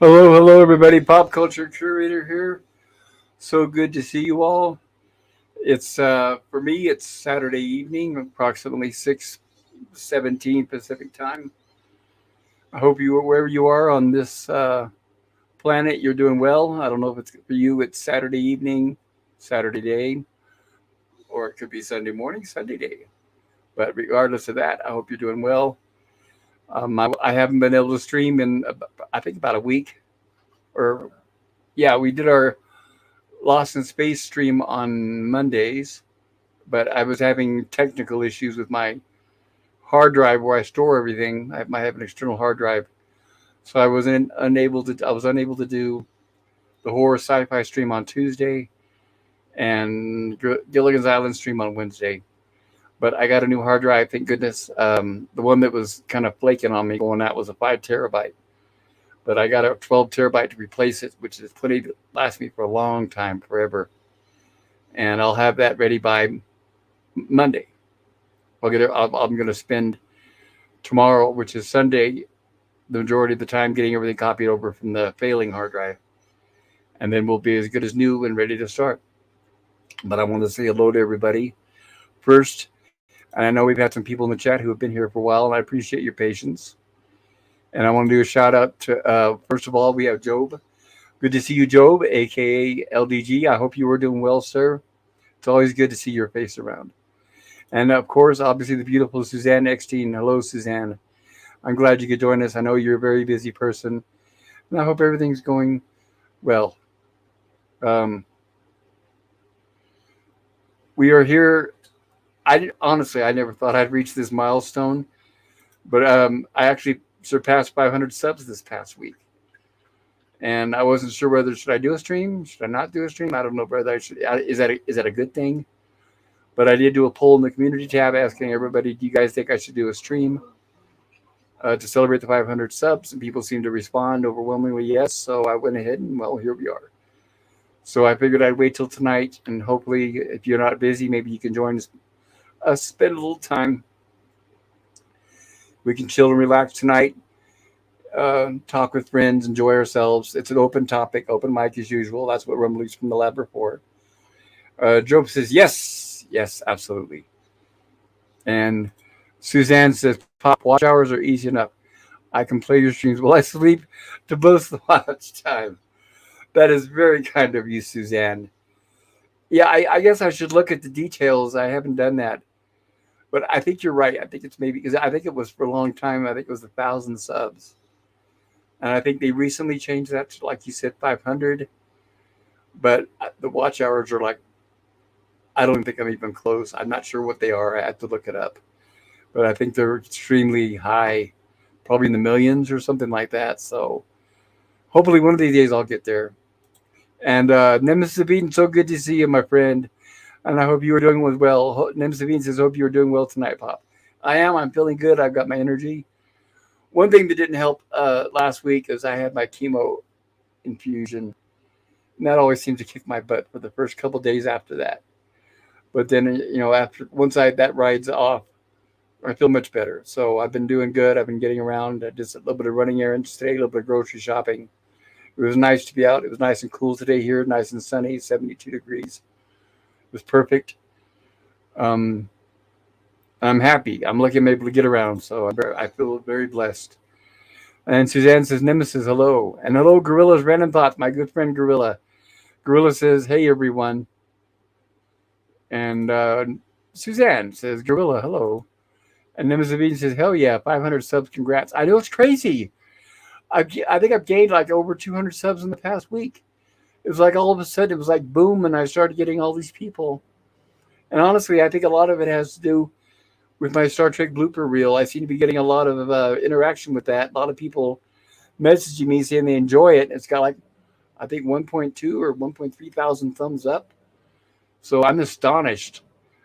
Hello, everybody. Pop culture curator here. So good to see you all. It's for me. It's Saturday evening, approximately 6:17 Pacific time. I hope you, wherever you are on this planet, you're doing well. I don't know if it's for you. It's Saturday evening, Saturday day, or it could be Sunday morning, Sunday day. But regardless of that, I hope you're doing well. I haven't been able to stream in I think about a week, or yeah, we did our Lost in Space stream on Mondays, but I was having technical issues with my hard drive where I store everything. I have an external hard drive, so I was unable to do the horror sci-fi stream on Tuesday and Gilligan's Island stream on Wednesday. But I got a new hard drive, thank goodness. The one that was kind of flaking on me going out was a 5 terabyte, but I got a 12 terabyte to replace it, which is plenty to last me for a long time, forever. And I'll have that ready by Monday. I'm going to spend tomorrow, which is Sunday, the majority of the time getting everything copied over from the failing hard drive, and then we'll be as good as new and ready to start. But I want to say hello to everybody first, and I know we've had some people in the chat who have been here for a while, and I appreciate your patience. And I want to do a shout out to first of all, we have Job. Good to see you, Job, aka LDG. I hope you are doing well, sir. It's always good to see your face around. And of course, obviously, the beautiful Suzanne Eckstein. Hello, Suzanne. I'm glad you could join us. I know you're a very busy person, and I hope everything's going well. Um, we are here. I never thought I'd reach this milestone, but I actually surpassed 500 subs this past week, and I wasn't sure whether should I do a stream, should I not do a stream. I don't know whether I should. Is that a good thing? But I did do a poll in the community tab asking everybody, do you guys think I should do a stream to celebrate the 500 subs? And people seemed to respond overwhelmingly yes. So I went ahead and, well, here we are. So I figured I'd wait till tonight. And hopefully, if you're not busy, maybe you can join us, spend a little time. We can chill and relax tonight, talk with friends, enjoy ourselves. It's an open topic, open mic as usual. That's what Rumblings from the Lab are for. Job says, yes, absolutely. And Suzanne says, Pop, watch hours are easy enough. I can play your streams while I sleep to boost the watch time. That is very kind of you, Suzanne. Yeah, I guess I should look at the details. I haven't done that. But I think you're right. I think it's maybe because I think it was for a long time. I think it was 1,000 subs. And I think they recently changed that to, like you said, 500. But the watch hours are like, I don't think I'm even close. I'm not sure what they are. I have to look it up. But I think they're extremely high, probably in the millions or something like that. So hopefully one of these days I'll get there. And Nemesis Sabine, so good to see you, my friend. And I hope you are doing well. Nemesis Sabine says, hope you are doing well tonight, Pop. I am. I'm feeling good. I've got my energy. One thing that didn't help last week is I had my chemo infusion. And that always seems to kick my butt for the first couple of days after that. But then, after once that rides off, I feel much better. So I've been doing good. I've been getting around. I did a little bit of running errands today, a little bit of grocery shopping. It was nice to be out. It was nice and cool today here, nice and sunny, 72 degrees. It was perfect. Um, I'm happy. I'm lucky I'm able to get around. So I feel very blessed. And Suzanne says, Nemesis, hello. And hello, Gorilla's Random Thoughts, my good friend Gorilla. Gorilla says, hey, everyone. And Suzanne says, Gorilla, hello. And Nemesis says, hell yeah, 500 subs, congrats. I know it's crazy. I think I've gained like over 200 subs in the past week. It was like all of a sudden, it was like boom, and I started getting all these people. And honestly, I think a lot of it has to do with my Star Trek blooper reel. I seem to be getting a lot of interaction with that. A lot of people messaging me saying they enjoy it. It's got like, I think 1.2 or 1.3 thousand thumbs up. So I'm astonished.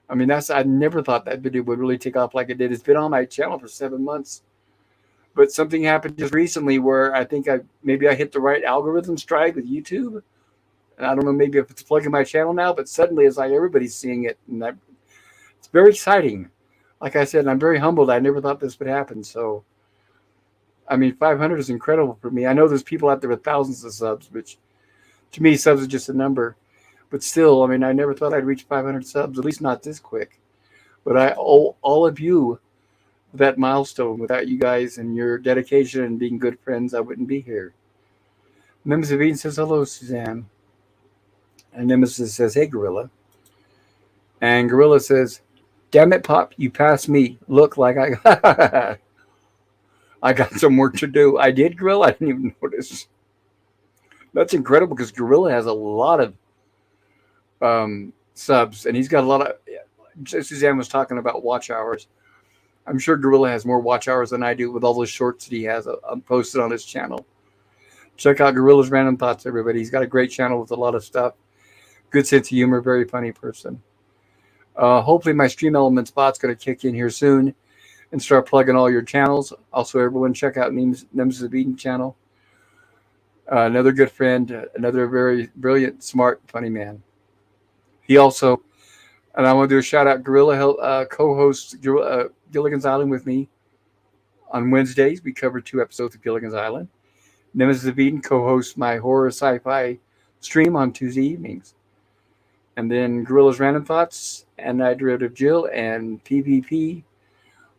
I mean, I never thought that video would really take off like it did. It's been on my channel for 7 months. But something happened just recently where I think maybe I hit the right algorithm strike with YouTube. And I don't know, maybe if it's plugging my channel now, but suddenly it's like everybody's seeing it. And it's very exciting. Like I said, I'm very humbled. I never thought this would happen. So I mean, 500 is incredible for me. I know there's people out there with thousands of subs, which to me, subs is just a number. But still, I mean, I never thought I'd reach 500 subs, at least not this quick. But I owe all of you that milestone. Without you guys and your dedication and being good friends, I wouldn't be here. Nemesis says, hello, Suzanne. And Nemesis says, hey, Gorilla. And Gorilla says, damn it, Pop, you passed me. Look like I got some work to do. I did, Gorilla? I didn't even notice. That's incredible because Gorilla has a lot of subs, and he's got a lot of. Suzanne was talking about watch hours. I'm sure Gorilla has more watch hours than I do with all those shorts that he has posted on his channel. Check out Gorilla's Random Thoughts, everybody. He's got a great channel with a lot of stuff. Good sense of humor, very funny person. Hopefully my Stream Elements bot's going to kick in here soon and start plugging all your channels. Also, everyone check out Nemesis of Eden channel. Another good friend, another very brilliant, smart, funny man. He also, and I want to do a shout out, Gorilla co-hosts Gilligan's Island with me on Wednesdays. We cover 2 episodes of Gilligan's Island. Nemesis of Eden co-hosts my horror sci-fi stream on Tuesday evenings. And then Gorilla's Random Thoughts and I Derivative Jill and PvP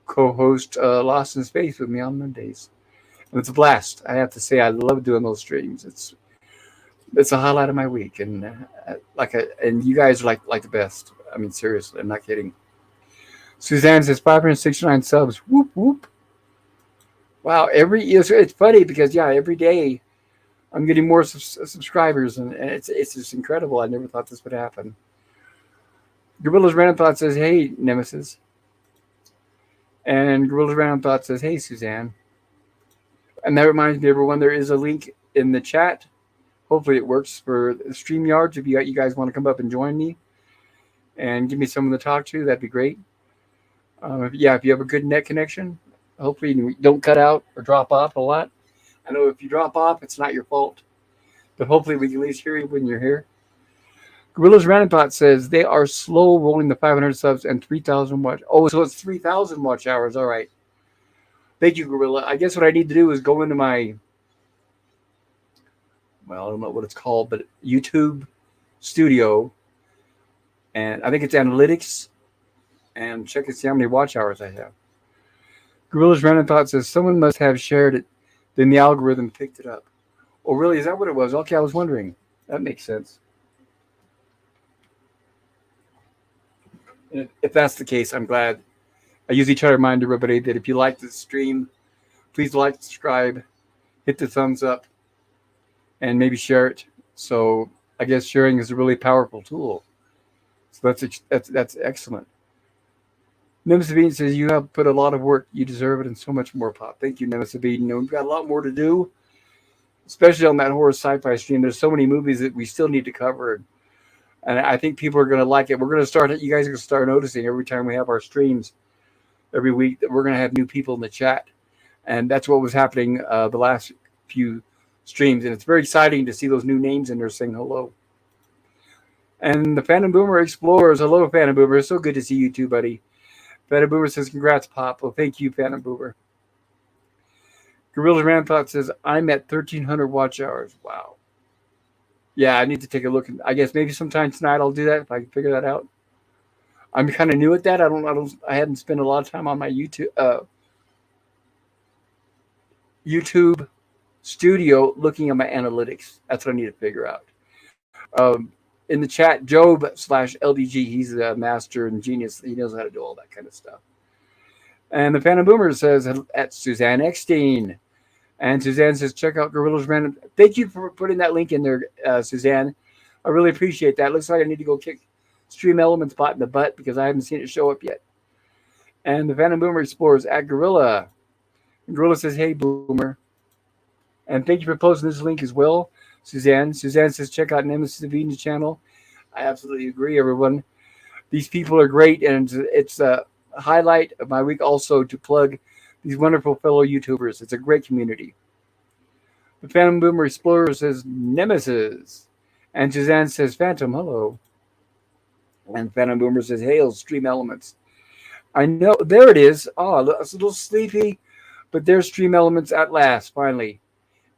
co-host Lost in Space with me on Mondays. And it's a blast. I have to say, I love doing those streams. It's a highlight of my week, and and you guys are like the best. I mean, seriously, I'm not kidding. Suzanne says 569 subs. Whoop whoop. Wow, it's funny because every day I'm getting more subscribers, and it's just incredible. I never thought this would happen. Gorilla's Random Thought says, hey, Nemesis. And Gorilla's Random Thought says, hey, Suzanne. And that reminds me, everyone, there is a link in the chat. Hopefully it works for StreamYards. If you guys want to come up and join me and give me someone to talk to, that'd be great. If you have a good net connection, hopefully you don't cut out or drop off a lot. I know if you drop off, it's not your fault. But hopefully we can at least hear you when you're here. Gorilla's Random Thought says they are slow rolling the 500 subs and 3,000 watch. Oh, so it's 3,000 watch hours. All right. Thank you, Gorilla. I guess what I need to do is go into my, I don't know what it's called, but YouTube Studio. And I think it's Analytics. And check and see how many watch hours I have. Gorilla's Random Thought says someone must have shared it. Then the algorithm picked it up. Oh, really? Is that what it was? Okay, I was wondering. That makes sense. And if that's the case, I'm glad. I usually try to remind everybody that if you like the stream, please like, subscribe, hit the thumbs up, and maybe share it. So I guess sharing is a really powerful tool. So that's excellent. Nemesis of Eden says, you have put a lot of work. You deserve it and so much more, Pop. Thank you, Nemesis of Eden. We've got a lot more to do, especially on that horror sci-fi stream. There's so many movies that we still need to cover. And I think people are going to like it. We're going to start it. You guys are going to start noticing every time we have our streams every week that we're going to have new people in the chat. And that's what was happening the last few streams. And it's very exciting to see those new names in there saying hello. And the Phantom Boomer Explorers. Hello, Phantom Boomer. It's so good to see you too, buddy. Phantom Boomer says, congrats, Pop. Well, thank you, Phantom Boomer. Gorilla's Random Thought says, I'm at 1,300 watch hours. Wow. Yeah, I need to take a look. I guess maybe sometime tonight I'll do that if I can figure that out. I'm kind of new at that. I hadn't spent a lot of time on my YouTube Studio looking at my analytics. That's what I need to figure out. In the chat, Job/LDG, he's a master and genius. He knows how to do all that kind of stuff. And the Phantom Boomer says, at Suzanne Eckstein. And Suzanne says, check out Gorilla's Random. Thank you for putting that link in there, Suzanne. I really appreciate that. Looks like I need to go kick Stream Elements bot in the butt because I haven't seen it show up yet. And the Phantom Boomer Explorers at Gorilla. And Gorilla says, hey, Boomer. And thank you for posting this link as well, Suzanne. Suzanne says, check out Nemesis of Eden's channel. I absolutely agree, everyone. These people are great, and it's a highlight of my week also to plug these wonderful fellow YouTubers. It's a great community. The Phantom Boomer Explorer says, Nemesis. And Suzanne says, Phantom, hello. And Phantom Boomer says, hail, Stream Elements. I know, there it is. Oh, it's a little sleepy, But there's Stream Elements at last, finally.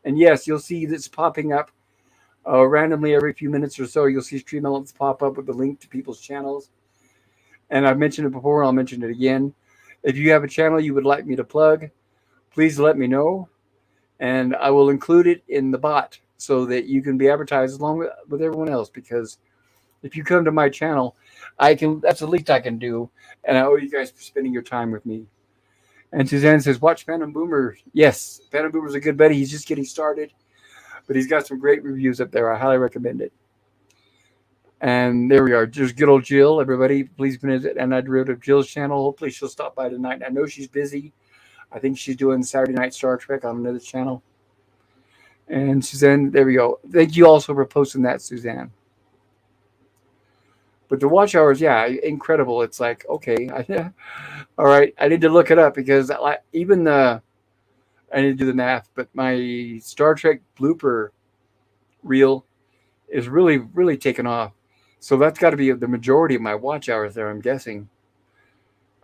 And yes, you'll see this popping up randomly every few minutes or so. You'll see Stream Elements pop up with the link to people's channels. And I've mentioned it before, and I'll mention it again. If you have a channel you would like me to plug, please let me know, and I will include it in the bot so that you can be advertised along with everyone else. Because if you come to my channel, I can. That's the least I can do, and I owe you guys for spending your time with me. And Suzanne says, "Watch Phantom Boomer." Yes, Phantom Boomer's a good buddy. He's just getting started, but he's got some great reviews up there. I highly recommend it. And there we are. There's good old Jill. Everybody, please visit and I derivative Jill's channel. Hopefully, she'll stop by tonight. I know she's busy. I think she's doing Saturday Night Star Trek on another channel. And Suzanne, there we go. Thank you also for posting that, Suzanne. But the watch hours, yeah, incredible. It's like, okay, all right, I need to look it up because even I need to do the math, but my Star Trek blooper reel is really, really taken off. So that's got to be the majority of my watch hours there, I'm guessing.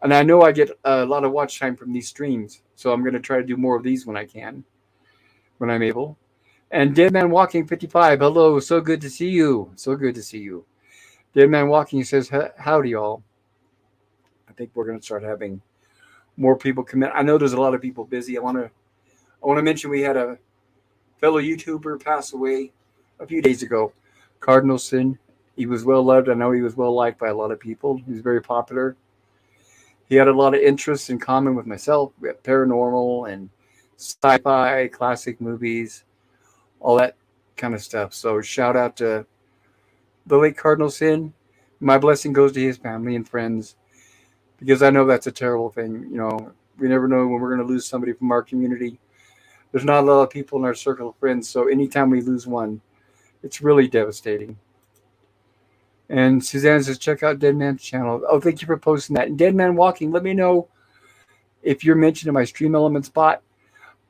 And I know I get a lot of watch time from these streams, so I'm going to try to do more of these when I can, when I'm able. And Dead Man Walking 55, hello, so good to see you. So good to see you. Dead Man Walking says, howdy, y'all. I think we're going to start having more people come in. I know there's a lot of people busy. I want to mention we had a fellow YouTuber pass away a few days ago, Cardinal Sin. He was well loved. I know he was well liked by a lot of people. He was very popular. He had a lot of interests in common with myself. We had paranormal and sci-fi, classic movies, all that kind of stuff. So shout out to the late Cardinal Sin. My blessing goes to his family and friends because I know that's a terrible thing. You know, we never know when we're going to lose somebody from our community. There's not a lot of people in our circle of friends, so anytime we lose one, it's really devastating. And Suzanne says, check out Dead Man's channel. Oh, thank you for posting that. And Dead Man Walking, let me know if you're mentioned in my Stream Elements bot.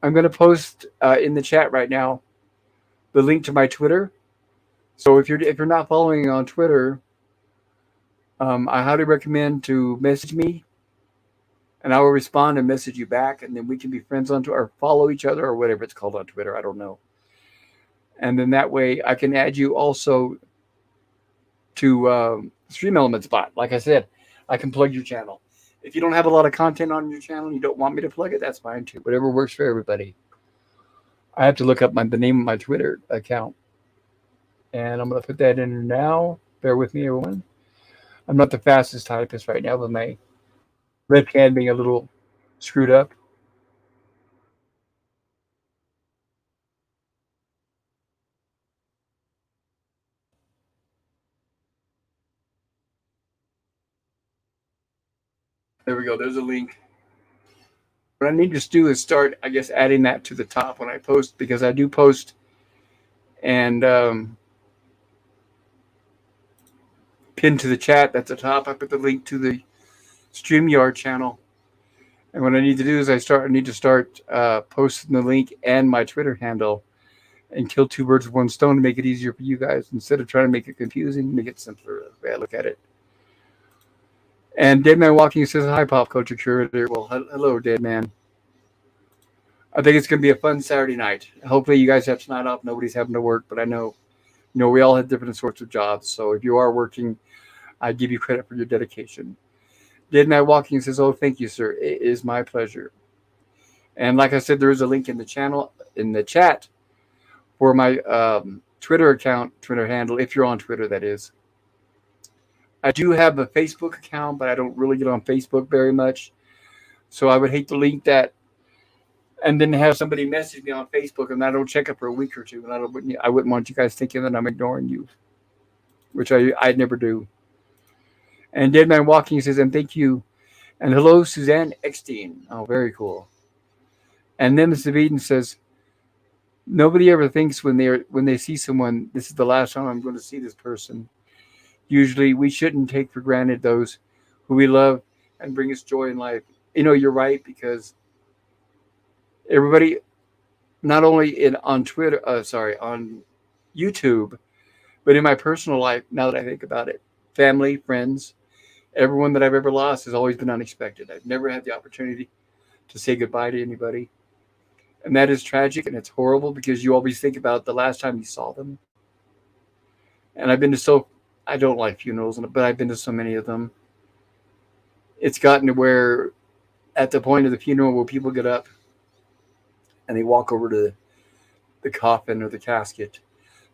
I'm going to post in the chat right now the link to my Twitter. So if you're not following on Twitter, I highly recommend to message me, and I will respond and message you back, and then we can be friends on Twitter or follow each other or whatever it's called on Twitter. I don't know. And then that way I can add you also to Stream Elements bot. Like I said, I can plug your channel. If you don't have a lot of content on your channel and you don't want me to plug it, that's fine too. Whatever works for everybody. I have to look up the name of my Twitter account. And I'm going to put that in now. Bear with me, everyone. I'm not the fastest typist right now, with my webcam being a little screwed up. There we go. There's a link. What I need to do is start, I guess, adding that to the top when I post, because I do post and pin to the chat. That's the top. I put the link to the StreamYard channel. And what I need to do is I need to start posting the link and my Twitter handle and kill two birds with one stone to make it easier for you guys. Instead of trying to make it confusing, make it simpler. The way I look at it. And Dead Man Walking says, hi, Pop Culture Curator. Well, hello, Dead Man. I think it's going to be a fun Saturday night. Hopefully you guys have tonight off. Nobody's having to work, but I know, we all have different sorts of jobs. So if you are working, I give you credit for your dedication. Dead Man Walking says, oh, thank you, sir. It is my pleasure. And like I said, there is a link in the chat for my Twitter account, Twitter handle, if you're on Twitter, that is. I do have a Facebook account, but I don't really get on Facebook very much. So I would hate to link that and then have somebody message me on Facebook and I don't check it for a week or two. And I wouldn't want you guys thinking that I'm ignoring you, which I never do. And Dead Man Walking says, and thank you. And hello, Suzanne Eckstein. Oh, very cool. And then Mr. Eden says, nobody ever thinks when they see someone, this is the last time I'm going to see this person. Usually we shouldn't take for granted those who we love and bring us joy in life. You're right, because everybody, not only on YouTube, but in my personal life, now that I think about it, family, friends, everyone that I've ever lost has always been unexpected. I've never had the opportunity to say goodbye to anybody. And that is tragic and it's horrible because you always think about the last time you saw them. And I don't like funerals, but I've been to so many of them. It's gotten to where at the point of the funeral where people get up and they walk over to the coffin or the casket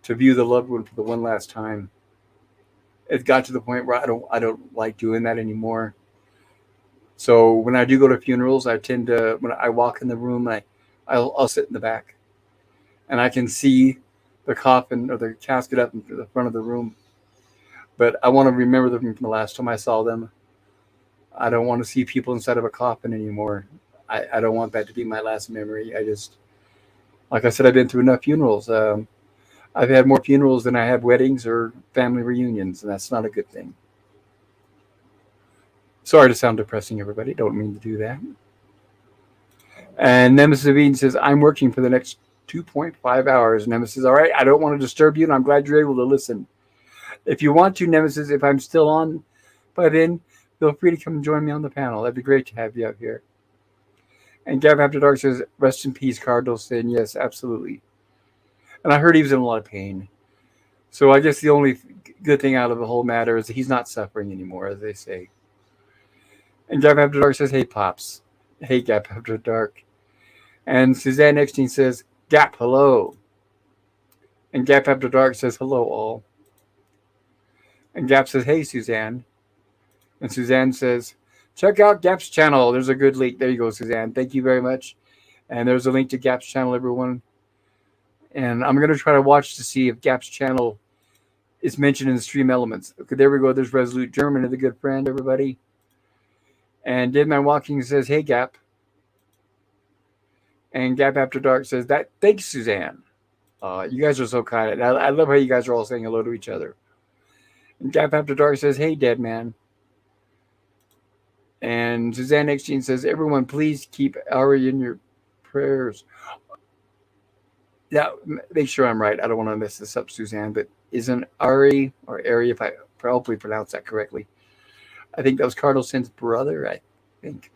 to view the loved one for the one last time. It got to the point where I don't like doing that anymore. So when I do go to funerals, I tend to when I walk in the room, I'll sit in the back, and I can see the coffin or the casket up in the front of the room. But I want to remember them from the last time I saw them. I don't want to see people inside of a coffin anymore. I don't want that to be my last memory. Like I said, I've been through enough funerals. I've had more funerals than I have weddings or family reunions, and that's not a good thing. Sorry to sound depressing, everybody. Don't mean to do that. And Nemesis Bean says, I'm working for the next 2.5 hours. Nemesis, all right, I don't want to disturb you, and I'm glad you're able to listen. If you want to, Nemesis, if I'm still on by then, feel free to come and join me on the panel. That'd be great to have you out here. And Gav After Dark says, rest in peace, Cardinal Sin. Yes, absolutely. And I heard he was in a lot of pain. So I guess the only good thing out of the whole matter is that he's not suffering anymore, as they say. And Gap After Dark says, hey, Pops. Hey, Gap After Dark. And Suzanne Eckstein says, Gap, hello. And Gap After Dark says, hello, all. And Gap says, hey, Suzanne. And Suzanne says, check out Gap's channel. There's a good link. There you go, Suzanne. Thank you very much. And there's a link to Gap's channel, everyone. And I'm going to try to watch to see if Gap's channel is mentioned in the stream elements. Okay, there we go. There's Resolute German, the good friend, everybody. And Deadman Walking says, hey, Gap. And Gap After Dark says, thanks, Suzanne. You guys are so kind. I love how you guys are all saying hello to each other. And Gap After Dark says, hey, Deadman. And Suzanne Eckstein says, everyone, please keep Ari in your prayers. Now, make sure I'm right. I don't want to mess this up, Suzanne, but isn't Ari, or Ari, if I hopefully pronounce that correctly, I think that was Cardinal Sin's brother, I think.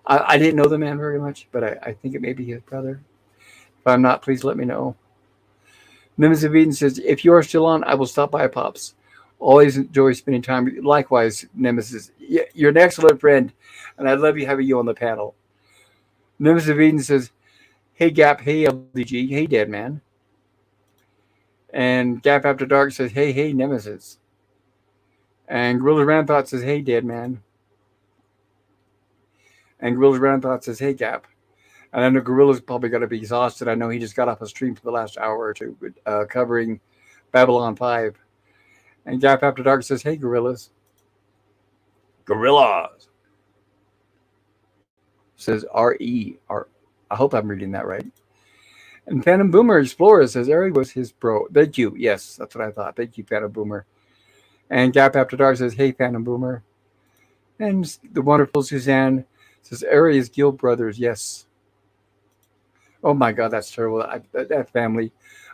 I didn't know the man very much, but I think it may be his brother. If I'm not, please let me know. Nemesis of Eden says, if you are still on, I will stop by, Pops. Always enjoy spending time with you. Likewise, Nemesis. You're an excellent friend, and I love you having you on the panel. Nemesis of Eden says, hey, Gap. Hey, LDG. Hey, Dead Man. And Gap After Dark says, hey, Nemesis. And Gorilla Ramthought says, hey, Dead Man. And Gorilla Ramthought says, hey, Gap. And I know Gorilla's probably got to be exhausted. I know he just got off a stream for the last hour or two covering Babylon 5. And Gap After Dark says, hey, Gorillas. Gorillas. Says R-E. I hope I'm reading that right. And Phantom Boomer Explorer says, Eric was his bro. Thank you. Yes, that's what I thought. Thank you, Phantom Boomer. And Gap After Dark says, hey, Phantom Boomer. And the wonderful Suzanne says, Ari is Guild Brothers. Yes. Oh, my God, that's terrible. That family,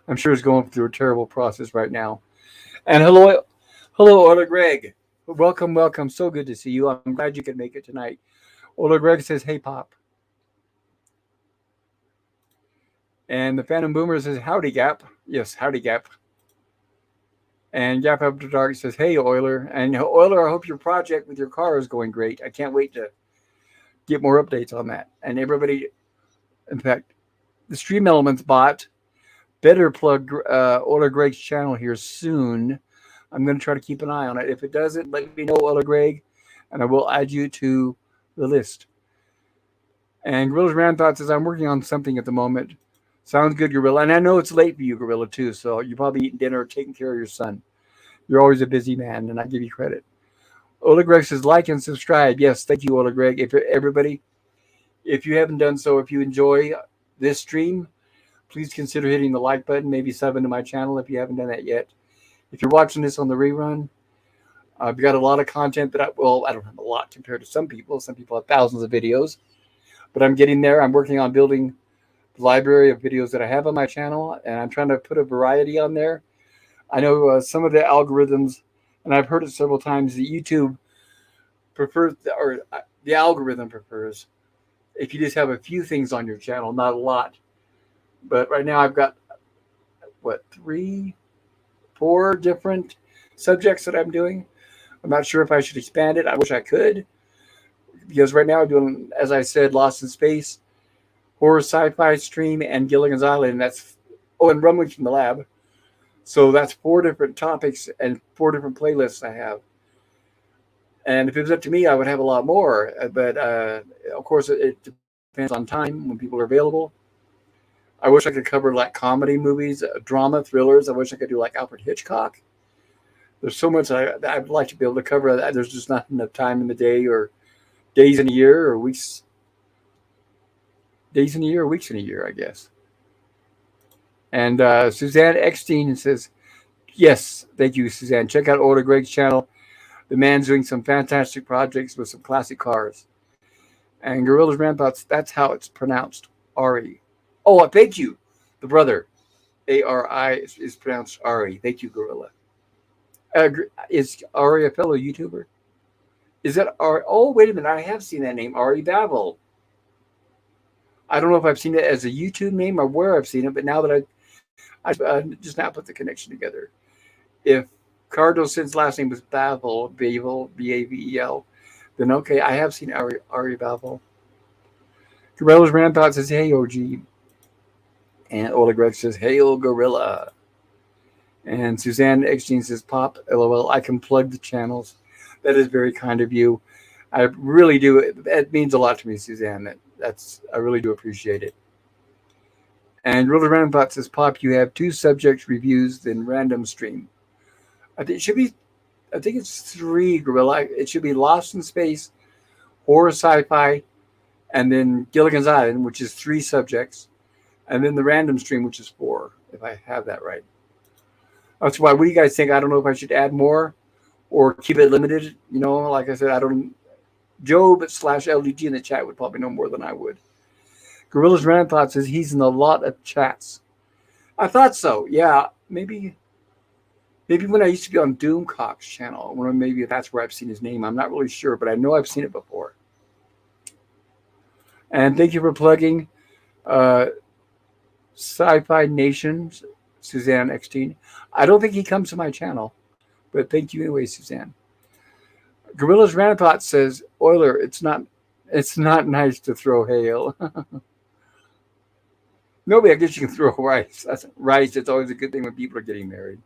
I'm sure, is going through a terrible process right now. And hello, Ola Greg. Welcome. So good to see you. I'm glad you could make it tonight. Ola Greg says, hey, Pop. And the Phantom Boomer says, howdy, Gap. Yes, howdy, Gap. And Gap After Dark says, hey, Euler. And Euler, I hope your project with your car is going great. I can't wait to get more updates on that. And everybody, in fact, the Stream Elements bot better plug Euler Greg's channel here soon. I'm going to try to keep an eye on it. If it doesn't, let me know, Euler Greg, and I will add you to the list. And Gorilla's Ramthought says, I'm working on something at the moment. Sounds good, Gorilla. And I know it's late for you, Gorilla, too, so you're probably eating dinner or taking care of your son. You're always a busy man, and I give you credit. Ola Greg says, like and subscribe. Yes, thank you, Ola Greg. Everybody, if you haven't done so, if you enjoy this stream, please consider hitting the like button, maybe sub into my channel if you haven't done that yet. If you're watching this on the rerun, I've got a lot of content that I don't have a lot compared to some people. Some people have thousands of videos, but I'm getting there. I'm working on building the library of videos that I have on my channel, and I'm trying to put a variety on there. I know some of the algorithms, and I've heard it several times, that YouTube prefers, or the algorithm prefers if you just have a few things on your channel, not a lot. But right now I've got what, 4 different subjects that I'm doing. I'm not sure if I should expand it. I wish I could, because right now I'm doing, as I said, Lost in Space, horror sci-fi stream, and Gilligan's Island. And that's and Rumblings from the Lab. So that's 4 different topics and 4 different playlists I have. And if it was up to me, I would have a lot more. But of course, it depends on time when people are available. I wish I could cover like comedy movies, drama, thrillers. I wish I could do like Alfred Hitchcock. There's so much I'd like to be able to cover. There's just not enough time in the day, or days in a year, or weeks, days in a year, or weeks in a year, I guess. And Suzanne Eckstein says, yes, thank you, Suzanne. Check out Older Greg's channel. The man's doing some fantastic projects with some classic cars. And Gorillas Ramparts, that's how it's pronounced, Ari. Oh, thank you. The brother, Ari, is pronounced Ari. Thank you, Gorilla. Is Ari a fellow YouTuber? Is that Ari? Oh, wait a minute. I have seen that name, Ari Bavel. I don't know if I've seen it as a YouTube name or where I've seen it, but now that I just now put the connection together. If Cardosin's last name was Bavel, Bavel, then okay, I have seen Ari Bavel. Gorillas Rampart says, hey, OG. And Ola Greg says, hail Gorilla. And Suzanne Eckstein says, pop, LOL, I can plug the channels. That is very kind of you. I really do. It means a lot to me, Suzanne. I really do appreciate it. And Gorilla Rampart says, pop, you have 2 subject reviews in random stream. I think it's 3, Gorilla. It should be Lost in Space, horror sci-fi, and then Gilligan's Island, which is 3 subjects, and then the random stream, which is 4, if I have that right. That's why. What do you guys think? I don't know if I should add more or keep it limited. Like I said, I don't. Job/LDG in the chat would probably know more than I would. Gorillas Rampart says he's in a lot of chats. I thought so. Yeah, maybe when I used to be on Doomcock's channel, maybe that's where I've seen his name. I'm not really sure, but I know I've seen it before. And thank you for plugging Sci-Fi Nations, Suzanne Eckstein. I don't think he comes to my channel, but thank you anyway, Suzanne. Gorillas Rampart says, Euler, it's not nice to throw hail. Nobody, I guess you can throw rice. That's rice. It's always a good thing when people are getting married.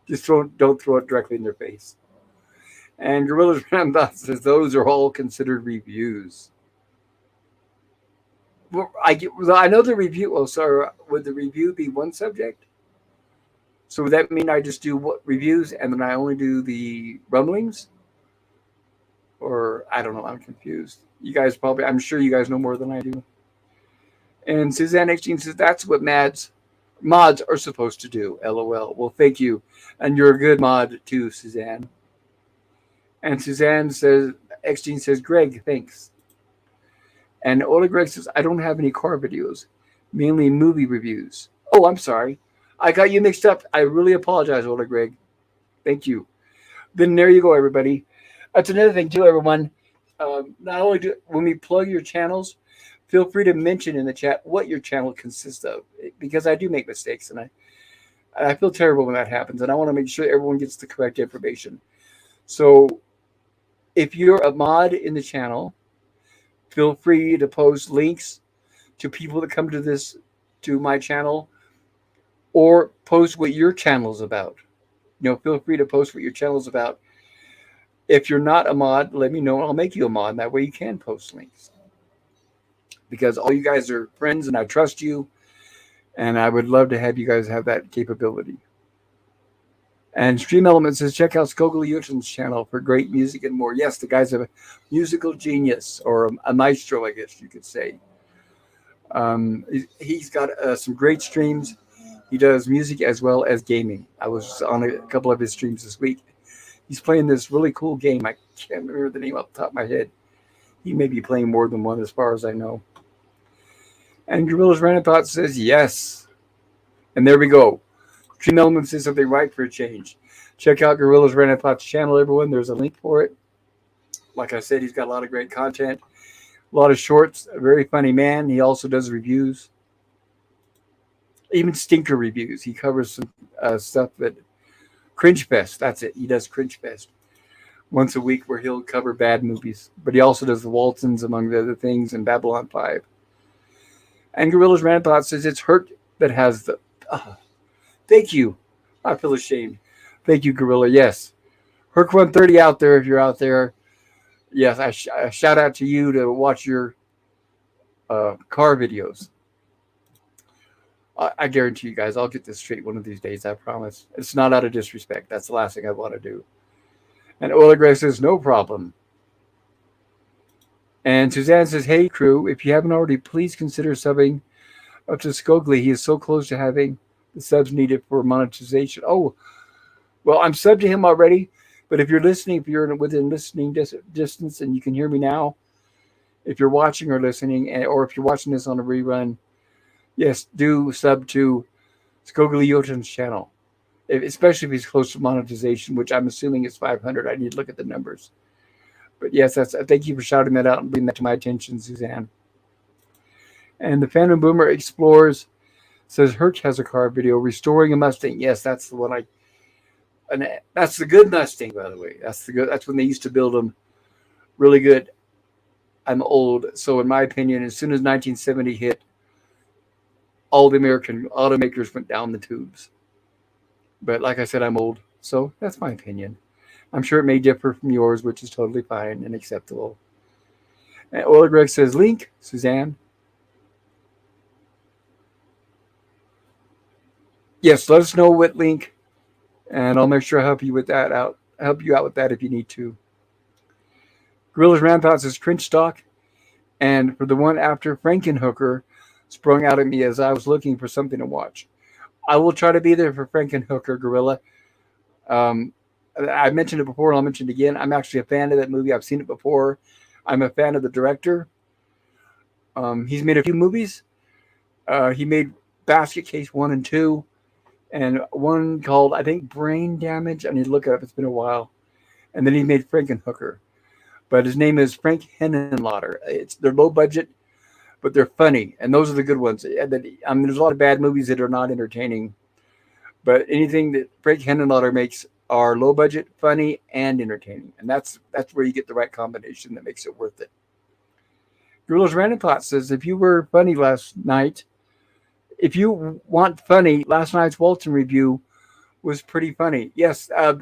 Just don't throw it directly in their face. And Gorillas Rampart says those are all considered reviews. Well, I know the review. Oh, sorry. Would the review be one subject? So would that mean I just do what reviews and then I only do the rumblings? Or I don't know. I'm confused. You guys I'm sure you guys know more than I do. And Suzanne Eckstein says that's what mods are supposed to do. LOL. Well, thank you. And you're a good mod too, Suzanne. And Eckstein says, Greg, thanks. And Ola Greg says, I don't have any car videos, mainly movie reviews. Oh, I'm sorry. I got you mixed up. I really apologize, Ola Greg. Thank you. Then there you go, everybody. That's another thing, too, everyone. Not only when we plug your channels, feel free to mention in the chat what your channel consists of, because I do make mistakes, and I feel terrible when that happens, and I want to make sure everyone gets the correct information. So if you're a mod in the channel, feel free to post links to people that come to my channel, or post what your channel is about. Feel free to post what your channel is about. If you're not a mod, let me know, and I'll make you a mod. And that way you can post links. Because all you guys are friends, and I trust you, and I would love to have you guys have that capability. And Stream Element says, check out Skogel Yutin's channel for great music and more. Yes, the guy's a musical genius, or a maestro, I guess you could say. He's got some great streams. He does music as well as gaming. I was on a couple of his streams this week. He's playing this really cool game. I can't remember the name off the top of my head. He may be playing more than one as far as I know. And Gorillas Rampart says yes. And there we go. Stream Element says something right for a change. Check out Gorillas Rampart's channel, everyone. There's a link for it. Like I said, he's got a lot of great content. A lot of shorts. A very funny man. He also does reviews, even stinker reviews. He covers some stuff that Cringe Fest. That's it. He does Cringe Fest once a week where he'll cover bad movies. But he also does the Waltons, among the other things, and Babylon 5. And Gorilla's Rantpot says it's Hurt that has the. Thank you. I feel ashamed. Thank you, Gorilla. Yes. Herc 130 out there, if you're out there. Yes, I shout out to you to watch your car videos. I guarantee you guys, I'll get this straight one of these days. I promise. It's not out of disrespect. That's the last thing I want to do. And Ola says, no problem. And Suzanne says, hey, crew, if you haven't already, please consider subbing up to Skogly. He is so close to having the subs needed for monetization. Oh, well, I'm subbed to him already. But if you're listening, if you're within listening distance and you can hear me now, if you're watching or listening, or if you're watching this on a rerun, yes, do sub to Skogly Jotun's channel, especially if he's close to monetization, which I'm assuming is 500. I need to look at the numbers. But yes, thank you for shouting that out and bringing that to my attention, Suzanne. And the Phantom Boomer Explores says Hirsch has a car video restoring a Mustang. Yes, that's the one and that's the good Mustang, by the way. That's when they used to build them really good. I'm old, so in my opinion, as soon as 1970 hit, all the American automakers went down the tubes. But like I said, I'm old, so that's my opinion. I'm sure it may differ from yours, which is totally fine and acceptable. And Ola Greg says, link, Suzanne. Yes, let us know what link, and I'll make sure I help you out with that if you need to. Gorilla's Rampart says cringe stock, and for the one after Frankenhooker sprung out at me as I was looking for something to watch. I will try to be there for Frankenhooker, Gorilla. I mentioned it before, and I'll mention it again. I'm actually a fan of that movie. I've seen it before. I'm a fan of the director. He's made a few movies. He made Basket Case 1 and 2, and one called, I think, Brain Damage. I need to look it up. It's been a while. And then he made Frankenhooker. But his name is Frank Henenlotter. They're low budget, but they're funny. And those are the good ones. There's a lot of bad movies that are not entertaining. But anything that Frank Henenlotter makes are low budget, funny, and entertaining. And that's where you get the right combination that makes it worth it. Gorilla's Random Plot says, if you were funny last night, if you want funny, last night's Walton review was pretty funny. Yes, I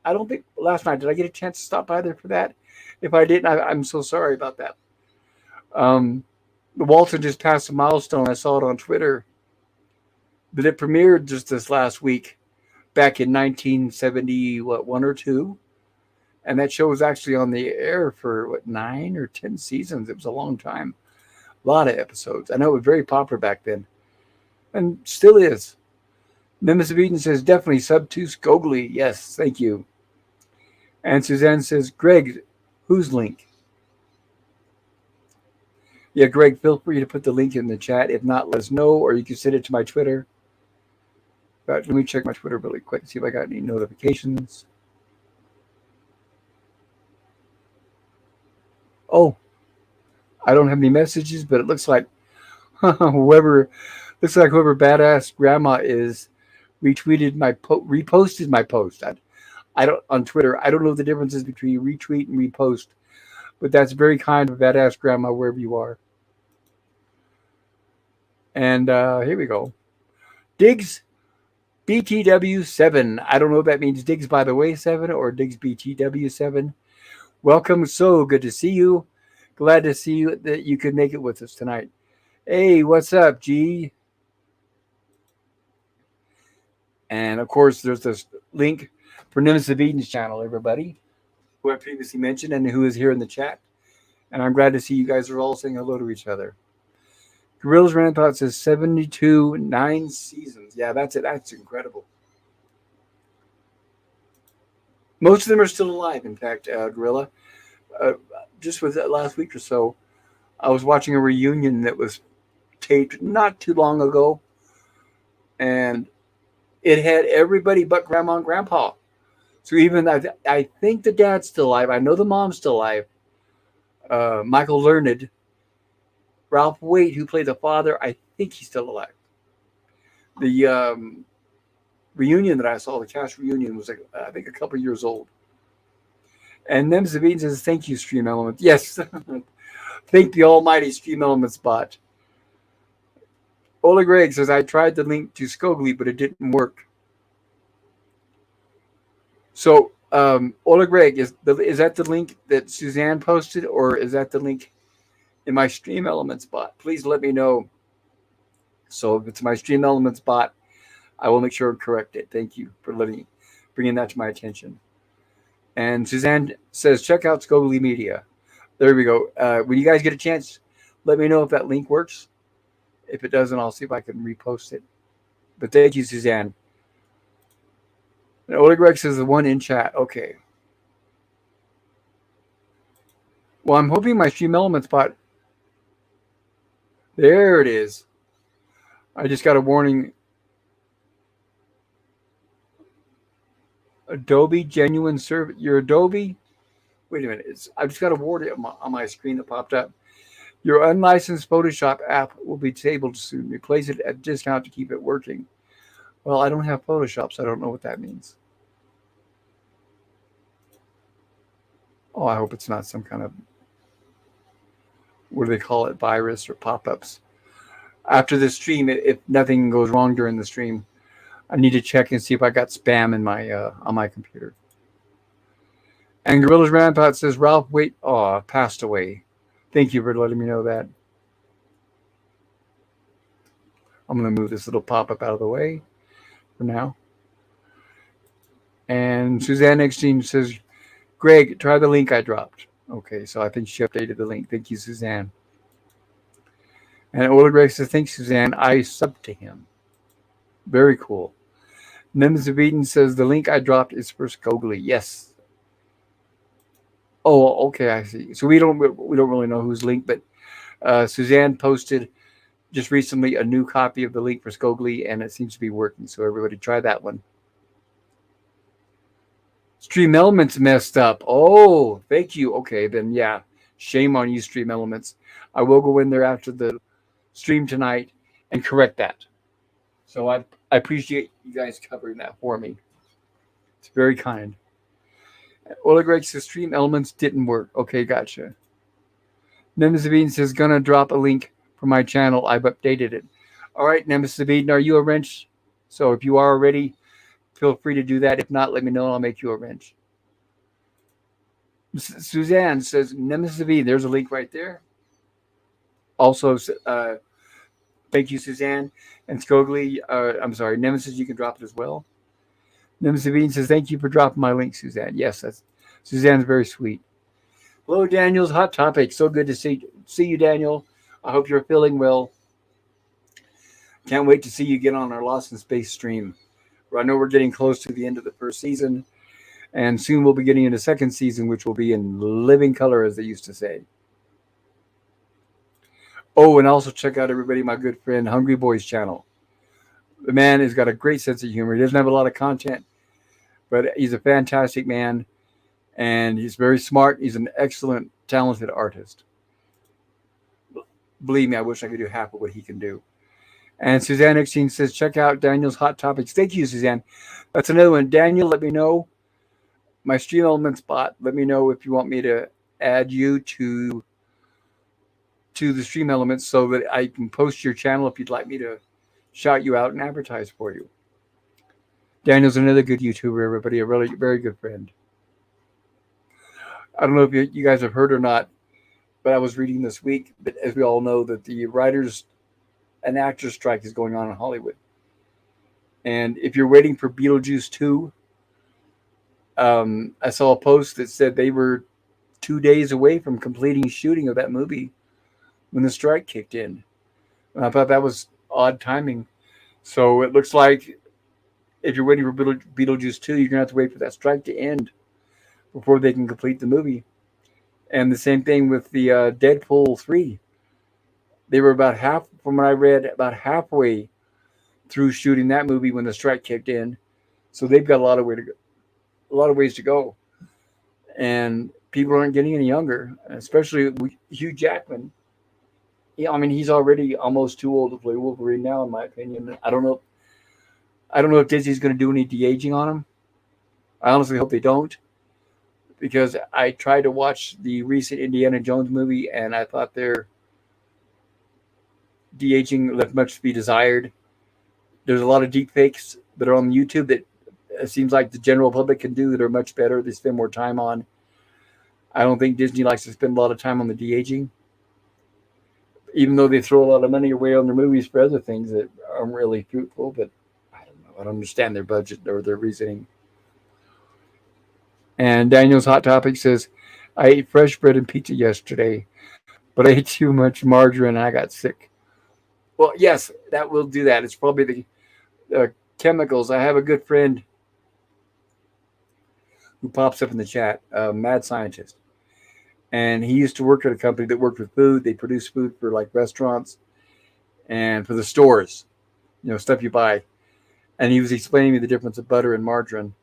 don't think last night, did I get a chance to stop by there for that? If I didn't, I'm so sorry about that. The Walton just passed a milestone. I saw it on Twitter. But it premiered just this last week, back in 1970, one or two? And that show was actually on the air for, 9 or 10 seasons. It was a long time. A lot of episodes. I know it was very popular back then. And still is. Nemesis of Eden says, definitely sub to Skogly. Yes, thank you. And Suzanne says, Greg, whose link? Yeah, Greg, feel free to put the link in the chat. If not, let us know, or you can send it to my Twitter. But let me check my Twitter really quick, see if I got any notifications. Oh, I don't have any messages, but it looks like whoever badass grandma is reposted my post. I don't on Twitter. I don't know the differences between retweet and repost, but that's very kind of badass grandma wherever you are. And here we go. Diggs BTW7. I don't know if that means Diggs by the way 7 or Diggs BTW7. Welcome. So good to see you. Glad to see you that you could make it with us tonight. Hey, what's up, G? And of course, there's this link for Nemesis of Eden's channel, everybody, who I previously mentioned and who is here in the chat. And I'm glad to see you guys are all saying hello to each other. Gorilla's Rampart says 72, 9 seasons. Yeah, that's it. That's incredible. Most of them are still alive, in fact, Gorilla. Just with that last week or so, I was watching a reunion that was taped not too long ago, and it had everybody but Grandma and Grandpa. So even I think the dad's still alive. I know the mom's still alive. Michael Learned, Ralph Waite, who played the father. I think he's still alive. The reunion that I saw, the cast reunion, was like, I think a couple years old. And Nems Zabine says, "Thank you, Stream Element." Yes, thank the almighty Stream Elements bot. Ola Greg says, "I tried the link to Skogly, but it didn't work." So, Ola Greg, is that the link that Suzanne posted, or is that the link in my Stream Elements bot? Please let me know. So, if it's my Stream Elements bot, I will make sure to correct it. Thank you for bringing that to my attention. And Suzanne says, "Check out Skogly Media." There we go. When you guys get a chance, let me know if that link works. If it doesn't, I'll see if I can repost it. But thank you, Suzanne. And Oleg Greg says the one in chat. Okay. Well, I'm hoping my Stream Elements bot. There it is. I just got a warning. Adobe Genuine Service. Your Adobe. Wait a minute. I just got a warning on my screen that popped up. Your unlicensed Photoshop app will be disabled soon. Replace it at discount to keep it working. Well, I don't have Photoshop, so I don't know what that means. Oh, I hope it's not some kind of, what do they call it, virus or pop-ups. After the stream, if nothing goes wrong during the stream, I need to check and see if I got spam in my on my computer. And Gorilla's Rampart says, "Ralph Waite, passed away. Thank you for letting me know that." I'm going to move this little pop-up out of the way for now. And Suzanne Eckstein says, "Greg, try the link I dropped." Okay, so I think she updated the link. Thank you, Suzanne. And Ola Greg says, "Thanks, Suzanne. I subbed to him." Very cool. Nims of Eden says, "The link I dropped is for Skogly." Yes. Oh, okay, I see. So we don't really know whose link, but Suzanne posted just recently a new copy of the link for Skogly, and it seems to be working. So everybody try that one. Stream Elements messed up. Oh, thank you. Okay, then yeah, shame on you, Stream Elements. I will go in there after the stream tonight and correct that. So I appreciate you guys covering that for me. It's very kind. Ola Greg says Stream Elements didn't work. Okay, gotcha. Nemesis Bean says, "Gonna drop a link for my channel. I've updated it." All right, Nemesis Bean, are you a wrench? So if you are already, feel free to do that. If not, let me know and I'll make you a wrench. Suzanne says, "Nemesis Bean, there's a link right there." Also, thank you, Suzanne. And Skogly, I'm sorry, Nemesis, you can drop it as well. Nemesis Bean says, "Thank you for dropping my link, Suzanne." Yes, Suzanne's very sweet. Hello, Daniel's Hot Topic. So good to see you, Daniel. I hope you're feeling well. Can't wait to see you get on our Lost in Space stream. I know we're getting close to the end of the first season, and soon we'll be getting into the second season, which will be in living color, as they used to say. Oh, and also check out, everybody, my good friend Hungry Boy's channel. The man has got a great sense of humor. He doesn't have a lot of content, but he's a fantastic man, and he's very smart. He's an excellent, talented artist. Believe me, I wish I could do half of what he can do. And Suzanne Eckstein says, "Check out Daniel's Hot Topics." Thank you, Suzanne. That's another one. Daniel, let me know. My Stream Elements bot, let me know if you want me to add you to the Stream Elements so that I can post your channel if you'd like me to shout you out and advertise for you. Daniel's another good YouTuber, everybody, a really very good friend. I don't know if you guys have heard or not, but I was reading this week, but as we all know, that the writers and actors strike is going on in Hollywood. And if you're waiting for Beetlejuice 2, I saw a post that said they were 2 days away from completing shooting of that movie when the strike kicked in. And I thought that was odd timing. So it looks like if you're waiting for Beetlejuice 2, you're going to have to wait for that strike to end before they can complete the movie. And the same thing with the Deadpool 3. They were from what I read, about halfway through shooting that movie when the strike kicked in. So they've got a lot of ways to go. And people aren't getting any younger, especially Hugh Jackman. Yeah, I mean, he's already almost too old to play Wolverine now, in my opinion. I don't know. I don't know if Disney's going to do any de aging on him. I honestly hope they don't, because I tried to watch the recent Indiana Jones movie and I thought their de aging left much to be desired. There's a lot of deep fakes that are on YouTube that it seems like the general public can do that are much better. They spend more time on. I don't think Disney likes to spend a lot of time on the de aging, even though they throw a lot of money away on their movies for other things that aren't really fruitful. But I don't know. I don't understand their budget or their reasoning. And Daniel's Hot Topic says, I ate fresh bread and pizza yesterday, but I ate too much margarine and I got sick. Well, yes, that will do that. It's probably the chemicals. I have a good friend who pops up in the chat, a mad scientist. And he used to work at a company that worked with food. They produce food for like restaurants and for the stores, stuff you buy. And he was explaining me the difference of butter and margarine.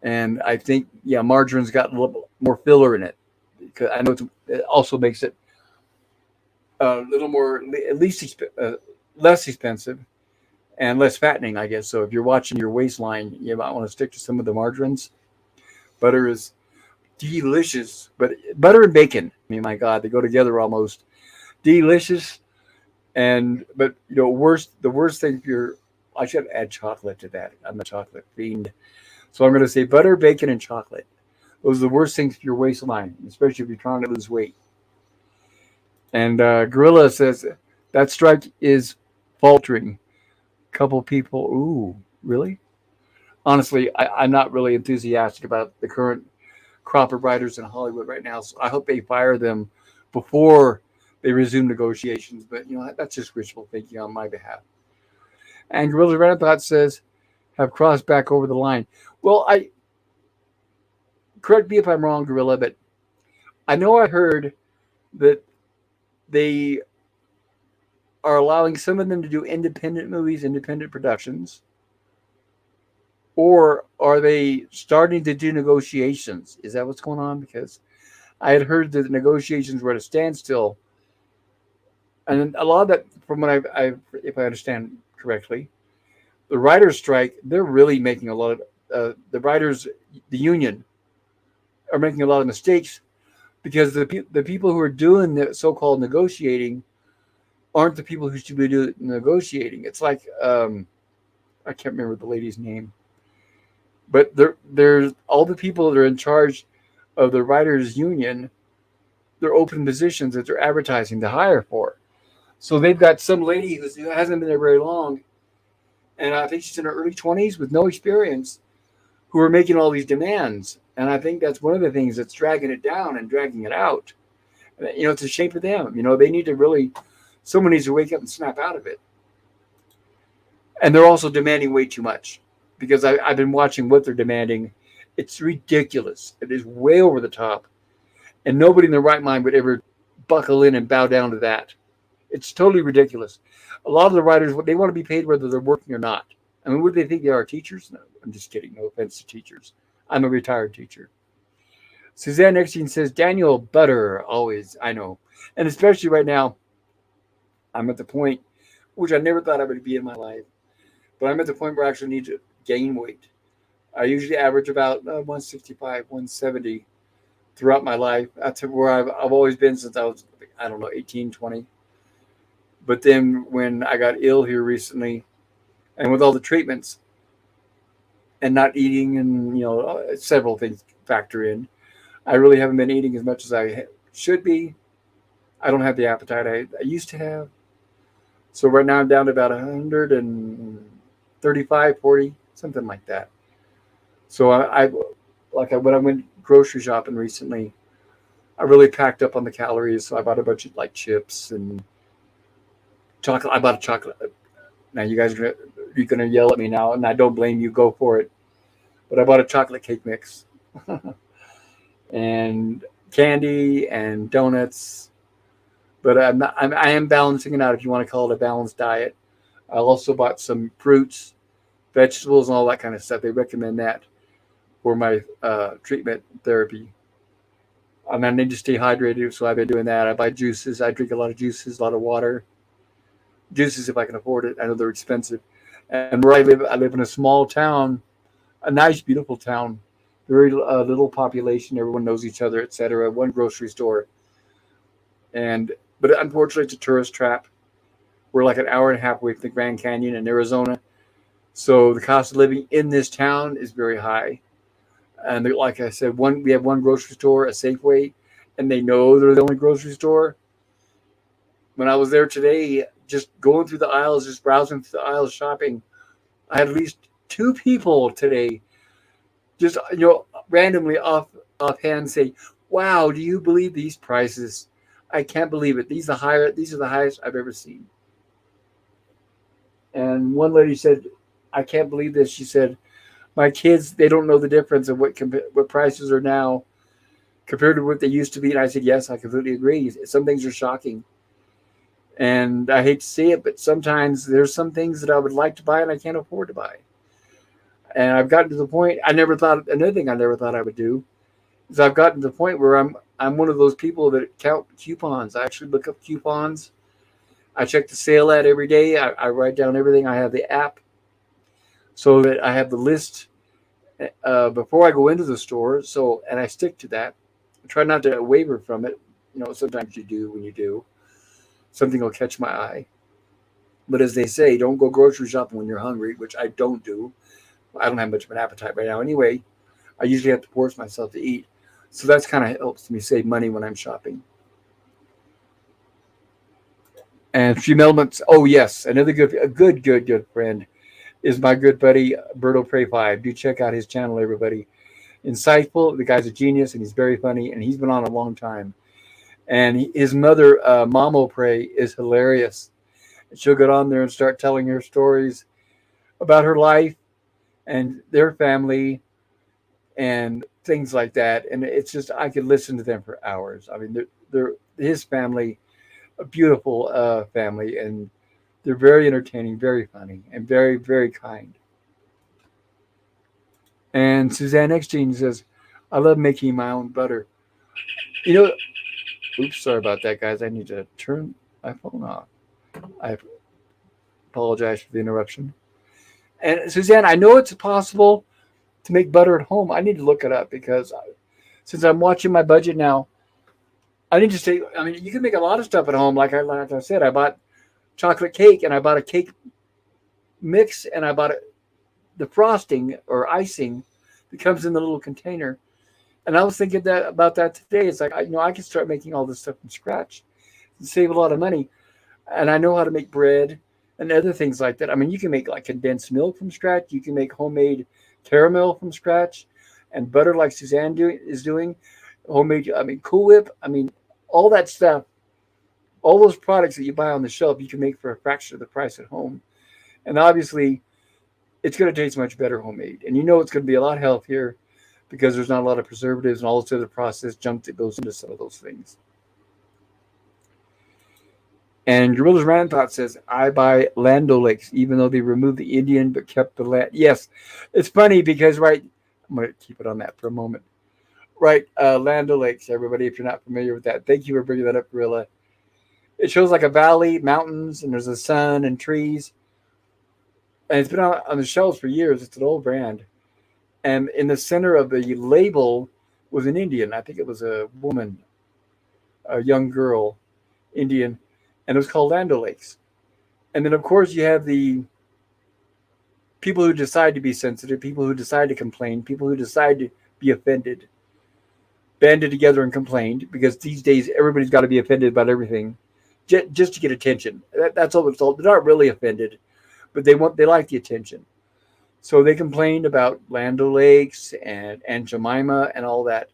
And I think, yeah, margarine's got a little more filler in it. Because I know it also makes it a little more, at least less expensive and less fattening, I guess. So if you're watching your waistline, you might want to stick to some of the margarines. Butter is delicious, but butter and bacon, I mean, my God, they go together almost. Delicious, but the worst thing if you're, I should add chocolate to that. I'm a chocolate fiend. So I'm going to say butter, bacon, and chocolate. Those are the worst things for your waistline, especially if you're trying to lose weight. And Gorilla says that strike is faltering. Couple people, ooh, really? Honestly, I'm not really enthusiastic about the current crop of writers in Hollywood right now. So I hope they fire them before they resume negotiations. But that's just wishful thinking on my behalf. And Gorilla Renathought says, have crossed back over the line. Well, correct me if I'm wrong, Gorilla, but I know I heard that they are allowing some of them to do independent movies, independent productions, or are they starting to do negotiations? Is that what's going on? Because I had heard that the negotiations were at a standstill, and a lot of that, from what if I understand correctly, the writers' strike, they're really making a lot of the writers, the union, are making a lot of mistakes because the people who are doing the so-called negotiating aren't the people who should be doing negotiating. It's like I can't remember the lady's name, but there's all the people that are in charge of the writers' union. They're open positions that they're advertising to hire for. So they've got some lady who hasn't been there very long, and I think she's in her early 20s with no experience, who are making all these demands. And I think that's one of the things that's dragging it down and dragging it out. It's a shame for them. They need to really, someone needs to wake up and snap out of it. And they're also demanding way too much, because I've been watching what they're demanding. It's ridiculous. It is way over the top. And nobody in their right mind would ever buckle in and bow down to that. It's totally ridiculous. A lot of the writers, they want to be paid whether they're working or not. I mean, what do they think they are, teachers? No, I'm just kidding. No offense to teachers. I'm a retired teacher. Suzanne Eckstein says, Daniel, butter, always. I know. And especially right now, I'm at the point, which I never thought I would be in my life, but I'm at the point where I actually need to gain weight. I usually average about 165, 170 throughout my life. That's where I've always been since I was, 18, 20. But then when I got ill here recently, and with all the treatments and not eating and, several things factor in, I really haven't been eating as much as I should be. I don't have the appetite I used to have. So right now I'm down to about 135, 40, something like that. So when I went grocery shopping recently, I really packed up on the calories. So I bought a bunch of like chips and chocolate. I bought a chocolate. Now you're gonna yell at me now, and I don't blame you. Go for it. But I bought a chocolate cake mix, and candy and donuts. But I am balancing it out, if you want to call it a balanced diet. I also bought some fruits, vegetables, and all that kind of stuff. They recommend that for my treatment therapy. I mean, I need to stay hydrated, so I've been doing that. I buy juices. I drink a lot of juices, a lot of water. Juices if I can afford it. I know they're expensive. And where I live in a small town, a nice, beautiful town. Very little population. Everyone knows each other, etc. One grocery store, and but unfortunately, it's a tourist trap. We're like an hour and a half away from the Grand Canyon in Arizona, so the cost of living in this town is very high. And like I said, we have one grocery store, a Safeway, and they know they're the only grocery store. When I was there today, just going through the aisles, just browsing through the aisles, shopping, I had at least two people today just randomly offhand say, "Wow, do you believe these prices? I can't believe it. These are the highest I've ever seen." And one lady said, "I can't believe this." She said, "My kids, they don't know the difference of what prices are now compared to what they used to be." And I said, "Yes, I completely agree. Some things are shocking." And I hate to say it, but sometimes there's some things that I would like to buy and I can't afford to buy. And I've gotten to the point another thing I never thought I would do is I've gotten to the point where I'm one of those people that count coupons. I actually look up coupons. I check the sale ad every day. I write down everything. I have the app so that I have the list before I go into the store. So and I stick to that. I try not to waver from it. Sometimes you do when you do. Something will catch my eye. But as they say, don't go grocery shopping when you're hungry, which I don't do. I don't have much of an appetite right now anyway. I usually have to force myself to eat. So that's kind of helps me save money when I'm shopping. And a few elements. Oh yes, good friend is my good buddy Berto Pray 5. Do check out his channel, everybody. Insightful. The guy's a genius and he's very funny and he's been on a long time. And his mother, Mamo Pray, is hilarious. She'll get on there and start telling her stories about her life and their family and things like that. And it's just I could listen to them for hours. I mean, they're his family, a beautiful family, and they're very entertaining, very funny, and very very kind. And Suzanne Eckstein says, "I love making my own butter." You know, oops, sorry about that, guys. I need to turn my phone off. I apologize for the interruption. And Suzanne, I know it's possible to make butter at home. I need to look it up because since I'm watching my budget now, I need to say. I mean, you can make a lot of stuff at home. Like I said, I bought chocolate cake and I bought a cake mix and I bought the frosting or icing that comes in the little container. And I was thinking about that today. It's like I can start making all this stuff from scratch and save a lot of money. And I know how to make bread and other things like that. I mean, you can make like condensed milk from scratch. You can make homemade caramel from scratch, and butter like is doing. Homemade. I mean, Cool Whip. I mean, all that stuff. All those products that you buy on the shelf, you can make for a fraction of the price at home. And obviously, it's going to taste much better homemade. And it's going to be a lot healthier because there's not a lot of preservatives and all this other processed junk that goes into some of those things. And Gorilla's Random Thought says, "I buy Land O'Lakes, even though they removed the Indian but kept the land." Yes, it's funny because, right, I'm going to keep it on that for a moment. Right, Land O'Lakes, everybody, if you're not familiar with that. Thank you for bringing that up, Gorilla. It shows like a valley, mountains, and there's a sun and trees. And it's been on the shelves for years. It's an old brand. And in the center of the label was an Indian. I think it was a woman, a young girl, Indian, and it was called Land O'Lakes. And then, of course, you have the people who decide to be sensitive, people who decide to complain, people who decide to be offended, banded together and complained because these days everybody's got to be offended about everything just to get attention. That's all it's all. They're not really offended, but they like the attention. So they complained about Land O'Lakes and Aunt Jemima and all that.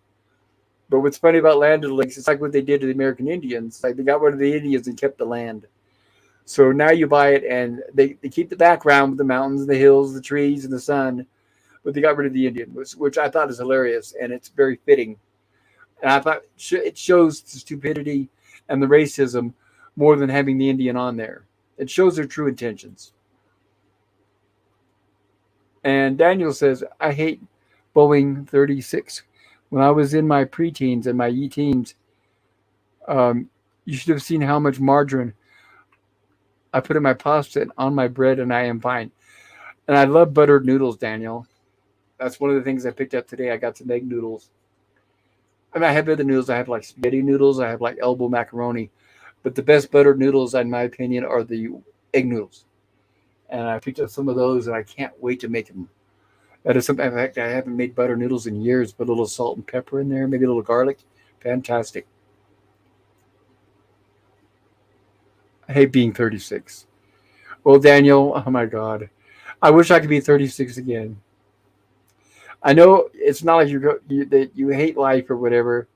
But what's funny about Land O'Lakes, it's like what they did to the American Indians. Like they got rid of the Indians and kept the land. So now you buy it and they keep the background with the mountains, the hills, the trees, and the sun, but they got rid of the Indian, which I thought is hilarious and it's very fitting. And I thought it shows the stupidity and the racism more than having the Indian on there. It shows their true intentions. And Daniel says, "I hate Boeing 36 When I was in my preteens and my teens, um, you should have seen how much margarine I put in my pasta and on my bread, and I am fine. And I love buttered noodles, Daniel. That's one of the things I picked up today. I got some egg noodles. I mean, I have other noodles. I have like spaghetti noodles. I have like elbow macaroni. But the best buttered noodles, in my opinion, are the egg noodles. And I picked up some of those, and I can't wait to make them. That is something. In fact, I haven't made butter noodles in years. Put a little salt and pepper in there, maybe a little garlic. Fantastic. I hate being 36. Well, Daniel, oh my God, I wish I could be 36 again. I know it's not like that you hate life or whatever,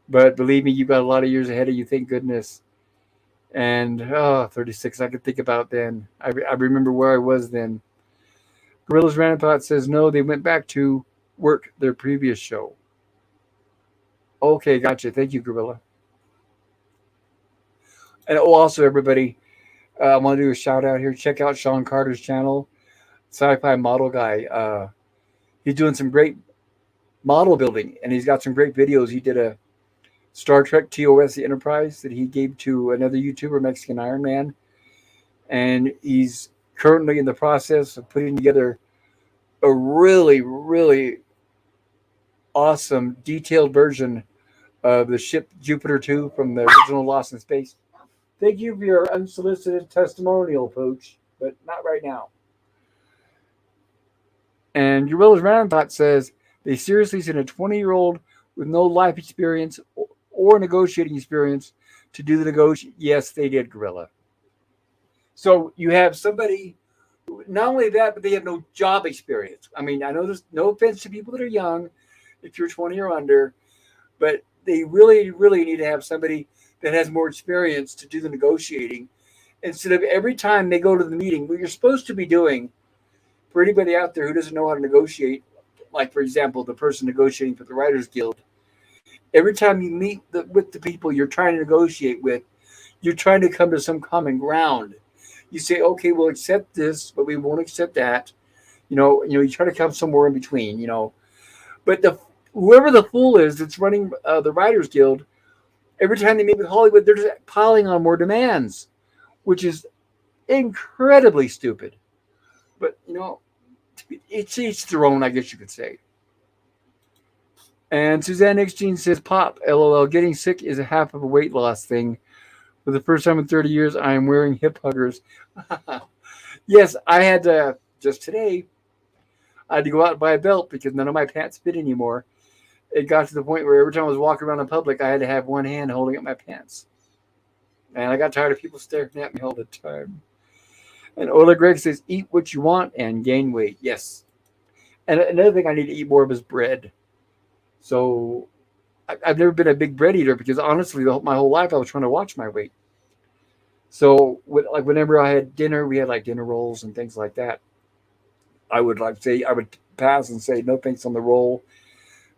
but believe me, you've got a lot of years ahead of you. Thank goodness. And 36, I could think about then. I remember where I was then. Gorillas Rampart says no, they went back to work their previous show. Okay, gotcha. Thank you, Gorilla. And also everybody, I want to do a shout out here. Check out Sean Carter's channel, Sci-Fi Model Guy. He's doing some great model building, and he's got some great videos. He did a Star Trek TOS the Enterprise that he gave to another YouTuber, Mexican Iron Man, and he's currently in the process of putting together a really, really awesome, detailed version of the ship Jupiter 2 from the original Lost in Space. Thank you for your unsolicited testimonial, Pooch, but not right now. And Urilla's Roundabout says they seriously sent a 20-year-old with no life experience or negotiating experience to do the negotiation. Yes, they did, Gorilla. So you have somebody, not only that, but they have no job experience. I mean, I know there's no offense to people that are young, if you're 20 or under, but they really, really need to have somebody that has more experience to do the negotiating instead of every time they go to the meeting. What you're supposed to be doing, for anybody out there who doesn't know how to negotiate, like for example, the person negotiating for the Writers Guild, every time you meet with the people you're trying to negotiate with, you're trying to come to some common ground. You say, okay, we'll accept this, but we won't accept that. You try to come somewhere in between. But whoever the fool is that's running the Writers Guild, every time they meet with Hollywood, they're just piling on more demands, which is incredibly stupid. But it's each their own, I guess you could say. And Suzanne X Jean says, "Pop, LOL. Getting sick is a half of a weight loss thing. For the first time in 30 years, I am wearing hip huggers." Yes, I had to just today. I had to go out and buy a belt because none of my pants fit anymore. It got to the point where every time I was walking around in public, I had to have one hand holding up my pants. And I got tired of people staring at me all the time. And Ola Greg says, "Eat what you want and gain weight." Yes. And another thing I need to eat more of is bread. So I've never been a big bread eater because honestly, my whole life I was trying to watch my weight. So whenever I had dinner, we had like dinner rolls and things like that. I would pass and say no thanks on the roll,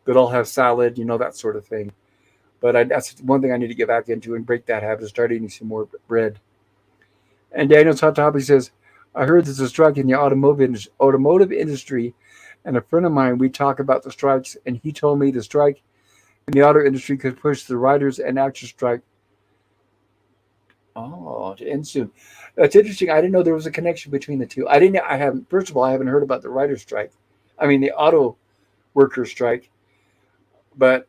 but I'll have salad, that sort of thing. But that's one thing I need to get back into and break that habit, start eating some more bread. And Daniel's Hot Topic says, "I heard there's a strike in the automotive industry, and a friend of mine, we talk about the strikes, and he told me the strike in the auto industry could push the writers and actors strike to end soon." That's interesting. I didn't know there was a connection between the two. First of all, I haven't heard about the writer's strike. I mean, the auto workers strike, but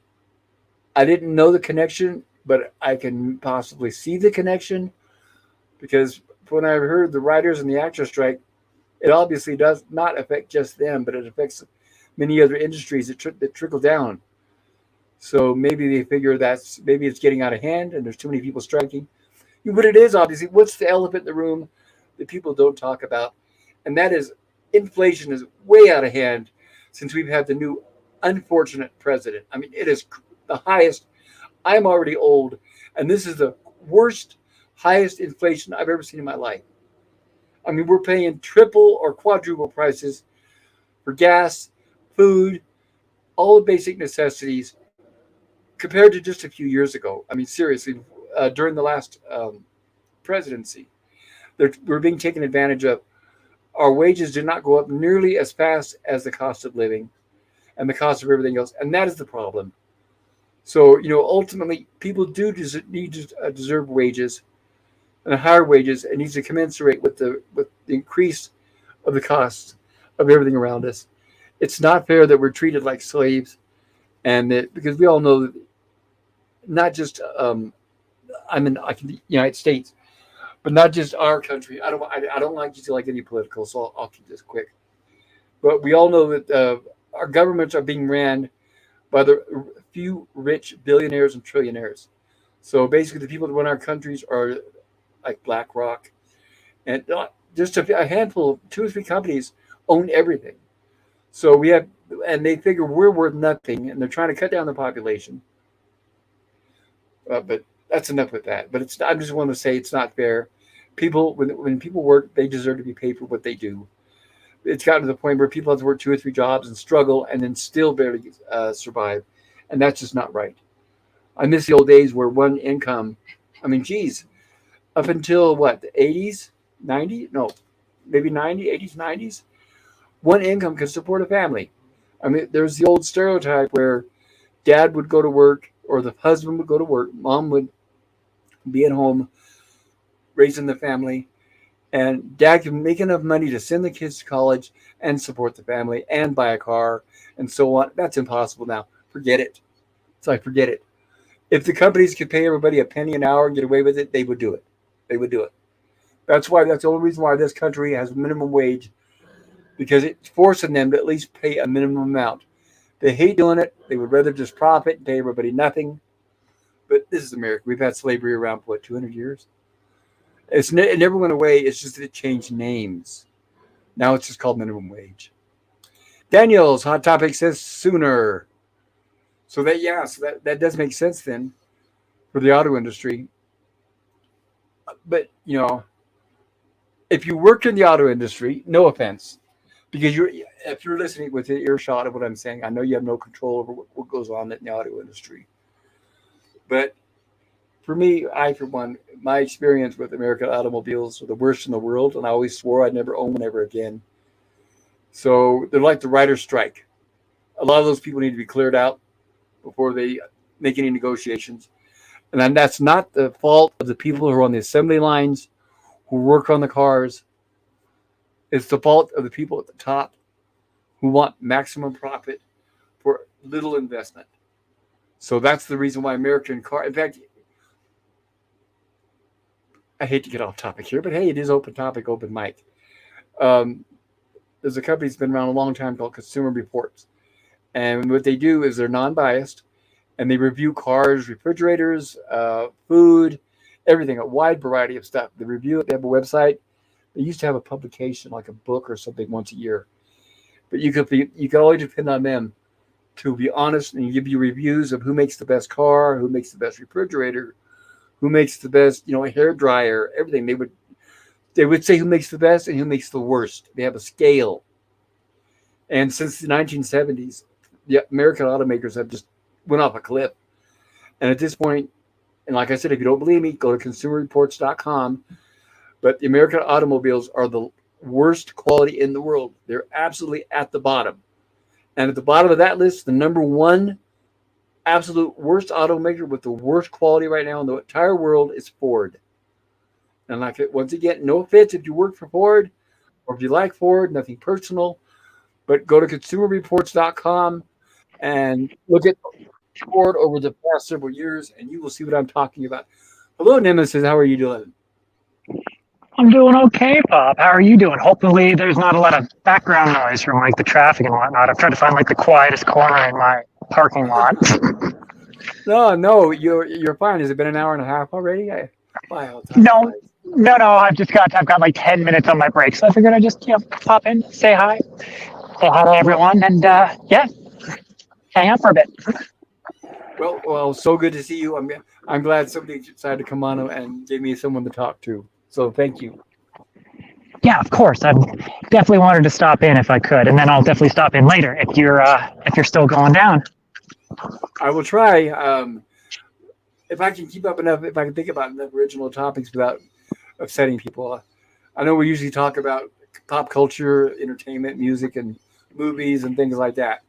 I didn't know the connection, but I can possibly see the connection because when I heard the writers and the actors strike, it obviously does not affect just them, but it affects many other industries that trickle down. So maybe they figure maybe it's getting out of hand and there's too many people striking. But it is obviously, what's the elephant in the room that people don't talk about? And that is inflation is way out of hand since we've had the new unfortunate president. I mean, it is the highest. I'm already old, and this is the worst, highest inflation I've ever seen in my life. I mean, we're paying triple or quadruple prices for gas, food, all the basic necessities compared to just a few years ago. I mean, seriously, during the last presidency, we're being taken advantage of. Our wages did not go up nearly as fast as the cost of living. and the cost of everything else, and that is the problem. So ultimately, people do need to deserve wages and higher wages. It needs to commensurate with the increase of the costs of everything around us. It's not fair that we're treated like slaves, and that because we all know that not just I'm in like the United States, but not just our country. I don't like to like any political, so I'll keep this quick. But we all know that our governments are being ran by the few rich billionaires and trillionaires. So basically, the people that run our countries are like BlackRock, and just a handful, two or three companies own everything. So we have, and they figure we're worth nothing, and they're trying to cut down the population. But that's enough with that. But I just want to say it's not fair. People, when people work, they deserve to be paid for what they do. It's gotten to the point where people have to work two or three jobs and struggle, and then still barely survive, and that's just not right. I miss the old days where one income. I mean, geez, up until what, the 80s, 90? No, maybe 90, 80s, 90s. One income could support a family. I mean, there's the old stereotype where dad would go to work or the husband would go to work, mom would be at home raising the family, and dad can make enough money to send the kids to college and support the family and buy a car and so on. That's impossible now. Forget it. It's like, forget it. If the companies could pay everybody a penny an hour and get away with it, they would do it. They would do it. That's the only reason why this country has minimum wage, because it's forcing them to at least pay a minimum amount. They hate doing it. They would rather just profit and pay everybody nothing. But this is America. We've had slavery around for what, 200 years? It never went away. It's just that it changed names. Now it's just called minimum wage. Daniel's Hot Topic says sooner. So that does make sense then for the auto industry. But if you work in the auto industry, no offense, because if you're listening with the earshot of what I'm saying, I know you have no control over what goes on in the auto industry. But for me, for one, my experience with American automobiles are the worst in the world, and I always swore I'd never own one ever again. So they're like the writer's strike. A lot of those people need to be cleared out before they make any negotiations. And then that's not the fault of the people who are on the assembly lines, who work on the cars. It's the fault of the people at the top who want maximum profit for little investment. So that's the reason why American car. In fact, I hate to get off topic here, but hey, it is open topic, open mic. There's a company that's been around a long time called Consumer Reports. And what they do is they're non-biased, and they review cars, refrigerators, food, everything, a wide variety of stuff. They review it. They have a website. They used to have a publication, like a book or something, once a year. But you could always depend on them to be honest and give you reviews of who makes the best car, who makes the best refrigerator, who makes the best, hair dryer, everything. They would say who makes the best and who makes the worst. They have a scale. And since the 1970s, the American automakers have just went off a cliff. And at this point, and like I said, if you don't believe me, go to consumerreports.com. But the American automobiles are the worst quality in the world. They're absolutely at the bottom. And at the bottom of that list, the number one absolute worst automaker with the worst quality right now in the entire world is Ford. And once again, no offense if you work for Ford or if you like Ford, nothing personal. But go to consumerreports.com and look at Ford over the past several years, and you will see what I'm talking about. Hello, Nemesis. How are you doing? I'm doing okay, Bob. How are you doing? Hopefully there's not a lot of background noise from like the traffic and whatnot. I've tried to find like the quietest corner in my parking lot. No, you're fine. Has it been an hour and a half already? Wow, time No, flies. no. I've got like 10 minutes on my break, so I figured I'd just pop in, say hi to Well, everyone, and hang out for a bit. well, so good to see you. I'm glad somebody decided to come on and gave me someone to talk to. So thank you. Yeah, of course. I definitely wanted to stop in if I could, and then I'll definitely stop in later if you're still going down. I will try. If I can keep up enough, if I can think about enough original topics without upsetting people. I know we usually talk about pop culture, entertainment, music, and movies and things like that.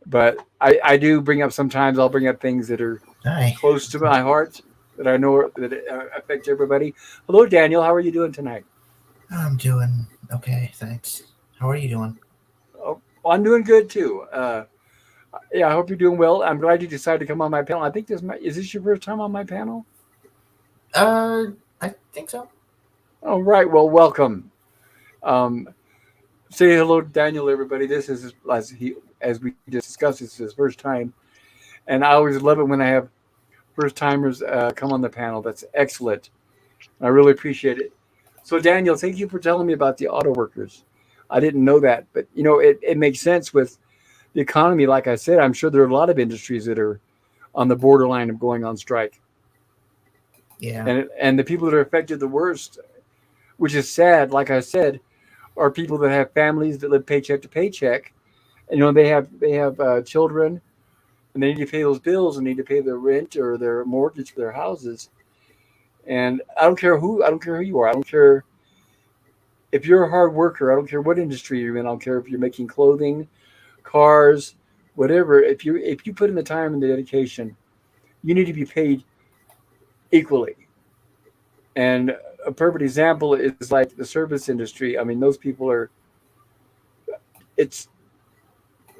But I do bring up sometimes. I'll bring up things that are Hi. close to my heart that I know that affect everybody. Hello, Daniel. How are you doing tonight? I'm doing okay, thanks. How are you doing? Oh, well, I'm doing good too. Yeah, I hope you're doing well. I'm glad you decided to come on my panel. I think is this your first time on my panel? Uh, I think so. All right. Well, welcome. Um, say hello, to Daniel. Everybody. This is as we just discussed. This is his first time, and I always love it when I have first timers come on the panel. That's excellent. I really appreciate it. So, Daniel, thank you for telling me about the auto workers. I didn't know that, but it makes sense with the economy. Like I said, I'm sure there are a lot of industries that are on the borderline of going on strike, Yeah. and the people that are affected the worst, which is sad. Like I said, are people that have families that live paycheck to paycheck, and they have children, and they need to pay those bills and need to pay their rent or their mortgage for their houses. And I don't care who you are. I don't care if you're a hard worker. I don't care what industry you're in. I don't care if you're making clothing, cars, whatever. If you put in the time and the dedication, you need to be paid equally. And a perfect example is like the service industry. I mean, those people are it's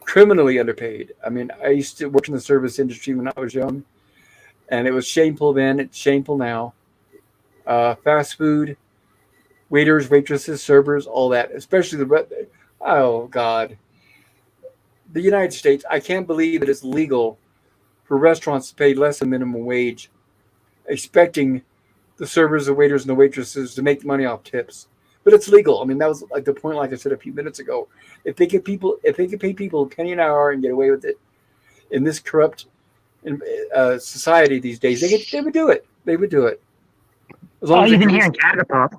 criminally underpaid. I mean, I used to work in the service industry when I was young, and it was shameful then. It's shameful now. Fast food, waiters, waitresses, servers, all that, especially oh God, the United States. I can't believe that it's legal for restaurants to pay less than minimum wage, expecting the servers, the waiters, and the waitresses to make money off tips. But it's legal. I mean, that was like the point, like I said a few minutes ago. If they could pay people a penny an hour and get away with it in this corrupt society these days, they would do it. They would do it as long Oh, as they even could. here in Canada, Pop.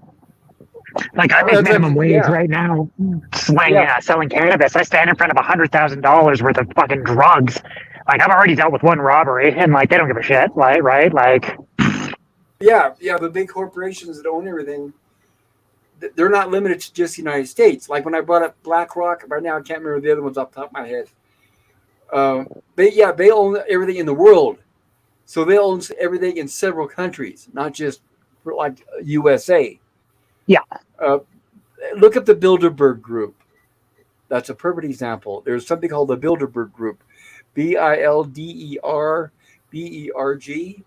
Like I make minimum wage Yeah, right now, yeah, selling cannabis. I stand in front of $100,000 worth of fucking drugs. Like I've already dealt with one robbery, and like they don't give a shit. Like right, like yeah. The big corporations that own everything, they're not limited to just the United States. Like when I brought up BlackRock, right now I can't remember the other ones off the top of my head. Uh, they own everything in the world, so they own everything in several countries, not just for like USA. yeah. Uh, Look at the Bilderberg Group. That's a perfect example. There's something called the Bilderberg Group, Bilderberg,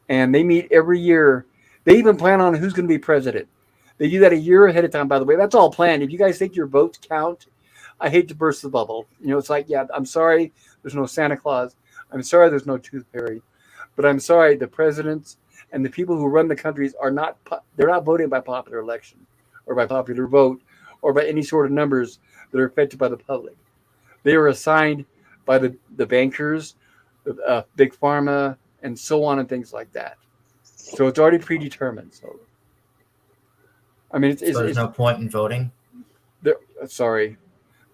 and they meet every year. They even plan on who's going to be president. They do that a year ahead of time, by the way. That's all planned. If you guys think your votes count, I hate to burst the bubble. It's like, yeah, I'm sorry there's no Santa Claus. I'm sorry there's no Tooth Fairy. But I'm sorry the presidents and the people who run the countries they're not voting by popular election or by popular vote or by any sort of numbers that are affected by the public. They are assigned by the bankers, big pharma, and so on and things like that. So it's already predetermined. So I mean, So there's no point in voting. sorry.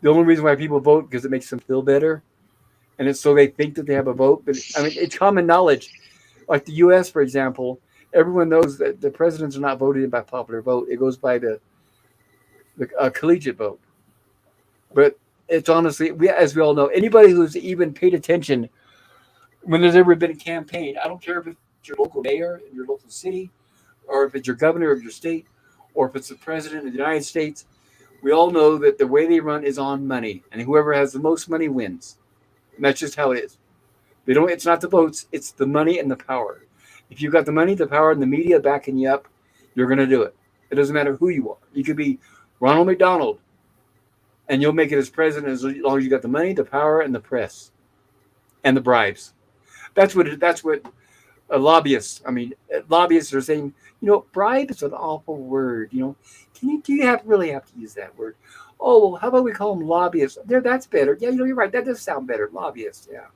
The only reason why people vote because it makes them feel better, and it's so they think that they have a vote. But I mean, it's common knowledge. Like the U.S., for example, everyone knows that the presidents are not voted in by popular vote. It goes by the collegiate vote. But it's honestly, as we all know, anybody who's even paid attention when there's ever been a campaign, I don't care if it's your local mayor in your local city, or if it's your governor of your state, or if it's the president of the United States, we all know that the way they run is on money, and whoever has the most money wins. And that's just how it is. They don't. It's not the votes; it's the money and the power. If you've got the money, the power, and the media backing you up, you're going to do it. It doesn't matter who you are. You could be Ronald McDonald, and you'll make it as president as long as you got the money, the power, and the press, and the bribes. That's what lobbyists. I mean, lobbyists are saying, bribe is an awful word. Do you really have to use that word? Oh, well, how about we call them lobbyists? There, that's better. Yeah, you're right. That does sound better. Lobbyists. Yeah.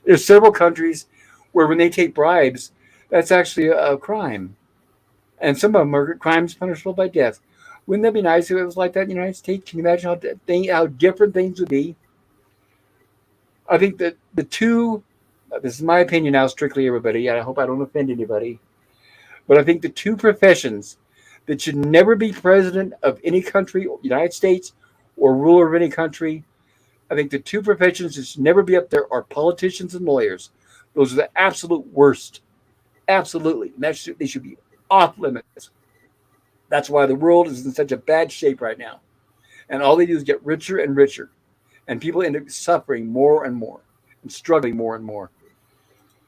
There's several countries where when they take bribes, that's actually a crime, and some of them are crimes punishable by death. Wouldn't that be nice if it was like that in the United States? Can you imagine how different things would be? I think that the two, this is my opinion now, strictly everybody, and I hope I don't offend anybody, but I think the two professions that should never be president of any country, United States, or ruler of any country, I think the two professions that should never be up there are politicians and lawyers. Those are the absolute worst. Absolutely. And they should be off limits. That's why the world is in such a bad shape right now. And all they do is get richer and richer. And people end up suffering more and more and struggling more and more.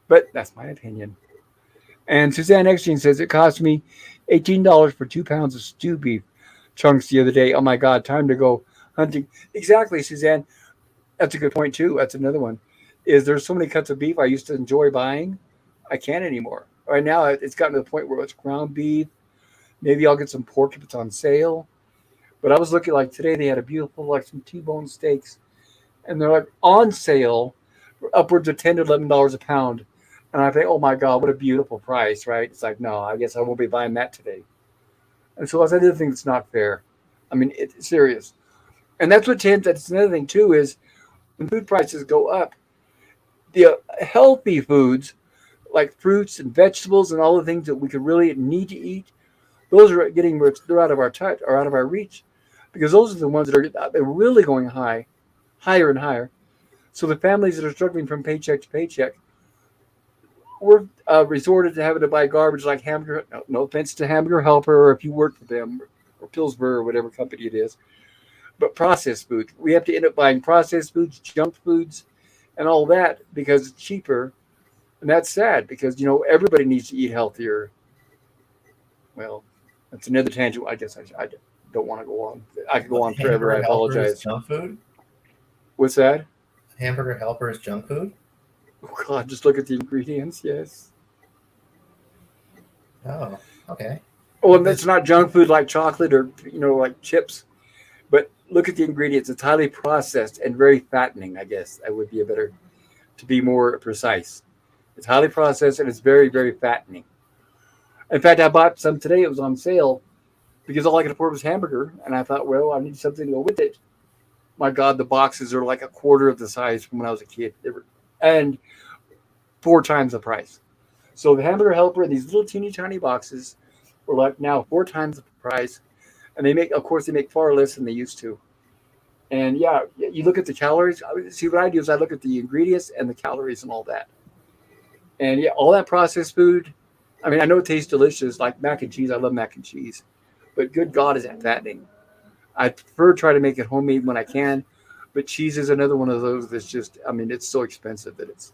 But that's my opinion. And Suzanne Eckstein says it cost me $18 for 2 pounds of stew beef chunks the other day. Oh my God, time to go hunting. Exactly, Suzanne. That's a good point too. That's another one. Is there's so many cuts of beef I used to enjoy buying, I can't anymore. Right now, it's gotten to the point where it's ground beef. Maybe I'll get some pork if it's on sale. But I was looking like today they had a beautiful like some T-bone steaks, and they're like on sale for upwards of $10 to $11 a pound. And I think, oh my God, what a beautiful price, right? It's like, no, I guess I won't be buying that today. And so that's another thing that's not fair. I mean, it's serious. And that's another thing too, is when food prices go up, the healthy foods like fruits and vegetables and all the things that we could really need to eat, those are they're out of our touch or out of our reach, because those are the ones that they're really going higher and higher. So the families that are struggling from paycheck to paycheck, we're resorted to having to buy garbage like Hamburger. No offense to Hamburger Helper, or if you work for them, or Pillsbury, or whatever company it is, but processed foods. We have to end up buying processed foods, junk foods, and all that because it's cheaper. And that's sad because, everybody needs to eat healthier. Well, that's another tangent. I guess I don't want to go on. I could go on forever. I apologize. Junk food? What's that? Hamburger Helper is junk food? Oh, God, just look at the ingredients. Yes. Oh, okay. Oh, and that's not junk food like chocolate or, like chips. But look at the ingredients. It's highly processed and very fattening, I guess. That would be to be more precise. It's highly processed and it's very, very fattening. In fact, I bought some today. It was on sale because all I could afford was hamburger. And I thought, well, I need something to go with it. My God, the boxes are like a quarter of the size from when I was a kid. And 4 times the price. So the Hamburger Helper in these little teeny tiny boxes are like now 4 times the price. And they make far less than they used to. And yeah, you look at the calories. See, what I do is I look at the ingredients and the calories and all that. And yeah, all that processed food. I mean, I know it tastes delicious, like mac and cheese. I love mac and cheese. But good God, is that fattening. I prefer to try to make it homemade when I can. But cheese is another one of those that's just, I mean, it's so expensive that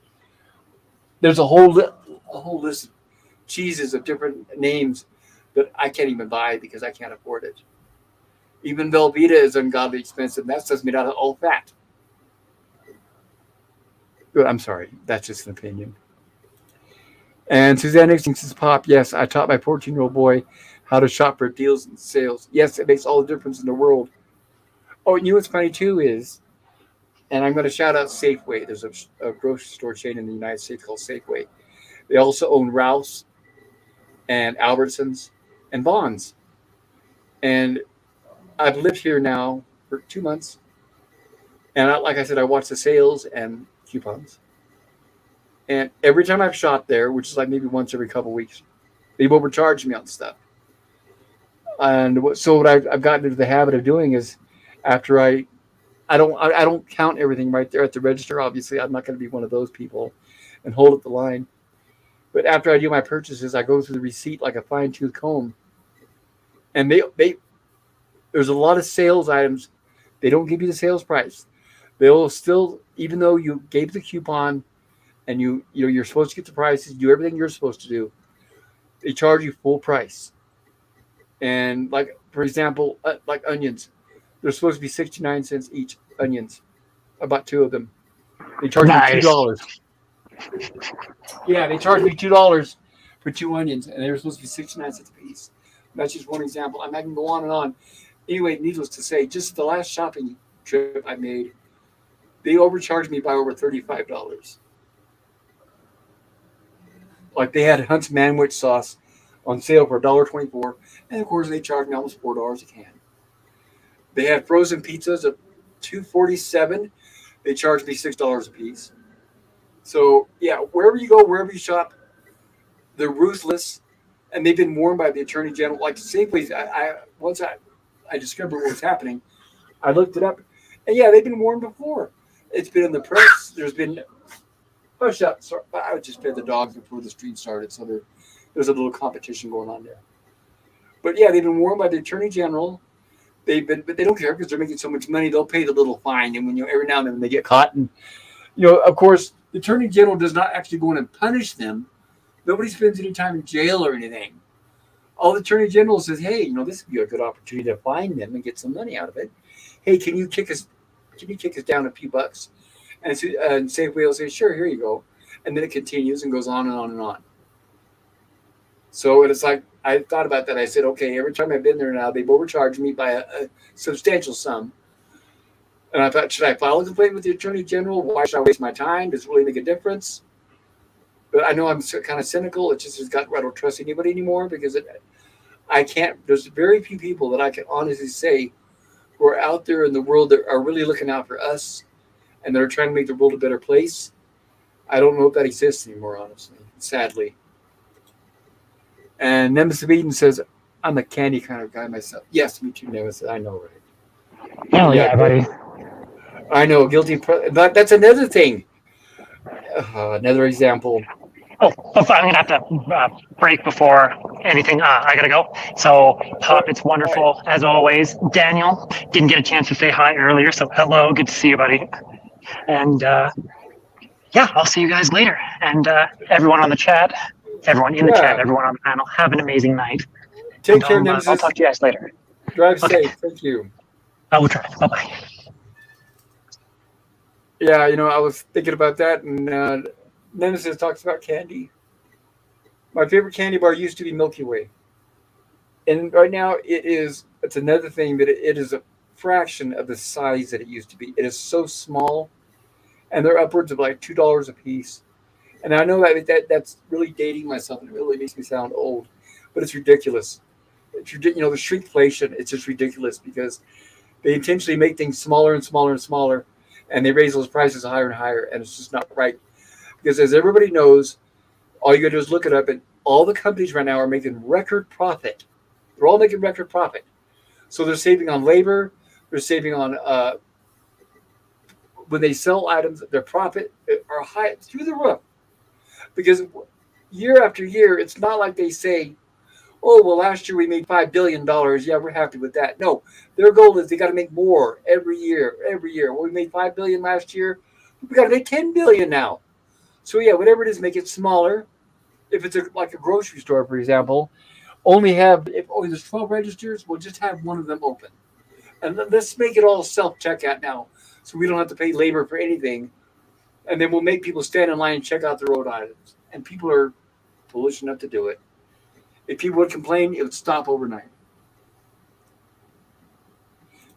there's a whole list of cheeses of different names that I can't even buy because I can't afford it. Even Velveeta is ungodly expensive. And that stuff's made out of all fat. But I'm sorry. That's just an opinion. And Suzanne Nixon says, Pop, yes, I taught my 14-year-old boy how to shop for deals and sales. Yes, it makes all the difference in the world. Oh, and what's funny too is, and I'm going to shout out Safeway. There's a grocery store chain in the United States called Safeway. They also own Ralph's and Albertsons and Vons. And I've lived here now for 2 months. And like I said, I watch the sales and coupons. And every time I've shot there, which is like maybe once every couple of weeks, they've overcharged me on stuff. And what I've gotten into the habit of doing is, after I don't count everything right there at the register. Obviously, I'm not going to be one of those people and hold up the line. But after I do my purchases, I go through the receipt like a fine-tooth comb. And there's a lot of sales items. They don't give you the sales price. They'll still, even though you gave the coupon and you're supposed to get the prices, do everything you're supposed to do, they charge you full price. And like, for example, like onions, they're supposed to be 69 cents each, onions. About 2 of them. They charge me $2. Yeah, they charged me $2 for 2 onions, and they were supposed to be 69 cents a piece. That's just one example. I can go on and on. Anyway, needless to say, just the last shopping trip I made, they overcharged me by over $35. Like they had Hunt's Manwich sauce on sale for $1.24, and of course they charged me almost $4 a can. They had frozen pizzas of $2.47. They charged me $6 a piece. So yeah, wherever you go, wherever you shop, they're ruthless, and they've been warned by the Attorney General. Like Safeway, once I discovered what was happening, I looked it up, and yeah, they've been warned before. It's been in the press. There's been push up. Sorry, I would just fed the dogs before the street started, so there's a little competition going on there. But yeah, they've been warned by the attorney general. But they don't care because they're making so much money. They'll pay the little fine, and when every now and then they get caught, and of course, the attorney general does not actually go in and punish them. Nobody spends any time in jail or anything. All the attorney general says, hey, this would be a good opportunity to fine them and get some money out of it. Hey, can you kick us down a few bucks? And Safeway will say, sure, here you go. And then it continues and goes on and on and on. So it's like, I thought about that. I said, okay, every time I've been there now, they've overcharged me by a substantial sum. And I thought, should I file a complaint with the attorney general? Why should I waste my time? Does it really make a difference? But I know I'm kind of cynical. It just I don't trust anybody anymore because I can't. There's very few people that I can honestly say who are out there in the world that are really looking out for us and that are trying to make the world a better place. I don't know if that exists anymore, honestly, sadly. And Nemesis of Eden says, I'm a candy kind of guy myself. Yes, me too, Nemesis. I know, right? Hell yeah, buddy. I know, guilty. That's another thing. Another example. Oh, I'm going to have to break before anything. I got to go. So, Pop, it's wonderful, as always. Daniel, didn't get a chance to say hi earlier, so hello. Good to see you, buddy. And, yeah, I'll see you guys later. And everyone on the chat, everyone in the chat, everyone on the panel, have an amazing night. Take care, Nemesis. I'll talk to you guys later. Drive safe. Thank you. I will try. Bye-bye. Yeah, I was thinking about that, and Nemesis talks about candy. My favorite candy bar used to be Milky Way. And right now it's another thing that it is a fraction of the size that it used to be. It is so small, and they're upwards of like $2 a piece. And I know that's really dating myself, and it really makes me sound old, but it's ridiculous. It's the shrinkflation. It's just ridiculous because they intentionally make things smaller and smaller and smaller, and they raise those prices higher and higher, and it's just not right. Because as everybody knows, all you got to do is look it up, and all the companies right now are making record profit. They're all making record profit. So they're saving on labor. They're saving on when they sell items, their profit are high through the roof. Because year after year, it's not like they say, oh, well, last year we made $5 billion. Yeah, we're happy with that. No, their goal is they got to make more every year. Well, we made $5 billion last year. We got to make $10 billion now. So, yeah, whatever it is, make it smaller. If it's like a grocery store, for example, if there's 12 registers, we'll just have one of them open. And let's make it all self-checkout now so we don't have to pay labor for anything. And then we'll make people stand in line and check out their own items. And people are foolish enough to do it. If people would complain, it would stop overnight.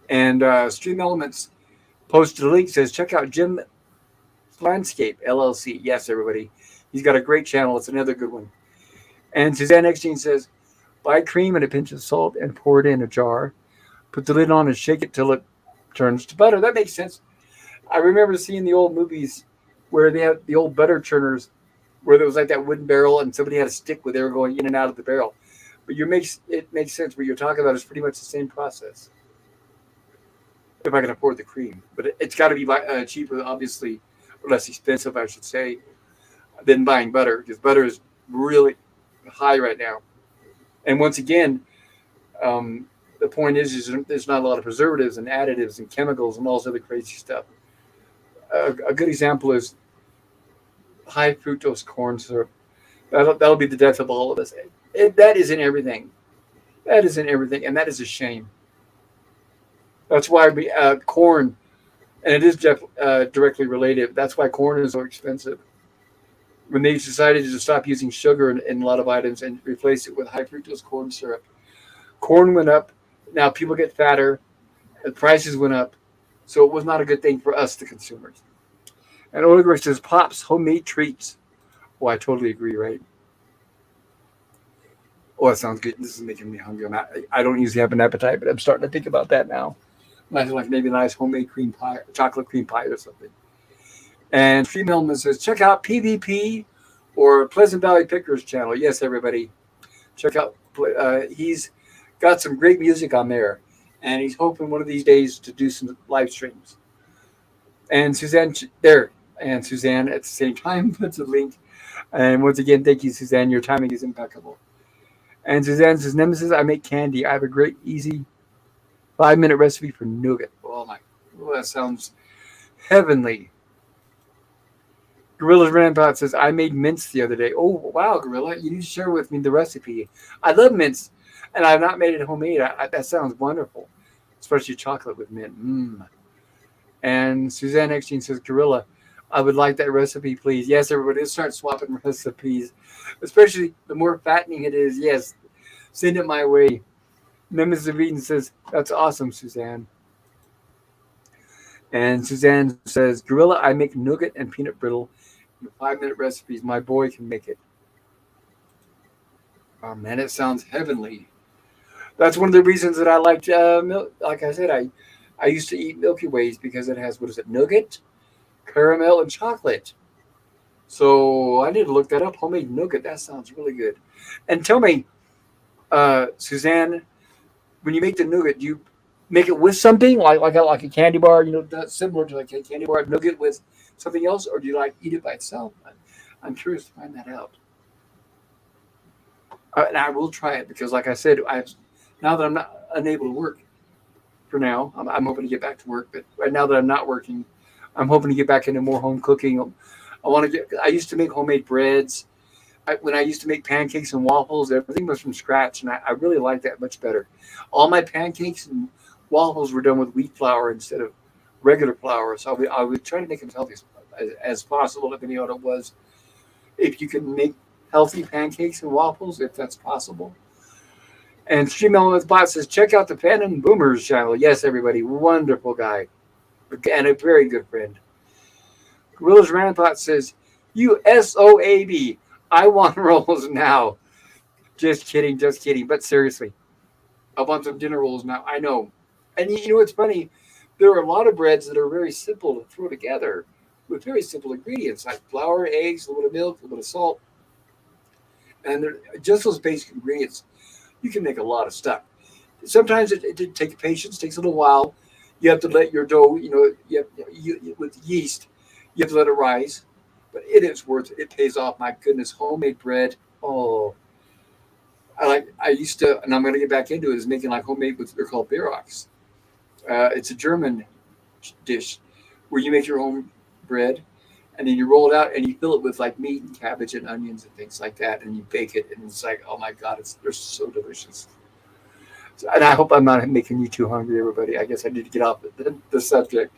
And Stream Elements posted a link, says, check out Jim Landscape, LLC. Yes, everybody. He's got a great channel. It's another good one. And Suzanne Eckstein says, buy cream and a pinch of salt and pour it in a jar. Put the lid on and shake it till it turns to butter. That makes sense. I remember seeing the old movies where they had the old butter churners where there was like that wooden barrel and somebody had a stick where they were going in and out of the barrel. But it makes sense. What you're talking about is pretty much the same process. If I can afford the cream. But it's got to be cheaper, obviously, or less expensive, I should say, than buying butter, because butter is really high right now. And once again, the point is there's not a lot of preservatives and additives and chemicals and all this other crazy stuff. A good example is high fructose corn syrup. That'll be the death of all of us. That is in everything. That is in everything, and that is a shame. That's why corn, and it is directly related. That's why corn is so expensive. When they decided to stop using sugar in a lot of items and replace it with high fructose corn syrup, corn went up. Now people get fatter. The prices went up. So it was not a good thing for us, the consumers. And Oliver says, Pops, homemade treats. Oh, I totally agree, right? Oh, that sounds good. This is making me hungry. I don't usually have an appetite, but I'm starting to think about that now. Like maybe a nice homemade cream pie, chocolate cream pie or something. And Stream Hillman says, check out PvP or Pleasant Valley Pickers channel. Yes, everybody. Check out. He's got some great music on there. And he's hoping one of these days to do some live streams. And Suzanne there, and Suzanne at the same time puts a link. And once again, thank you, Suzanne. Your timing is impeccable. And Suzanne says, Nemesis, I make candy. I have a great, easy 5-minute recipe for nougat. Oh my, oh, that sounds heavenly. Gorilla's Rampart says, I made mince the other day. Oh, wow, Gorilla. You need to share with me the recipe. I love mince, and I've not made it homemade. That sounds wonderful, especially chocolate with mint. And Suzanne Eckstein says, Gorilla, I would like that recipe, please. Yes, everybody, let's start swapping recipes, especially the more fattening it is. Yes, send it my way. Nemesis of Eden says, that's awesome, Suzanne. And Suzanne says, Gorilla, I make nougat and peanut brittle in 5-minute recipes. My boy can make it. Oh, man, it sounds heavenly. That's one of the reasons that I liked milk. Like I said, I used to eat Milky Ways because it has, what is it, nougat, caramel, and chocolate. So I need to look that up. Homemade nougat, that sounds really good. And tell me, Suzanne, when you make the nougat, do you make it with something like a candy bar? That's similar to like a candy bar nougat with something else, or do you like eat it by itself? I'm curious to find that out. And I will try it because, like I said, now that I'm not unable to work for now, I'm hoping to get back to work. But right now that I'm not working, I'm hoping to get back into more home cooking. I used to make homemade breads. When I used to make pancakes and waffles, everything was from scratch, and I really like that much better. All my pancakes and waffles were done with wheat flour instead of regular flour, so I would try to make them healthy as possible, depending on what it was. If you can make healthy pancakes and waffles, if that's possible. And Stream Elements Bot says, check out the Phantom Boomers channel. Yes, everybody, wonderful guy, and a very good friend. Gorilla's Rampart says, you SOAB. I want rolls now. Just kidding. But seriously, I want some dinner rolls now. I know. And you know what's funny? There are a lot of breads that are very simple to throw together with very simple ingredients like flour, eggs, a little bit of milk, a little bit of salt. And just those basic ingredients, you can make a lot of stuff. Sometimes it takes patience, takes a little while. You have to let your dough, with yeast, you have to let it rise. But it is worth it. It pays off. My goodness, homemade bread. Oh, I used to, and I'm going to get back into it, is making like homemade, they're called Bierocks. It's a German dish where you make your own bread and then you roll it out and you fill it with like meat and cabbage and onions and things like that. And you bake it. And it's like, oh my God, they're so delicious. And I hope I'm not making you too hungry, everybody. I guess I need to get off the subject.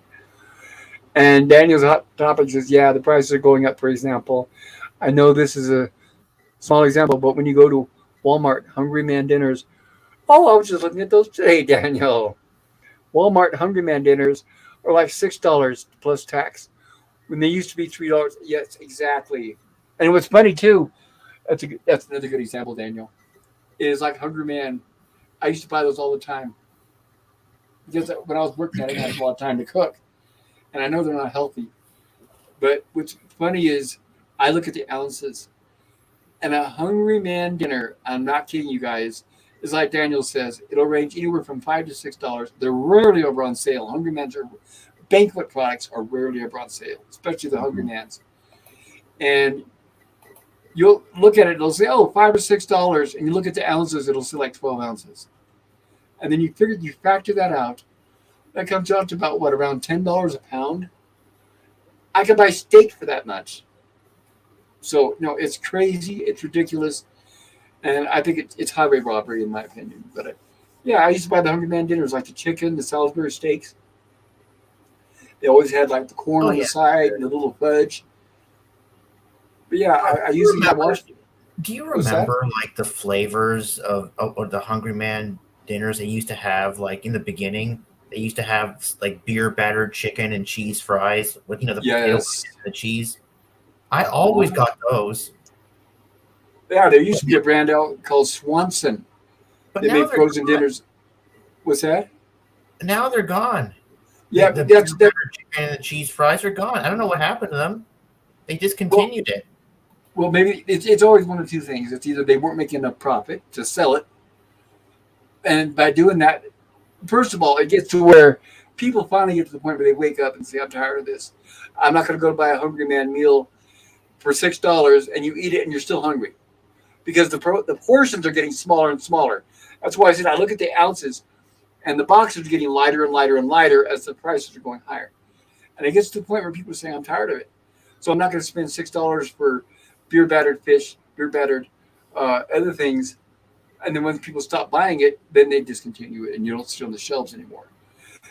And Daniel's hot topic says, yeah, the prices are going up, for example. I know this is a small example, but when you go to Walmart, Hungry Man dinners, oh, I was just looking at those today, Daniel. Walmart Hungry Man dinners are like $6 plus tax when they used to be $3. Yes, exactly. And what's funny, too, that's another good example, Daniel, is like Hungry Man. I used to buy those all the time because when I was working, I didn't have a lot of time to cook. And I know they're not healthy. But what's funny is I look at the ounces. And a Hungry Man dinner, I'm not kidding you guys, is like Daniel says, it'll range anywhere from $5 to $6. They're rarely over on sale. Hungry Man's banquet products are rarely ever on sale, especially the Hungry Man's. And you'll look at it, it'll say, oh, $5 or $6. And you look at the ounces, it'll say like 12 ounces. And then you factor that out. That comes out to about, around $10 a pound? I could buy steak for that much. So, no, it's crazy. It's ridiculous. And I think it's highway robbery, in my opinion. But, I used to buy the Hungry Man dinners, like the chicken, the Salisbury steaks. They always had, like, the corn on the side and the little fudge. But, I usually watched it. Do you remember, like, the flavors of the Hungry Man dinners they used to have, like, in the beginning? They used to have like beer battered chicken and cheese fries with the potatoes and the cheese. I always got those. Yeah, there used to be a brand out called Swanson. But they made frozen dinners. What's that? Now they're gone. Yeah, the beer battered chicken and cheese fries are gone. I don't know what happened to them. They discontinued it. Well, maybe it's always one of two things. It's either they weren't making enough profit to sell it, and by doing that, first of all, it gets to where people finally get to the point where they wake up and say, I'm tired of this. I'm not going to go buy a Hungry Man meal for $6 and you eat it and you're still hungry because the portions are getting smaller and smaller. That's why I said I look at the ounces and the boxes are getting lighter and lighter and lighter as the prices are going higher. And it gets to the point where people are saying, I'm tired of it. So I'm not going to spend $6 for beer battered fish, beer battered other things. And then when people stop buying it, then they discontinue it and you don't see it on the shelves anymore.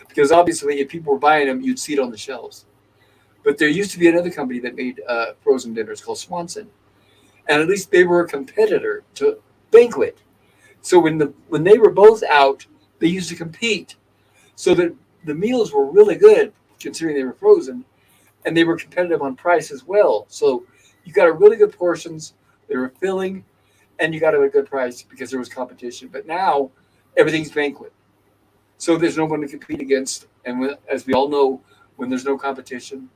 Because obviously, if people were buying them, you'd see it on the shelves. But there used to be another company that made frozen dinners called Swanson. And at least they were a competitor to Banquet. So when they were both out, they used to compete. So that the meals were really good considering they were frozen. And they were competitive on price as well. So you got a really good portions. They were filling, and you got a good price because there was competition. But now everything's Banquet, so there's no one to compete against. And as we all know, when there's no competition,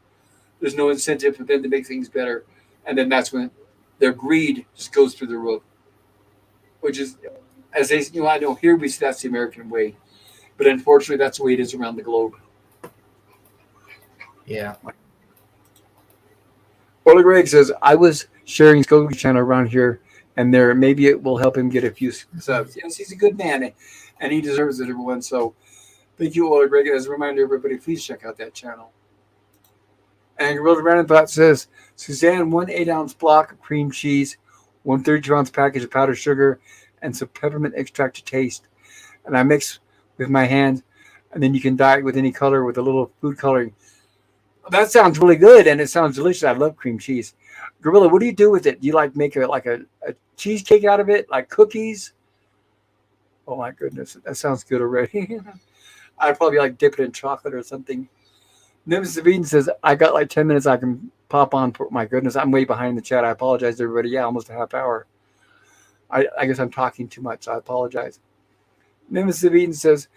there's no incentive for them to make things better. And then that's when their greed just goes through the roof. Which is, as they, I know here we see that's the American way, but unfortunately that's the way it is around the globe. Yeah. Ola Greg says, I was sharing Skokie channel around here, and there maybe it will help him get a few subs. Yes, he's a good man, and he deserves it, everyone. So thank you, Ola Greg. As a reminder, everybody, please check out that channel. And Gorilla Random Thought says, Suzanne, 1 8-ounce block of cream cheese, 1 32-ounce package of powdered sugar, and some peppermint extract to taste. And I mix with my hand, and then you can dye it with any color with a little food coloring. That sounds really good, and it sounds delicious. I love cream cheese. Gorilla, what do you do with it? Do you like make a cheesecake out of it, like cookies? Oh my goodness, that sounds good already. I'd probably like dip it in chocolate or something. Nimbus Sabine says, I got like 10 minutes I can pop on. My goodness, I'm way behind the chat. I apologize, everybody. Yeah, almost a half hour. I guess I'm talking too much. I apologize. Nimbus Sabine says,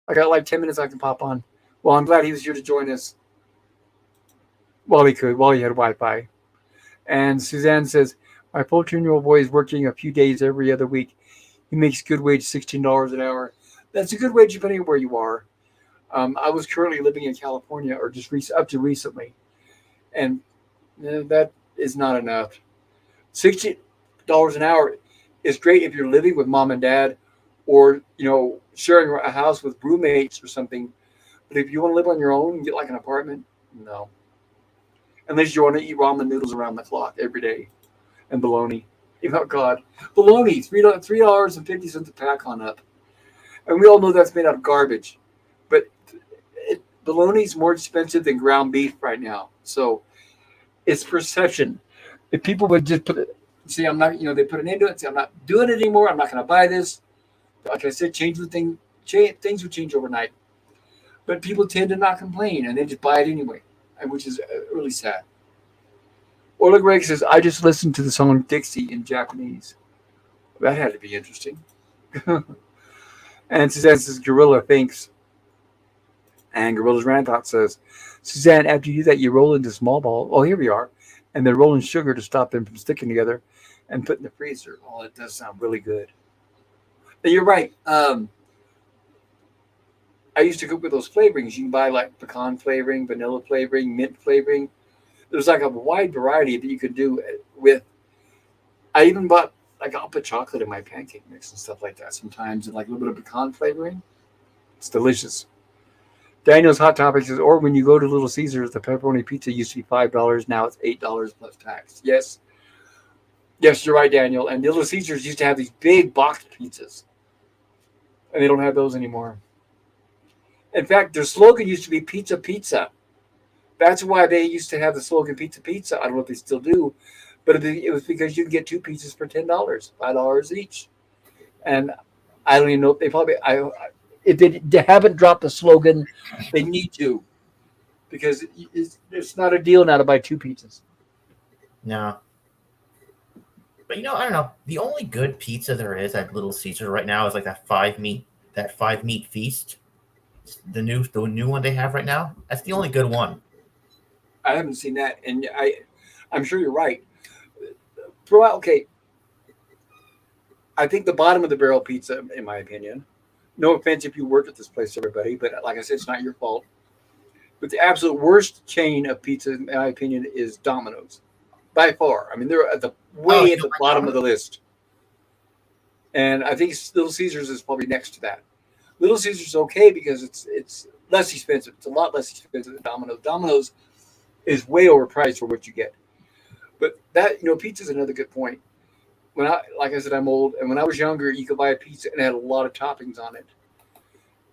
I got like 10 minutes I can pop on. Well, I'm glad he was here to join us. While he had Wi-Fi. And Suzanne says, my 14-year-old boy is working a few days every other week. He makes good wage, $16 an hour. That's a good wage depending on where you are. I was currently living in California, or just up to recently, and that is not enough. $60 an hour is great if you're living with mom and dad, or sharing a house with roommates or something. But if you want to live on your own and get like an apartment, no. Unless you want to eat ramen noodles around the clock every day, and bologna. Oh God, bologna, $3.50 a pack on up, and we all know that's made out of garbage. But bologna is more expensive than ground beef right now, so it's perception. If people would just say, I'm not, they put an end to it, say, I'm not doing it anymore. I'm not going to buy this. Like I said, things would change overnight. But people tend to not complain, and they just buy it anyway, which is really sad. Orla Greg says, I just listened to the song Dixie in Japanese. That had to be interesting. And Suzanne says, Gorilla, thanks. And Gorilla's Rantot says, Suzanne, after you do that, you roll into small ball. Oh, here we are. And then roll in sugar to stop them from sticking together and put in the freezer. Oh, it does sound really good. But you're right. I used to cook with those flavorings. You can buy like pecan flavoring, vanilla flavoring, mint flavoring. There's like a wide variety that you could do with. I even bought, I'll put chocolate in my pancake mix and stuff like that sometimes, and like a little bit of pecan flavoring. It's delicious. Daniel's Hot Topic says, or when you go to Little Caesars, the pepperoni pizza used to be $5. Now it's $8 plus tax. Yes. Yes, you're right, Daniel. And Little Caesars used to have these big boxed pizzas. And they don't have those anymore. In fact, their slogan used to be Pizza Pizza. That's why they used to have the slogan Pizza Pizza. I don't know if they still do. But it was because you can get 2 pizzas for $10, $5 each. And I don't even know if they probably... If they haven't dropped the slogan, they need to, because it's not a deal now to buy 2 pizzas. No. But I don't know. The only good pizza there is at Little Caesar right now is like that 5-meat feast. The new one they have right now. That's the only good one. I haven't seen that, and I'm sure you're right. Okay. I think the bottom of the barrel pizza, in my opinion, No offense if you worked at this place, everybody, but like I said, it's not your fault. But the absolute worst chain of pizza, in my opinion, is Domino's, by far. I mean, they're at the Oh, way you at don't the like bottom of the Domino's? list, and I think Little Caesars is probably next to that. Little Caesars is okay because it's less expensive. It's a lot less expensive than Domino's. Domino's is way overpriced for what you get. But that pizza is another good point. When I like I said, I'm old, and when I was younger, you could buy a pizza and it had a lot of toppings on it.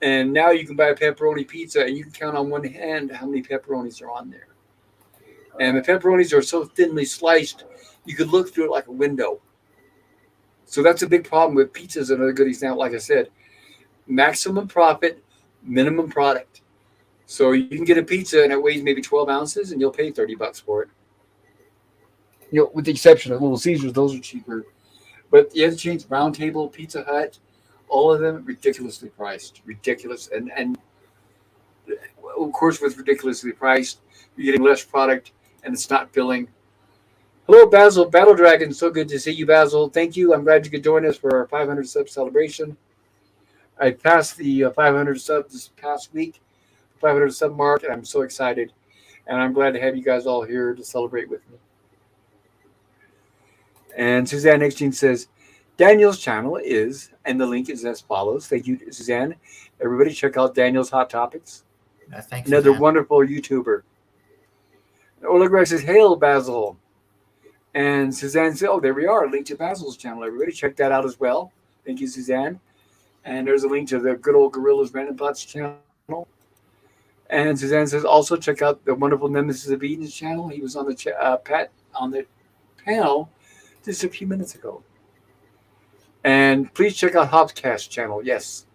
And now you can buy a pepperoni pizza and you can count on one hand how many pepperonis are on there. And the pepperonis are so thinly sliced, you could look through it like a window. So that's a big problem with pizzas. Another good example, like I said, maximum profit, minimum product. So you can get a pizza and it weighs maybe 12 ounces and you'll pay $30 for it. With the exception of Little Caesars, those are cheaper. But the other chains, Round Table, Pizza Hut, all of them ridiculously priced. Ridiculous. And of course, with ridiculously priced, you're getting less product and it's not filling. Hello, Basil, Battle Dragon. So good to see you, Basil. Thank you. I'm glad you could join us for our 500 sub celebration. I passed the 500 subs this past week, 500 sub mark, and I'm so excited. And I'm glad to have you guys all here to celebrate with me. And Suzanne Extine says, Daniel's channel is, and the link is as follows. Thank you, Suzanne. Everybody check out Daniel's Hot Topics. Thanks, Another Suzanne. wonderful YouTuber. Ola Greg says, Hail, Basil. And Suzanne says, oh, there we are. Link to Basil's channel. Everybody check that out as well. Thank you, Suzanne. And there's a link to the good old Gorillas Random Thoughts channel. And Suzanne says, also check out the wonderful Nemesis of Eden's channel. He was on the panel just a few minutes ago. And please check out Hopcast channel. Yes,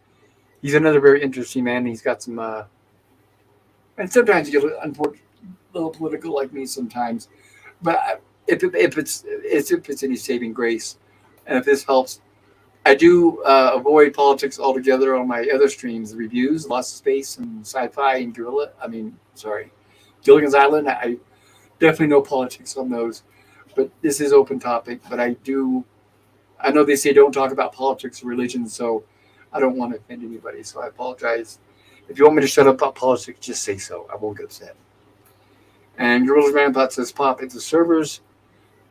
he's another very interesting man. He's got some, and sometimes you get a little political like me sometimes. But if it's any saving grace, and if this helps, I do avoid politics altogether on my other streams, the reviews, Lost of Space and Sci-Fi and Gilligan's Island. I definitely no politics on those, but this is open topic. But I know they say don't talk about politics or religion, so I don't want to offend anybody. So I apologize. If you want me to shut up about politics, just say so. I won't get upset. And Gorillas Rampart says, Pop, if the servers'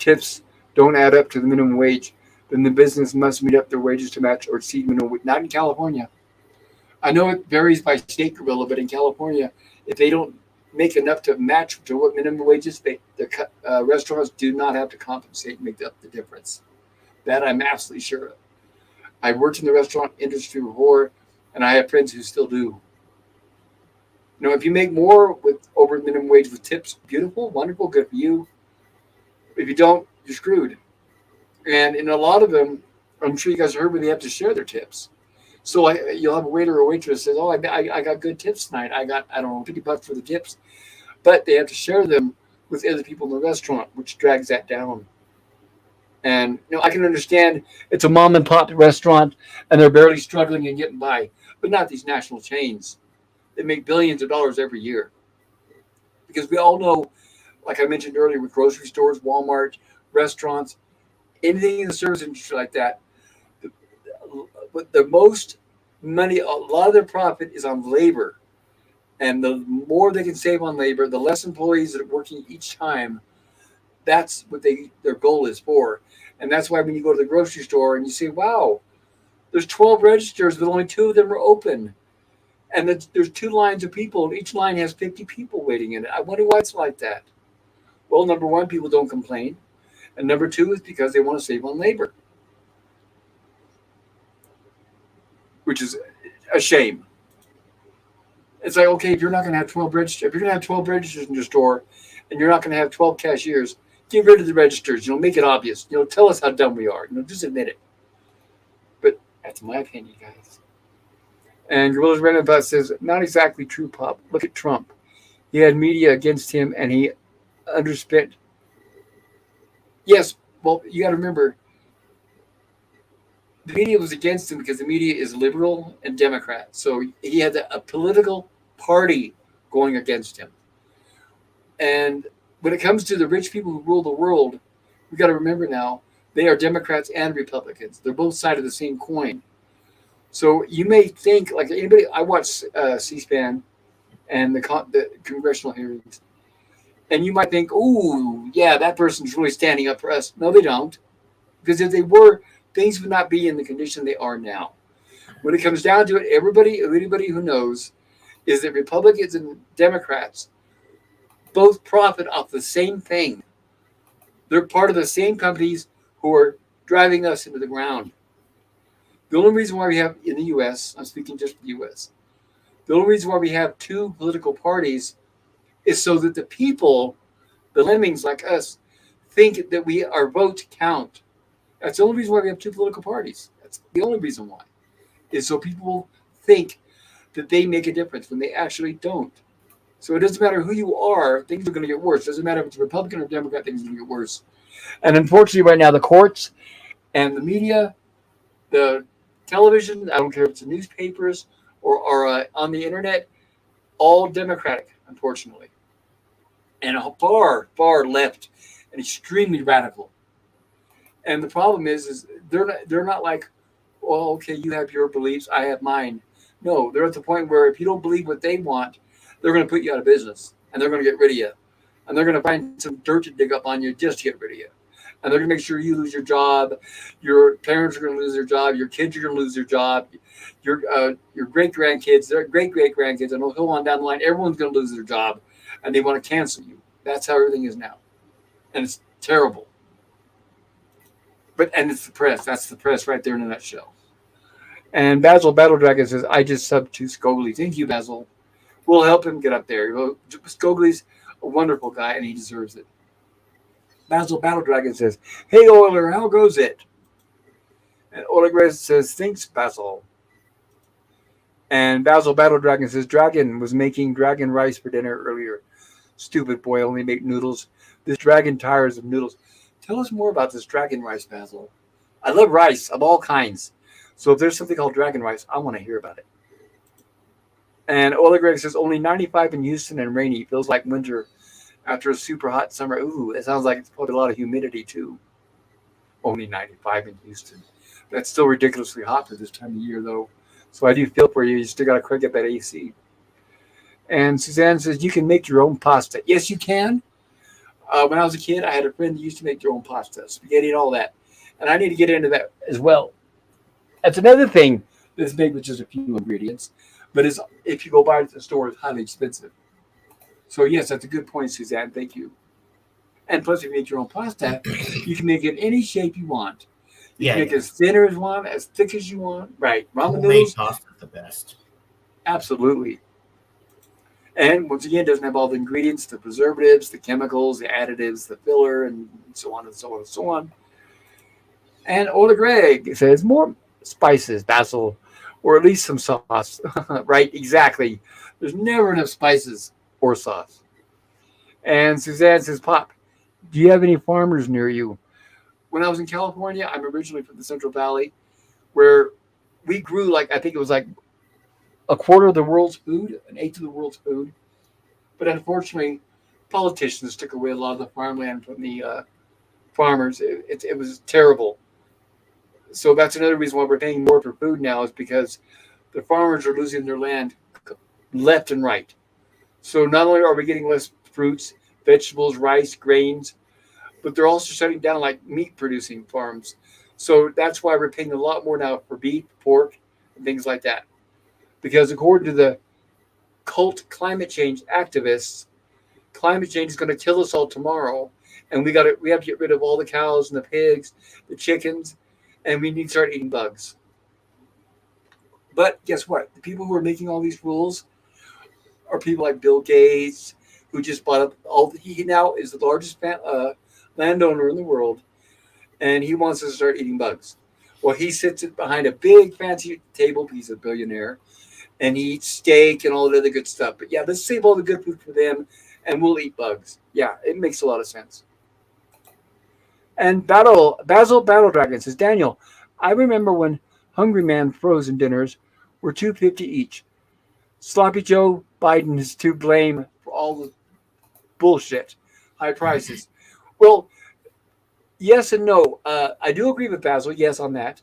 tips don't add up to the minimum wage, then the business must meet up their wages to match or exceed minimum wage. Not in California. I know it varies by state, Gorilla, but in California, if they don't make enough to match to what minimum wages, the restaurants do not have to compensate and make up the difference. That I'm absolutely sure of. I worked in the restaurant industry before, and I have friends who still do. If you make more with over minimum wage with tips, beautiful, wonderful, good for you. If you don't, you're screwed. And in a lot of them, I'm sure you guys heard where they have to share their tips. So you'll have a waiter or waitress says, "Oh, I got good tips tonight. I got $50 for the tips," but they have to share them with other people in the restaurant, which drags that down. And I can understand it's a mom and pop restaurant and they're barely struggling and getting by, but not these national chains that make billions of dollars every year. Because we all know, like I mentioned earlier, with grocery stores, Walmart, restaurants, anything in the service industry like that, the most money, a lot of their profit is on labor. And the more they can save on labor, the less employees that are working each time, that's what their goal is for. And that's why when you go to the grocery store and you say, wow, there's 12 registers, but only 2 of them are open. And there's 2 lines of people, and each line has 50 people waiting in it. I wonder why it's like that. Well, number 1, people don't complain. And number 2 is because they want to save on labor, which is a shame. It's like, okay, if you're not going to have 12 registers, if you're going to have 12 registers in your store and you're not going to have 12 cashiers, get rid of the registers. Make it obvious. Tell us how dumb we are. Just admit it. But that's my opinion, guys. And Gorillas Random says, not exactly true, Pop. Look at Trump. He had media against him and he underspent. Yes, well, you got to remember, the media was against him because the media is liberal and Democrat. So he had a political party going against him. And when it comes to the rich people who rule the world, we got to remember now, they are Democrats and Republicans. They're both sides of the same coin. So you may think, like anybody, I watch C-SPAN and the congressional hearings, and you might think, "Oh, yeah, that person's really standing up for us." No, they don't, because if they were, things would not be in the condition they are now. When it comes down to it, anybody who knows is that Republicans and Democrats both profit off the same thing. They're part of the same companies who are driving us into the ground. The only reason why we have in the U.S., I'm speaking just for the U.S., the only reason why we have two political parties is so that the people, the lemmings like us, think that our votes count. That's the only reason why we have two political parties. That's the only reason why, is so people think that they make a difference when they actually don't. So it doesn't matter who you are, things are going to get worse. It doesn't matter if it's Republican or Democrat, things are going to get worse. And unfortunately, right now, the courts and the media, the television, I don't care if it's the newspapers or on the internet, all Democratic, unfortunately. And far, far left and extremely radical. And the problem is they're not like, well, okay, you have your beliefs, I have mine. No, they're at the point where if you don't believe what they want, they're going to put you out of business and they're going to get rid of you. And they're going to find some dirt to dig up on you just to get rid of you. And they're going to make sure you lose your job. Your parents are going to lose their job. Your kids are going to lose their job. Your great grandkids, their great great grandkids, and go on down the line. Everyone's going to lose their job, and they want to cancel you. That's how everything is now, and it's terrible. And it's the press. That's the press right there in a nutshell. And Basil Battle Dragon says, "I just subbed to Scogly. Thank you, Basil. We'll help him get up there. Scogly's a wonderful guy, and he deserves it." Basil Battle Dragon says, "Hey, Oiler, how goes it?" And Oiler says, "Thanks, Basil." And Basil Battle Dragon says, "Dragon was making dragon rice for dinner earlier. Stupid boy, only make noodles. This dragon tires of noodles." Tell us more about this dragon rice, Basil. I love rice of all kinds. So if there's something called dragon rice, I want to hear about it. And Oiler says, "Only 95 in Houston and rainy. Feels like winter after a super hot summer." Ooh, it sounds like it's probably a lot of humidity too. Only 95 in Houston. That's still ridiculously hot for this time of year, though. So I do feel for you. You still got to crank up that AC. And Suzanne says, "You can make your own pasta." Yes, you can. When I was a kid, I had a friend that used to make their own pasta, spaghetti and all that. And I need to get into that as well. That's another thing that's made with just a few ingredients. But if you go buy it at the store, it's highly expensive. So, yes, that's a good point, Suzanne. Thank you. And plus, if you make your own pasta, you can make it any shape you want. You can make it as thinner as you want, as thick as you want. Right. Ramen noodles. Pasta is the best. Absolutely. And once again, it doesn't have all the ingredients, the preservatives, the chemicals, the additives, the filler, and so on and so on and so on. And Ola Greg says, "More spices, basil, or at least some sauce." Right, exactly. There's never enough spices or sauce. And Suzanne says, "Pop, do you have any farmers near you?" When I was in California, I'm originally from the Central Valley, where we grew I think it was like a quarter of the world's food, an eighth of the world's food. But unfortunately, politicians took away a lot of the farmland from the farmers. It was terrible. So that's another reason why we're paying more for food now, is because the farmers are losing their land left and right. So not only are we getting less fruits, vegetables, rice, grains, but they're also shutting down like meat producing farms. So that's why we're paying a lot more now for beef, pork, and things like that. Because according to the cult climate change activists, climate change is going to kill us all tomorrow, and we have to get rid of all the cows and the pigs, the chickens, and we need to start eating bugs. But guess what? The people who are making all these rules are people like Bill Gates, who just bought up he now is the largest landowner in the world, and he wants us to start eating bugs. Well, he sits behind a big fancy table. He's a billionaire, and he eats steak and all that other good stuff. But yeah, let's save all the good food for them, and we'll eat bugs. Yeah, it makes a lot of sense. And Basil Battle Dragon says, "Daniel, I remember when Hungry Man frozen dinners were $2.50 each. Sloppy Joe Biden is to blame for all the bullshit, high prices." Well, yes and no. I do agree with Basil, yes, on that.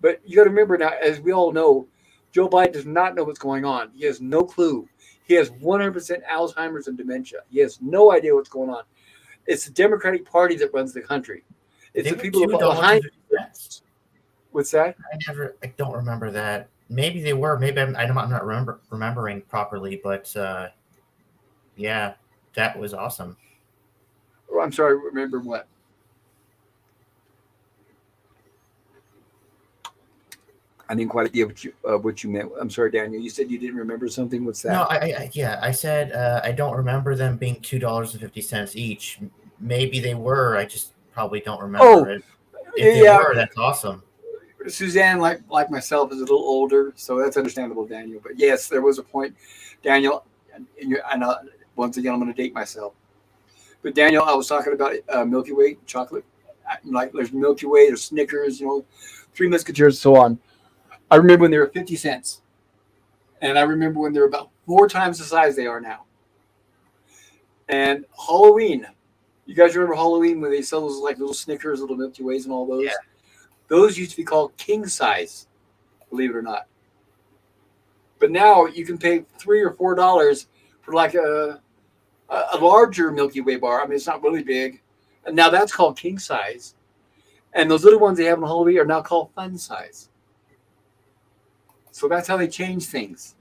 But you got to remember now, as we all know, Joe Biden does not know what's going on. He has no clue. He has 100% Alzheimer's and dementia. He has no idea what's going on. It's the Democratic Party that runs the country. It's They the were people behind. $2.50. What's that? I don't remember that. Maybe they were. Maybe I'm not remembering properly. But yeah, that was awesome. Oh, I'm sorry. Remember what? I didn't quite get what you meant. I'm sorry, Daniel. You said you didn't remember something. What's that? No, I said I don't remember them being $2.50 each. Maybe they were. I just probably don't remember it. If they were, that's awesome. Suzanne, like myself, is a little older, so that's understandable, Daniel. But yes, there was a point, Daniel, and once again, I'm going to date myself. But Daniel, I was talking about Milky Way chocolate. Like there's Milky Way, there's Snickers, Three Musketeers, so on. I remember when they were 50 cents. And I remember when they were about 4 times the size they are now. And Halloween. You guys remember Halloween when they sell those like little Snickers, little Milky Ways and all those? Yeah. Those used to be called king size, believe it or not. But now you can pay $3 or $4 for like a larger Milky Way bar. I mean, it's not really big. And now that's called king size. And those little ones they have in Halloween are now called fun size. So that's how they change things.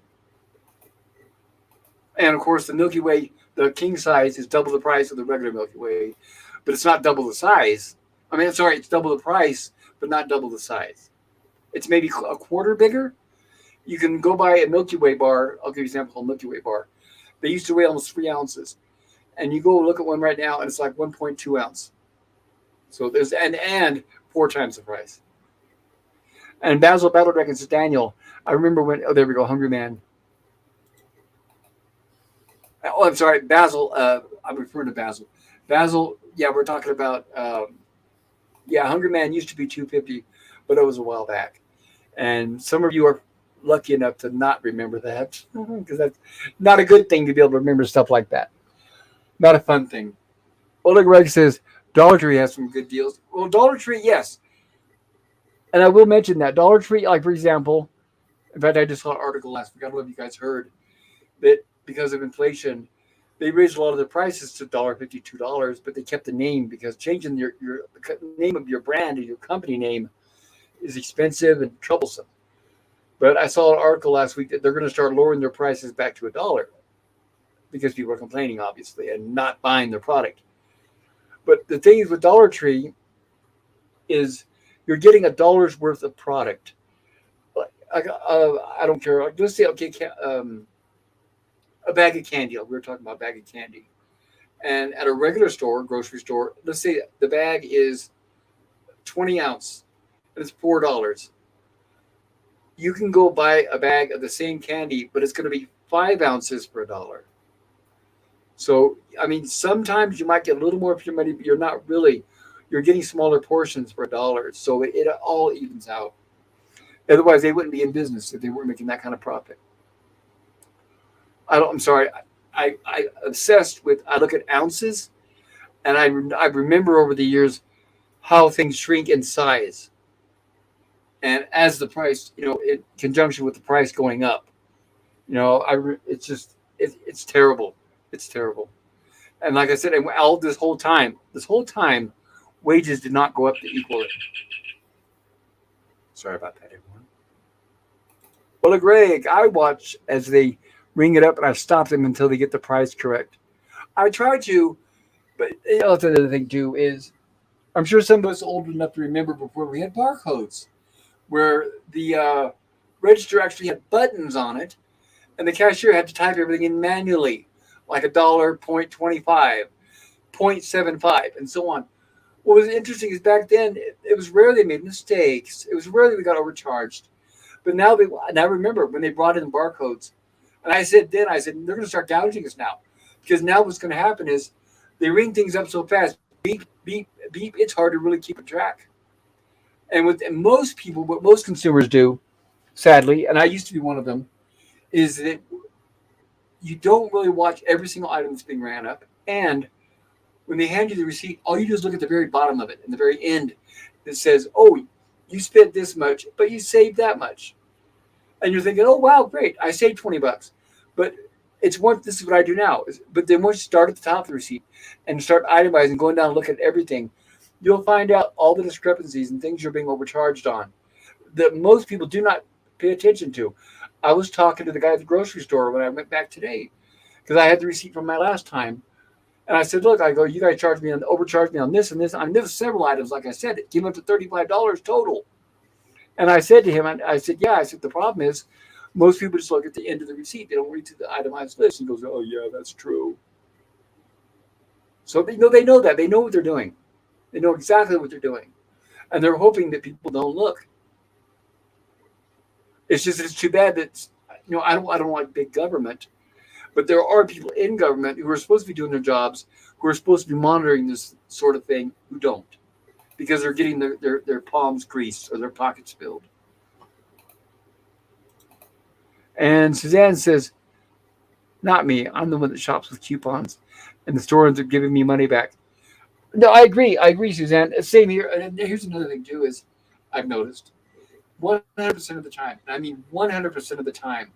And of course, the Milky Way, the king size, is double the price of the regular Milky Way, but it's not double the size. I mean, sorry, it's double the price, but not double the size. It's maybe a quarter bigger. You can go buy a Milky Way bar. I'll give you an example of a Milky Way bar. They used to weigh almost 3 ounces. And you go look at one right now, and it's like 1.2 ounce. So there's and 4 times the price. And Basil Battle Dragon says, Daniel, I remember when, there we go, Hungry Man. Oh, I'm sorry, Basil. I'm referring to Basil. Basil, yeah, we're talking about, Hungry Man used to be $2.50, but it was a while back. And some of you are lucky enough to not remember that because that's not a good thing to be able to remember stuff like that. Not a fun thing. Oleg Reg says, Dollar Tree has some good deals. Well, Dollar Tree, yes. And I will mention that Dollar Tree, like for example, in fact, I just saw an article last week. I don't know if you guys heard that because of inflation, they raised a lot of the prices to $1.50, $2, but they kept the name because changing your name of your brand and your company name is expensive and troublesome. But I saw an article last week that they're going to start lowering their prices back to $1 because people are complaining, obviously, and not buying their product. But the thing is with Dollar Tree is you're getting $1 worth of product. I don't care. Let's say, okay, a bag of candy. We were talking about a bag of candy. And at a regular store, grocery store, let's say the bag is 20 ounce and it's $4. You can go buy a bag of the same candy, but it's going to be 5 ounces for $1. So, I mean, sometimes you might get a little more for your money, but you're not really. You're getting smaller portions for $1. So it all evens out. Otherwise, they wouldn't be in business if they weren't making that kind of profit. I'm sorry. I obsessed with, I look at ounces, and I remember over the years how things shrink in size. And as the price, in conjunction with the price going up, it's just, it's terrible. It's terrible. And like I said, all this whole time, wages did not go up to equal it. Sorry about that, everyone. Well, Greg, I watch as they ring it up, and I stop them until they get the price correct. I try to, but that's another thing too is, I'm sure some of us are old enough to remember before we had barcodes, where the register actually had buttons on it, and the cashier had to type everything in manually, like $1, 0.25, 0.75, and so on. What was interesting is back then, it was rare they made mistakes. It was rare that we got overcharged. But now and I remember when they brought in barcodes, and I said, they're going to start gouging us now. Because now what's going to happen is they ring things up so fast, beep, beep, beep, it's hard to really keep a track. And what most consumers do, sadly, and I used to be one of them, is that you don't really watch every single item that's being ran up. And when they hand you the receipt, all you do is look at the very bottom of it, and the very end, it says, oh, you spent this much, but you saved that much. And you're thinking, oh, wow, great. I saved $20. But this is what I do now. But then once you start at the top of the receipt and start itemizing, going down and look at everything, you'll find out all the discrepancies and things you're being overcharged on that most people do not pay attention to. I was talking to the guy at the grocery store when I went back today because I had the receipt from my last time. And I said, look, I go, you guys overcharged me on this and this. I mean, there was several items, like I said, it came up to $35 total. And I said to him, the problem is most people just look at the end of the receipt. They don't read through the itemized list. He goes, oh, yeah, that's true. So they know that. They know what they're doing. They know exactly what they're doing. And they're hoping that people don't look. It's too bad that, I don't like big government, but there are people in government who are supposed to be doing their jobs, who are supposed to be monitoring this sort of thing, who don't, because they're getting their palms greased or their pockets filled. And Suzanne says, not me. I'm the one that shops with coupons, and the store ends up giving me money back. No, I agree, Suzanne. Same here. And here's another thing, too, is I've noticed 100% of the time, and I mean 100% of the time,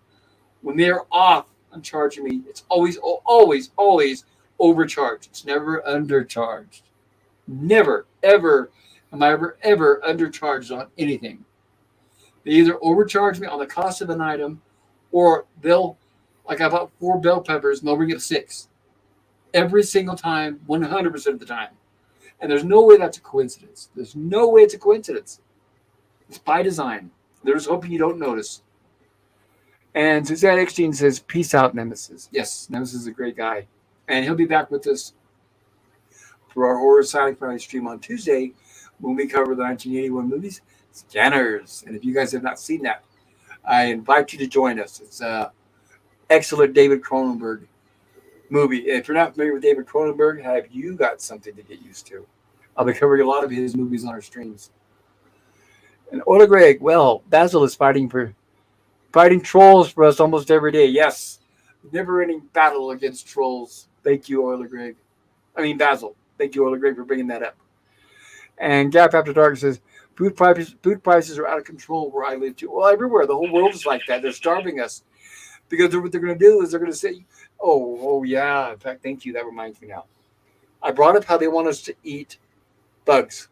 when they're off on charging me, it's always overcharged. It's never undercharged. Never, ever am I ever undercharged on anything. They either overcharge me on the cost of an item, or I bought 4 bell peppers and they'll bring it 6. Every single time, 100% of the time. And there's no way that's a coincidence. There's no way it's a coincidence. It's by design. They're just hoping you don't notice. And Suzanne Eckstein says, peace out, Nemesis. Yes, Nemesis is a great guy. And he'll be back with us for our Horror Silent Friday stream on Tuesday when we cover the 1981 movies, Scanners. And if you guys have not seen that, I invite you to join us. It's an excellent David Cronenberg movie. If you're not familiar with David Cronenberg, have you got something to get used to? I'll be covering a lot of his movies on our streams. And Ola Greg, well, Basil is fighting trolls for us almost every day. Yes, never-ending battle against trolls. Thank you, Ola Greg. Basil. Thank you, Ola Greg, for bringing that up. And Gap After Dark says, food prices are out of control where I live too. Well, everywhere. The whole world is like that. They're starving us. Because what they're going to do is they're going to say, oh, yeah. In fact, thank you. That reminds me now. I brought up how they want us to eat bugs.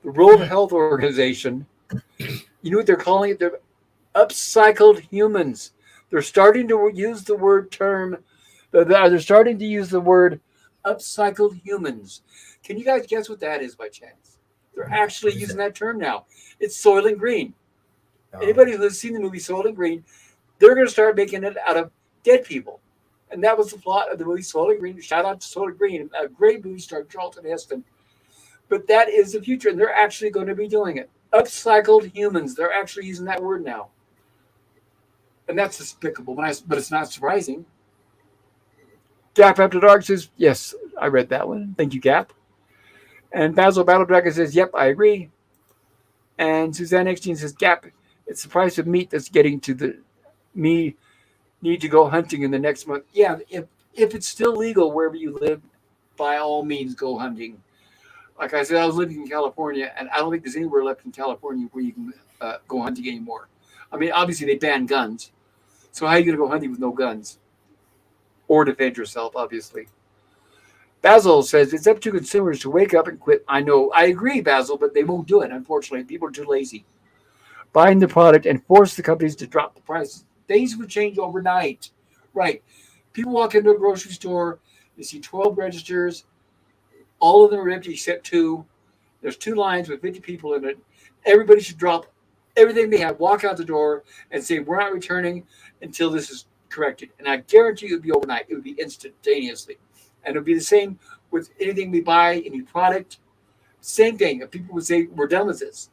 The World Health Organization, you know what they're calling it? They're upcycled humans. They're starting to use the word upcycled humans. Can you guys guess what that is by chance? They're actually using that term now. It's Soylent Green. Anybody who has seen the movie Soylent Green, they're going to start making it out of dead people. And that was the plot of the movie Soylent Green. Shout out to Soylent Green, a great movie starring Charlton Heston. But that is the future, and they're actually going to be doing it. Upcycled humans. They're actually using that word now. And that's despicable, but it's not surprising. Gap After Dark says, yes, I read that one. Thank you, Gap. And Basil Battle Dragon says, yep, I agree. And Suzanne Eckstein says, Gap, it's the price of meat that's getting to me need to go hunting in the next month. Yeah, if it's still legal wherever you live, by all means, go hunting. Like I said, I was living in California, and I don't think there's anywhere left in California where you can go hunting anymore. Obviously, they banned guns. So how are you going to go hunting with no guns? Or defend yourself, obviously. Basil says, it's up to consumers to wake up and quit. I know. I agree, Basil, but they won't do it, unfortunately. People are too lazy. Buying the product and force the companies to drop the prices. Things would change overnight. Right. People walk into a grocery store, they see 12 registers. All of them are empty except 2. There's 2 lines with 50 people in it. Everybody should drop everything they have, walk out the door, and say, we're not returning until this is corrected. And I guarantee you it would be overnight. It would be instantaneously. And it would be the same with anything we buy, any product. Same thing. If people would say, we're done with this.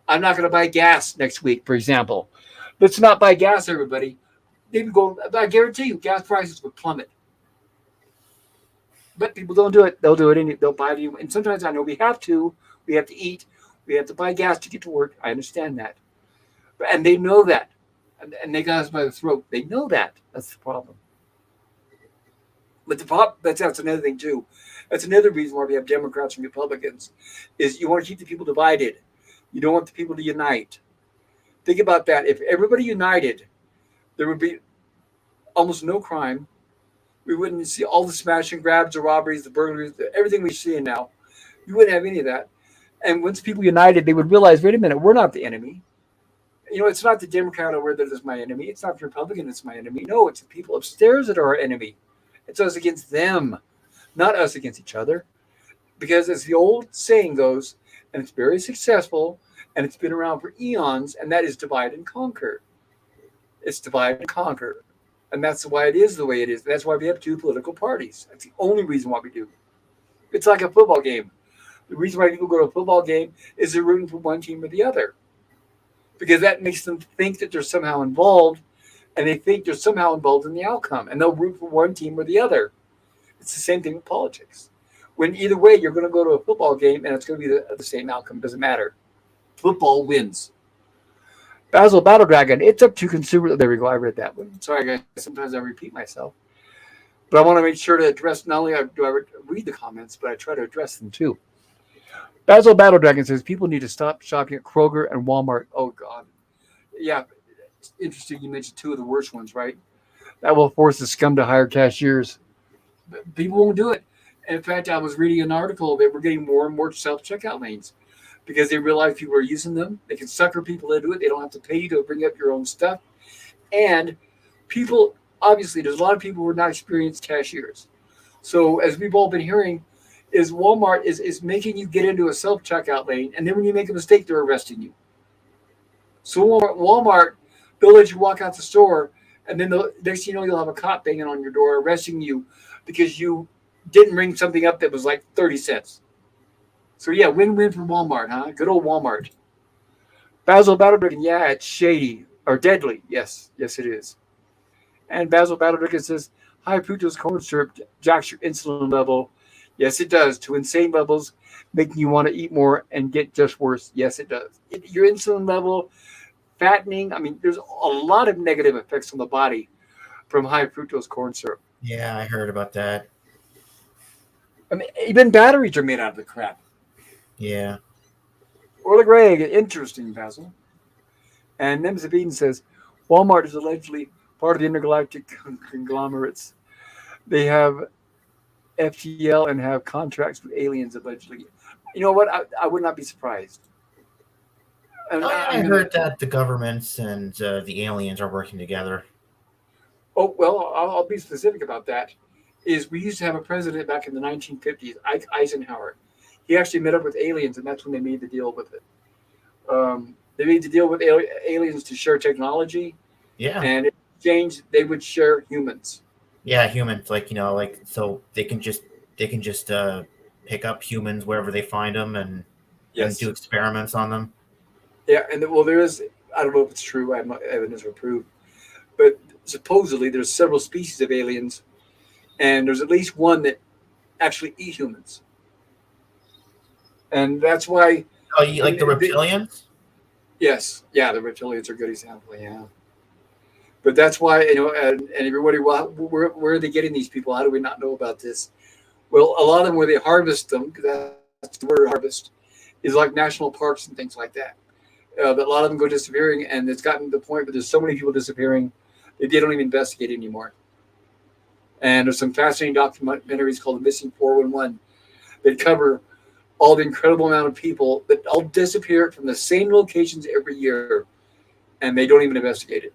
I'm not going to buy gas next week, for example. Let's not buy gas, everybody. They would go, I guarantee you, gas prices would plummet. But people don't do it. They'll do it. They'll buy it. And sometimes I know we have to. We have to eat. We have to buy gas to get to work. I understand that. And they know that. And they got us by the throat. They know that. That's the problem. But that's another thing, too. That's another reason why we have Democrats and Republicans, is you want to keep the people divided. You don't want the people to unite. Think about that. If everybody united, there would be almost no crime. We wouldn't see all the smash and grabs, the robberies, the burglaries, everything we see now. You wouldn't have any of that. And once people united, they would realize, wait a minute, we're not the enemy. It's not the Democrat over there that's my enemy. It's not the Republican that's my enemy. No, it's the people upstairs that are our enemy. It's us against them, not us against each other. Because as the old saying goes, and it's very successful, and it's been around for eons, and that is divide and conquer. It's divide and conquer. And that's why it is the way it is. That's why we have two political parties. That's the only reason why we do. It's like a football game. The reason why people go to a football game is they're rooting for one team or the other. Because that makes them think that they're somehow involved, and they think they're somehow involved in the outcome, and they'll root for one team or the other. It's the same thing with politics. When either way, you're going to go to a football game, and it's going to be the same outcome. It doesn't matter. Football wins. Basil Battle Dragon, it's up to consumer. There we go. I read that one. Sorry, guys. Sometimes I repeat myself. But I want to make sure to address, not only do I read the comments, but I try to address them too. Basil Battle Dragon says people need to stop shopping at Kroger and Walmart. Oh, God. Yeah. It's interesting you mentioned two of the worst ones, right? That will force the scum to hire cashiers. But people won't do it. In fact, I was reading an article that we're getting more and more self-checkout lanes because they realize people are using them. They can sucker people into it. They don't have to pay you to bring up your own stuff. And people, obviously, there's a lot of people who are not experienced cashiers. So as we've all been hearing, is Walmart is making you get into a self-checkout lane, and then when you make a mistake, they're arresting you. So Walmart, they'll let you walk out the store, and then next thing you know, you'll have a cop banging on your door, arresting you because you didn't ring something up that was like 30 cents. So yeah, win-win for Walmart, huh? Good old Walmart. Basil Battledricken, yeah, it's shady or deadly. Yes, it is. And Basil Battledricken says, high fructose corn syrup jacks your insulin level. Yes, it does, to insane levels, making you want to eat more and get just worse. Yes, it does. Your insulin level, fattening. I mean, there's a lot of negative effects on the body from high fructose corn syrup. Yeah, I heard about that. I mean, even batteries are made out of the crap. Yeah. Orla Gregg, interesting, Basil. And Nems of Eden says, Walmart is allegedly part of the intergalactic conglomerates. They have FTL and have contracts with aliens, allegedly. You know what? I would not be surprised. I heard that the governments and the aliens are working together. Oh, well, I'll be specific about that. We used to have a president back in the 1950s, Ike Eisenhower. He actually met up with aliens, and that's when they made the deal with it. They made the deal with aliens to share technology. Yeah. And in exchange, they would share humans. Yeah, humans, so they can just pick up humans wherever they find them and do experiments on them. Yeah, and there is, I don't know if it's true, I have no evidence or proof, but supposedly there's several species of aliens, and there's at least one that actually eat humans. And that's why... Oh, you like the reptilians? Yes. Yeah, the reptilians are a good example, yeah. But that's why, and everybody, well, where are they getting these people? How do we not know about this? Well, a lot of them, where they harvest them, that's the word harvest, is like national parks and things like that. But a lot of them go disappearing, and it's gotten to the point where there's so many people disappearing that they don't even investigate anymore. And there's some fascinating documentaries called The Missing 411 that cover all the incredible amount of people that all disappear from the same locations every year, and they don't even investigate it.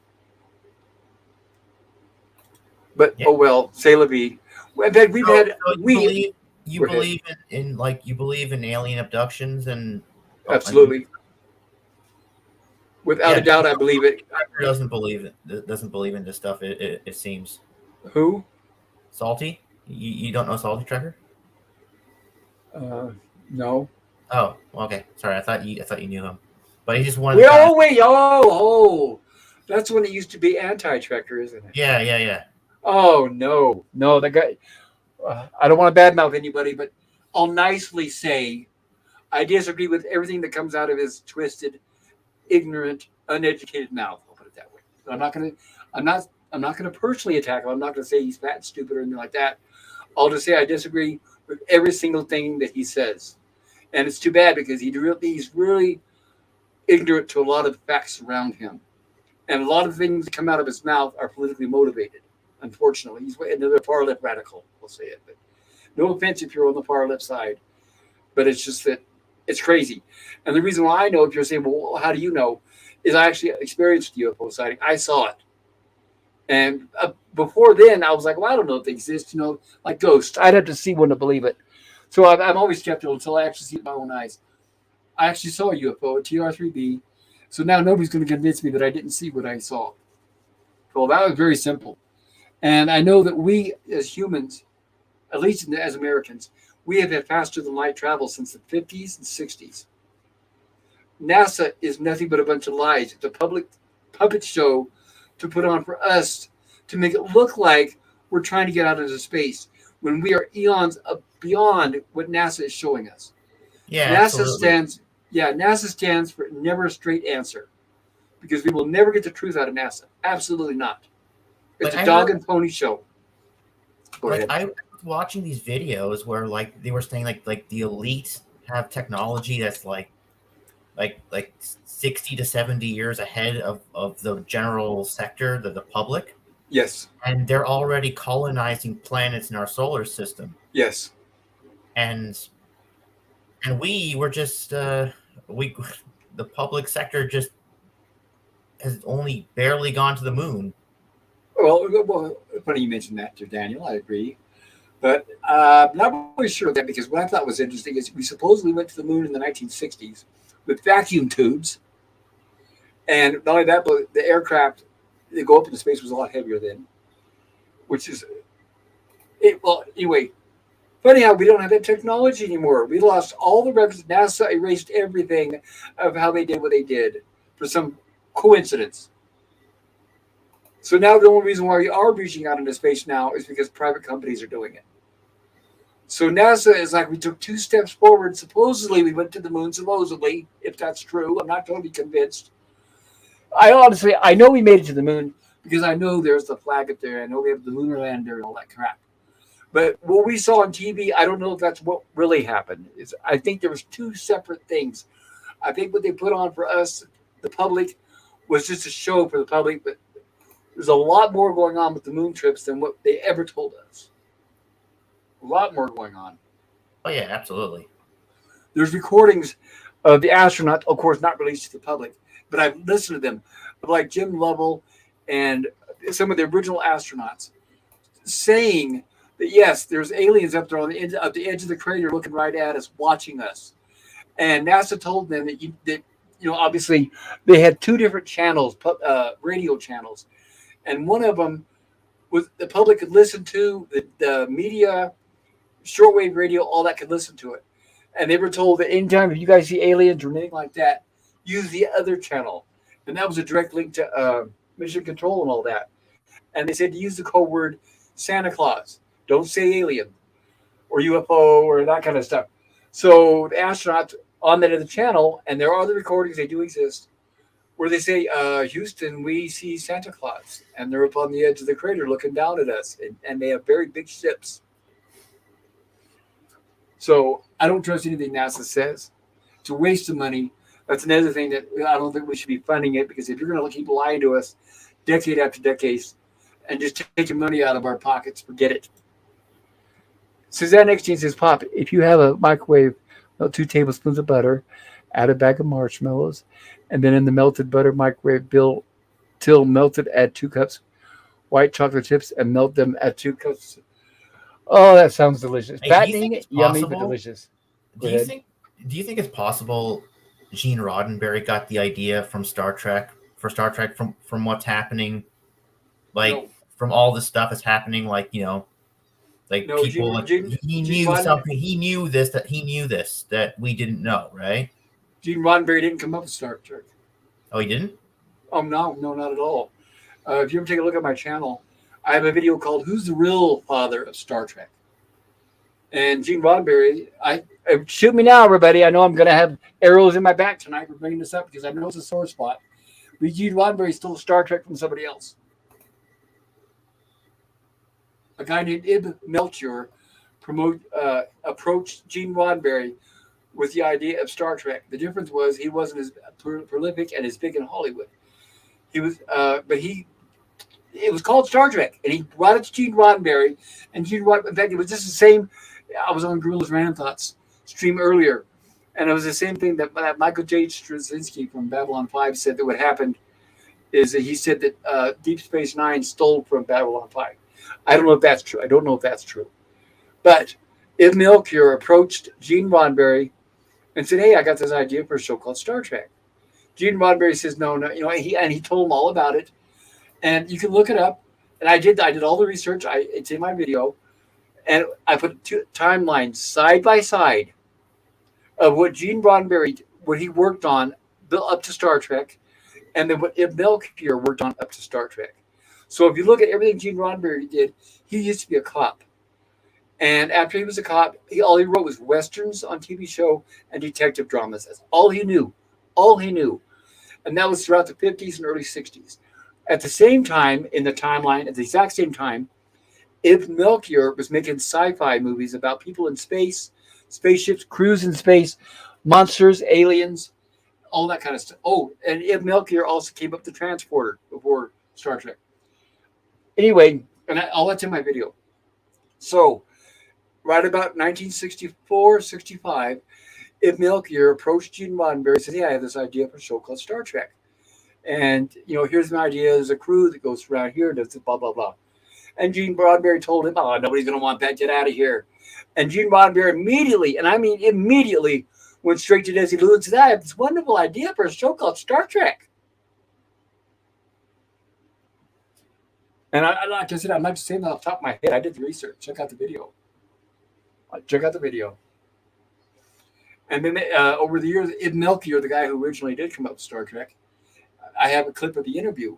But oh well, say la vie. In fact, we've had you believe in alien abductions and absolutely. Without a doubt, I believe it. Doesn't believe in this stuff. It seems. Who? Salty? You don't know Salty Trekker? No. Oh, okay. Sorry, I thought you knew him, but he just wanted. That's when it used to be anti-Trekker, isn't it? Yeah. Oh no, that guy. I don't want to badmouth anybody, but I'll nicely say I disagree with everything that comes out of his twisted, ignorant, uneducated mouth. I'll put it that way. I'm not gonna personally attack him. I'm not gonna say he's fat, stupid, or anything like that. I'll just say I disagree with every single thing that he says, and it's too bad because he's really ignorant to a lot of the facts around him. And a lot of things that come out of his mouth are politically motivated. Unfortunately, he's another far left radical. We'll say it, but no offense if you're on the far left side, but it's just that it's crazy. And the reason why I know, if you're saying, well, how do you know, is I actually experienced UFO sighting. I saw it, and before then, I was like, well, I don't know if they exist. Like ghosts. I'd have to see one to believe it. So I'm always skeptical until I actually see it with my own eyes. I actually saw a UFO, a TR-3B. So now nobody's going to convince me that I didn't see what I saw. Well, that was very simple. And I know that we as humans, at least as Americans, we have had faster than light travel since the 50s and 60s. NASA is nothing but a bunch of lies. It's a public puppet show to put on for us to make it look like we're trying to get out into space when we are eons beyond what NASA is showing us. Yeah, NASA absolutely. NASA stands for never a straight answer, because we will never get the truth out of NASA. Absolutely not. It's Like a I dog heard, and pony show. Go like ahead. I was watching these videos where like they were saying like the elite have technology that's like 60 to 70 years ahead of the general sector, the public, Yes. and they're already colonizing planets in our solar system. Yes. And we were just we the public sector just has only barely gone to the moon. Well, funny you mentioned that to Daniel. I agree. But I'm not really sure of that, because what I thought was interesting is we supposedly went to the moon in the 1960s with vacuum tubes. And not only that, but the aircraft that go up into space was a lot heavier then, which is it. Well, anyway, funny how we don't have that technology anymore. We lost all the records. NASA erased everything of how they did what they did for some coincidence. So now the only reason why we are reaching out into space now is because private companies are doing it. So NASA is like, we took 2 steps forward. Supposedly we went to the moon. Supposedly, if that's true, I'm not totally convinced. I know we made it to the moon because I know there's the flag up there. I know we have the lunar lander and all that crap. But what we saw on TV, I don't know if that's what really happened. I think there was 2 separate things. I think what they put on for us, the public, was just a show for the public. But there's a lot more going on with the moon trips than what they ever told us. A lot more going on. Oh yeah, absolutely. There's recordings of the astronauts, of course, not released to the public, but I've listened to them, like Jim Lovell and some of the original astronauts saying that yes, there's aliens up there on the edge of the crater looking right at us, watching us. And NASA told them that obviously they had 2 different channels, radio channels, and one of them was the public could listen to, the media, shortwave radio, all that could listen to it. And they were told that anytime if you guys see aliens or anything like that, use the other channel. And that was a direct link to mission control and all that. And they said to use the code word Santa Claus. Don't say alien or UFO or that kind of stuff. So the astronauts on that other channel, and there are the recordings, they do exist, where they say, Houston, we see Santa Claus. And they're up on the edge of the crater looking down at us. And they have very big ships. So I don't trust anything NASA says. It's a waste of money. That's another thing that I don't think we should be funding it, because if you're going to keep lying to us decade after decade and just taking money out of our pockets, forget it. Suzanne X says, Pop, if you have a microwave, melt 2 tablespoons of butter, add a bag of marshmallows, and then in the melted butter microwave, till melted, add 2 cups white chocolate chips and melt them at 2 cups. Oh, that sounds delicious. Hey, do you think Fattening, it's yummy, but possible? delicious. Go Do you ahead. think do you think it's possible Gene Roddenberry got the idea from Star Trek from what's happening, like No, from all the stuff that's happening, like no, people like he Gene knew Roddenberry, something, he knew this that we didn't know, right? Gene Roddenberry didn't come up with Star Trek. Oh, he didn't? Oh, no, not at all. If you ever take a look at my channel, I have a video called "Who's the Real Father of Star Trek?" And Gene Roddenberry, shoot me now, everybody. I know I'm going to have arrows in my back tonight for bringing this up, because I know it's a sore spot. But Gene Roddenberry stole Star Trek from somebody else. A guy named Ib Melchior approached Gene Roddenberry with the idea of Star Trek. The difference was he wasn't as prolific and as big in Hollywood. He was, but he it was called Star Trek, and he brought it to Gene Roddenberry. And Gene Roddenberry, in fact, it was just the same. I was on Gorilla's Random Thoughts stream earlier, and it was the same thing that Michael J. Straczynski from Babylon 5 said that would happen. Is that he said that Deep Space Nine stole from Babylon 5. I don't know if that's true. I don't know if that's true. But if Melchior approached Gene Roddenberry and said, "Hey, I got this idea for a show called Star Trek," Gene Roddenberry says, "No, no," he told him all about it, and you can look it up. And I did all the research. It's in my video, and I put two timelines side by side of what Gene Roddenberry, what he worked on, built up to Star Trek, and then what Ib Melchior worked on up to Star Trek. So if you look at everything Gene Roddenberry did, he used to be a cop. And after he was a cop, all he wrote was westerns on TV show and detective dramas. That's all he knew. All he knew. And that was throughout the 50s and early 60s. At the same time, in the timeline, at the exact same time, Ib Melchior was making sci-fi movies about people in space, spaceships, crews in space, monsters, aliens, all that kind of stuff. Oh, and Ib Melchior also came up with the Transporter before Star Trek. Anyway, and all that's in my video. So, right about 1964, 65, Ib Melchior approached Gene Roddenberry and said, "Hey, I have this idea for a show called Star Trek. And, here's my idea. There's a crew that goes around here and does blah, blah, blah." And Gene Roddenberry told him, "Oh, nobody's going to want that. Get out of here." And Gene Roddenberry immediately, and I mean immediately, went straight to Desi Lou and said, "I have this wonderful idea for a show called Star Trek." And like I said, I'm not just saying that off the top of my head. I did the research. Check out the video. And then over the years, Ib Melchior, the guy who originally did come up with Star Trek, I have a clip of the interview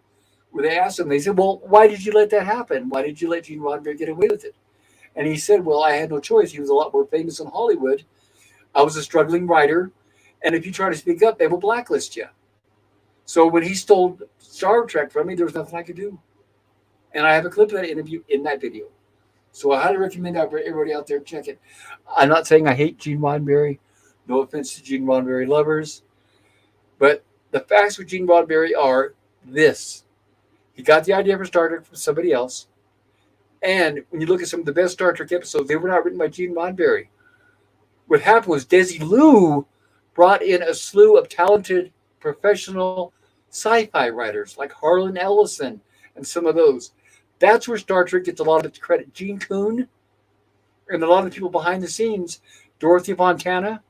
where they asked him, they said, "Well, why did you let that happen? Why did you let Gene Roddenberry get away with it?" And he said, "Well, I had no choice. He was a lot more famous in Hollywood. I was a struggling writer. And if you try to speak up, they will blacklist you. So when he stole Star Trek from me, there was nothing I could do." And I have a clip of that interview in that video. So I highly recommend everybody out there check it. I'm not saying I hate Gene Roddenberry. No offense to Gene Roddenberry lovers. But the facts with Gene Roddenberry are this. He got the idea for Star Trek from somebody else. And when you look at some of the best Star Trek episodes, they were not written by Gene Roddenberry. What happened was Desi Lou brought in a slew of talented professional sci-fi writers like Harlan Ellison and some of those. That's where Star Trek gets a lot of its credit. Gene Coon and a lot of the people behind the scenes, Dorothy Fontana.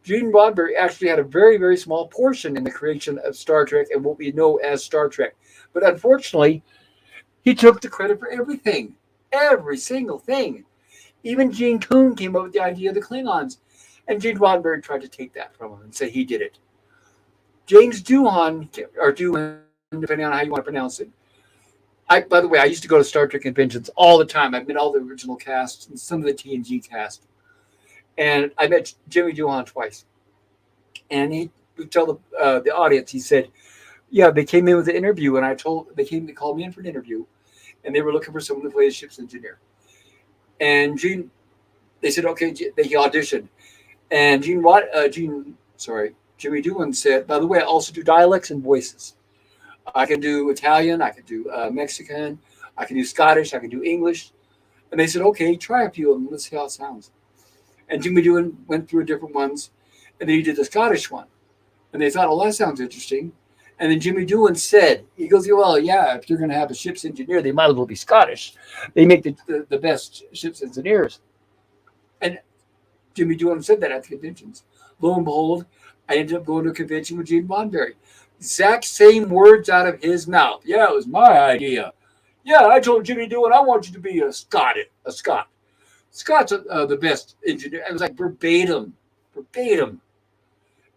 Gene Roddenberry actually had a very, very small portion in the creation of Star Trek and what we know as Star Trek. But unfortunately, he took the credit for everything. Every single thing. Even Gene Coon came up with the idea of the Klingons. And Gene Roddenberry tried to take that from him and say he did it. James Doohan, or Doohan, depending on how you want to pronounce it. By the way, I used to go to Star Trek conventions all the time. I've met all the original casts and some of the TNG cast. And I met Jimmy Doohan twice. And he would tell the audience, he said, "Yeah, they came in with an interview, and they called me in for an interview, and they were looking for someone to play a ship's engineer." And they said, "Okay," he auditioned. And Jimmy Doohan said, "By the way, I also do dialects and voices. I can do Italian, I can do Mexican, I can do Scottish, I can do English." And they said, "Okay, try a few of them. Let's see how it sounds." And Jimmy Doohan went through different ones, and then he did the Scottish one. And they thought, "Oh, that sounds interesting." And then Jimmy Doohan said, he goes, "Well, yeah, if you're going to have a ship's engineer, they might as well be Scottish. They make the best ship's engineers." And Jimmy Doohan said that at the conventions. Lo and behold, I ended up going to a convention with Gene Roddenberry. Exact same words out of his mouth. "Yeah, it was my idea. Yeah, I told Jimmy Doohan, I want you to be a Scot. Scott's the best engineer." It was like verbatim.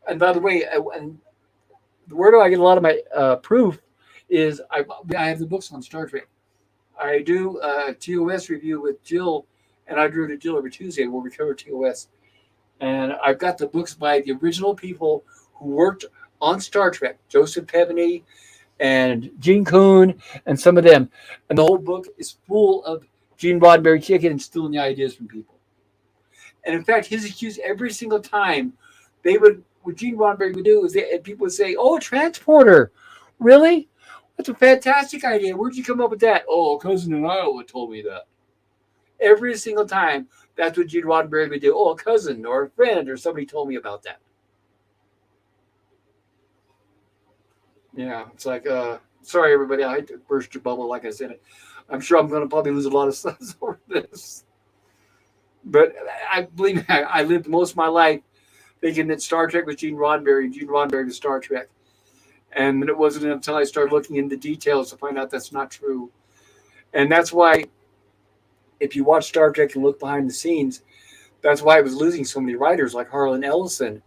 And by the way, where do I get a lot of my proof is I have the books on Star Trek. I do a TOS review with Jill, and I drew to Jill every Tuesday where we cover TOS. And I've got the books by the original people who worked on Star Trek, Joseph Pevney and Gene Coon and some of them. And the whole book is full of Gene Roddenberry kicking and stealing the ideas from people. And in fact, his excuse every single time what Gene Roddenberry would do is and people would say, "Oh, a transporter, really? That's a fantastic idea. Where'd you come up with that?" "Oh, a cousin in Iowa told me that." Every single time, that's what Gene Roddenberry would do. "Oh, a cousin or a friend or somebody told me about that." Yeah, it's like, sorry, everybody. I hate to burst your bubble, like I said. I'm sure I'm going to probably lose a lot of subs over this. But I believe me, I lived most of my life thinking that Star Trek was Gene Roddenberry and Gene Roddenberry was Star Trek. And it wasn't until I started looking into details to find out that's not true. And that's why, if you watch Star Trek and look behind the scenes, that's why it was losing so many writers like Harlan Ellison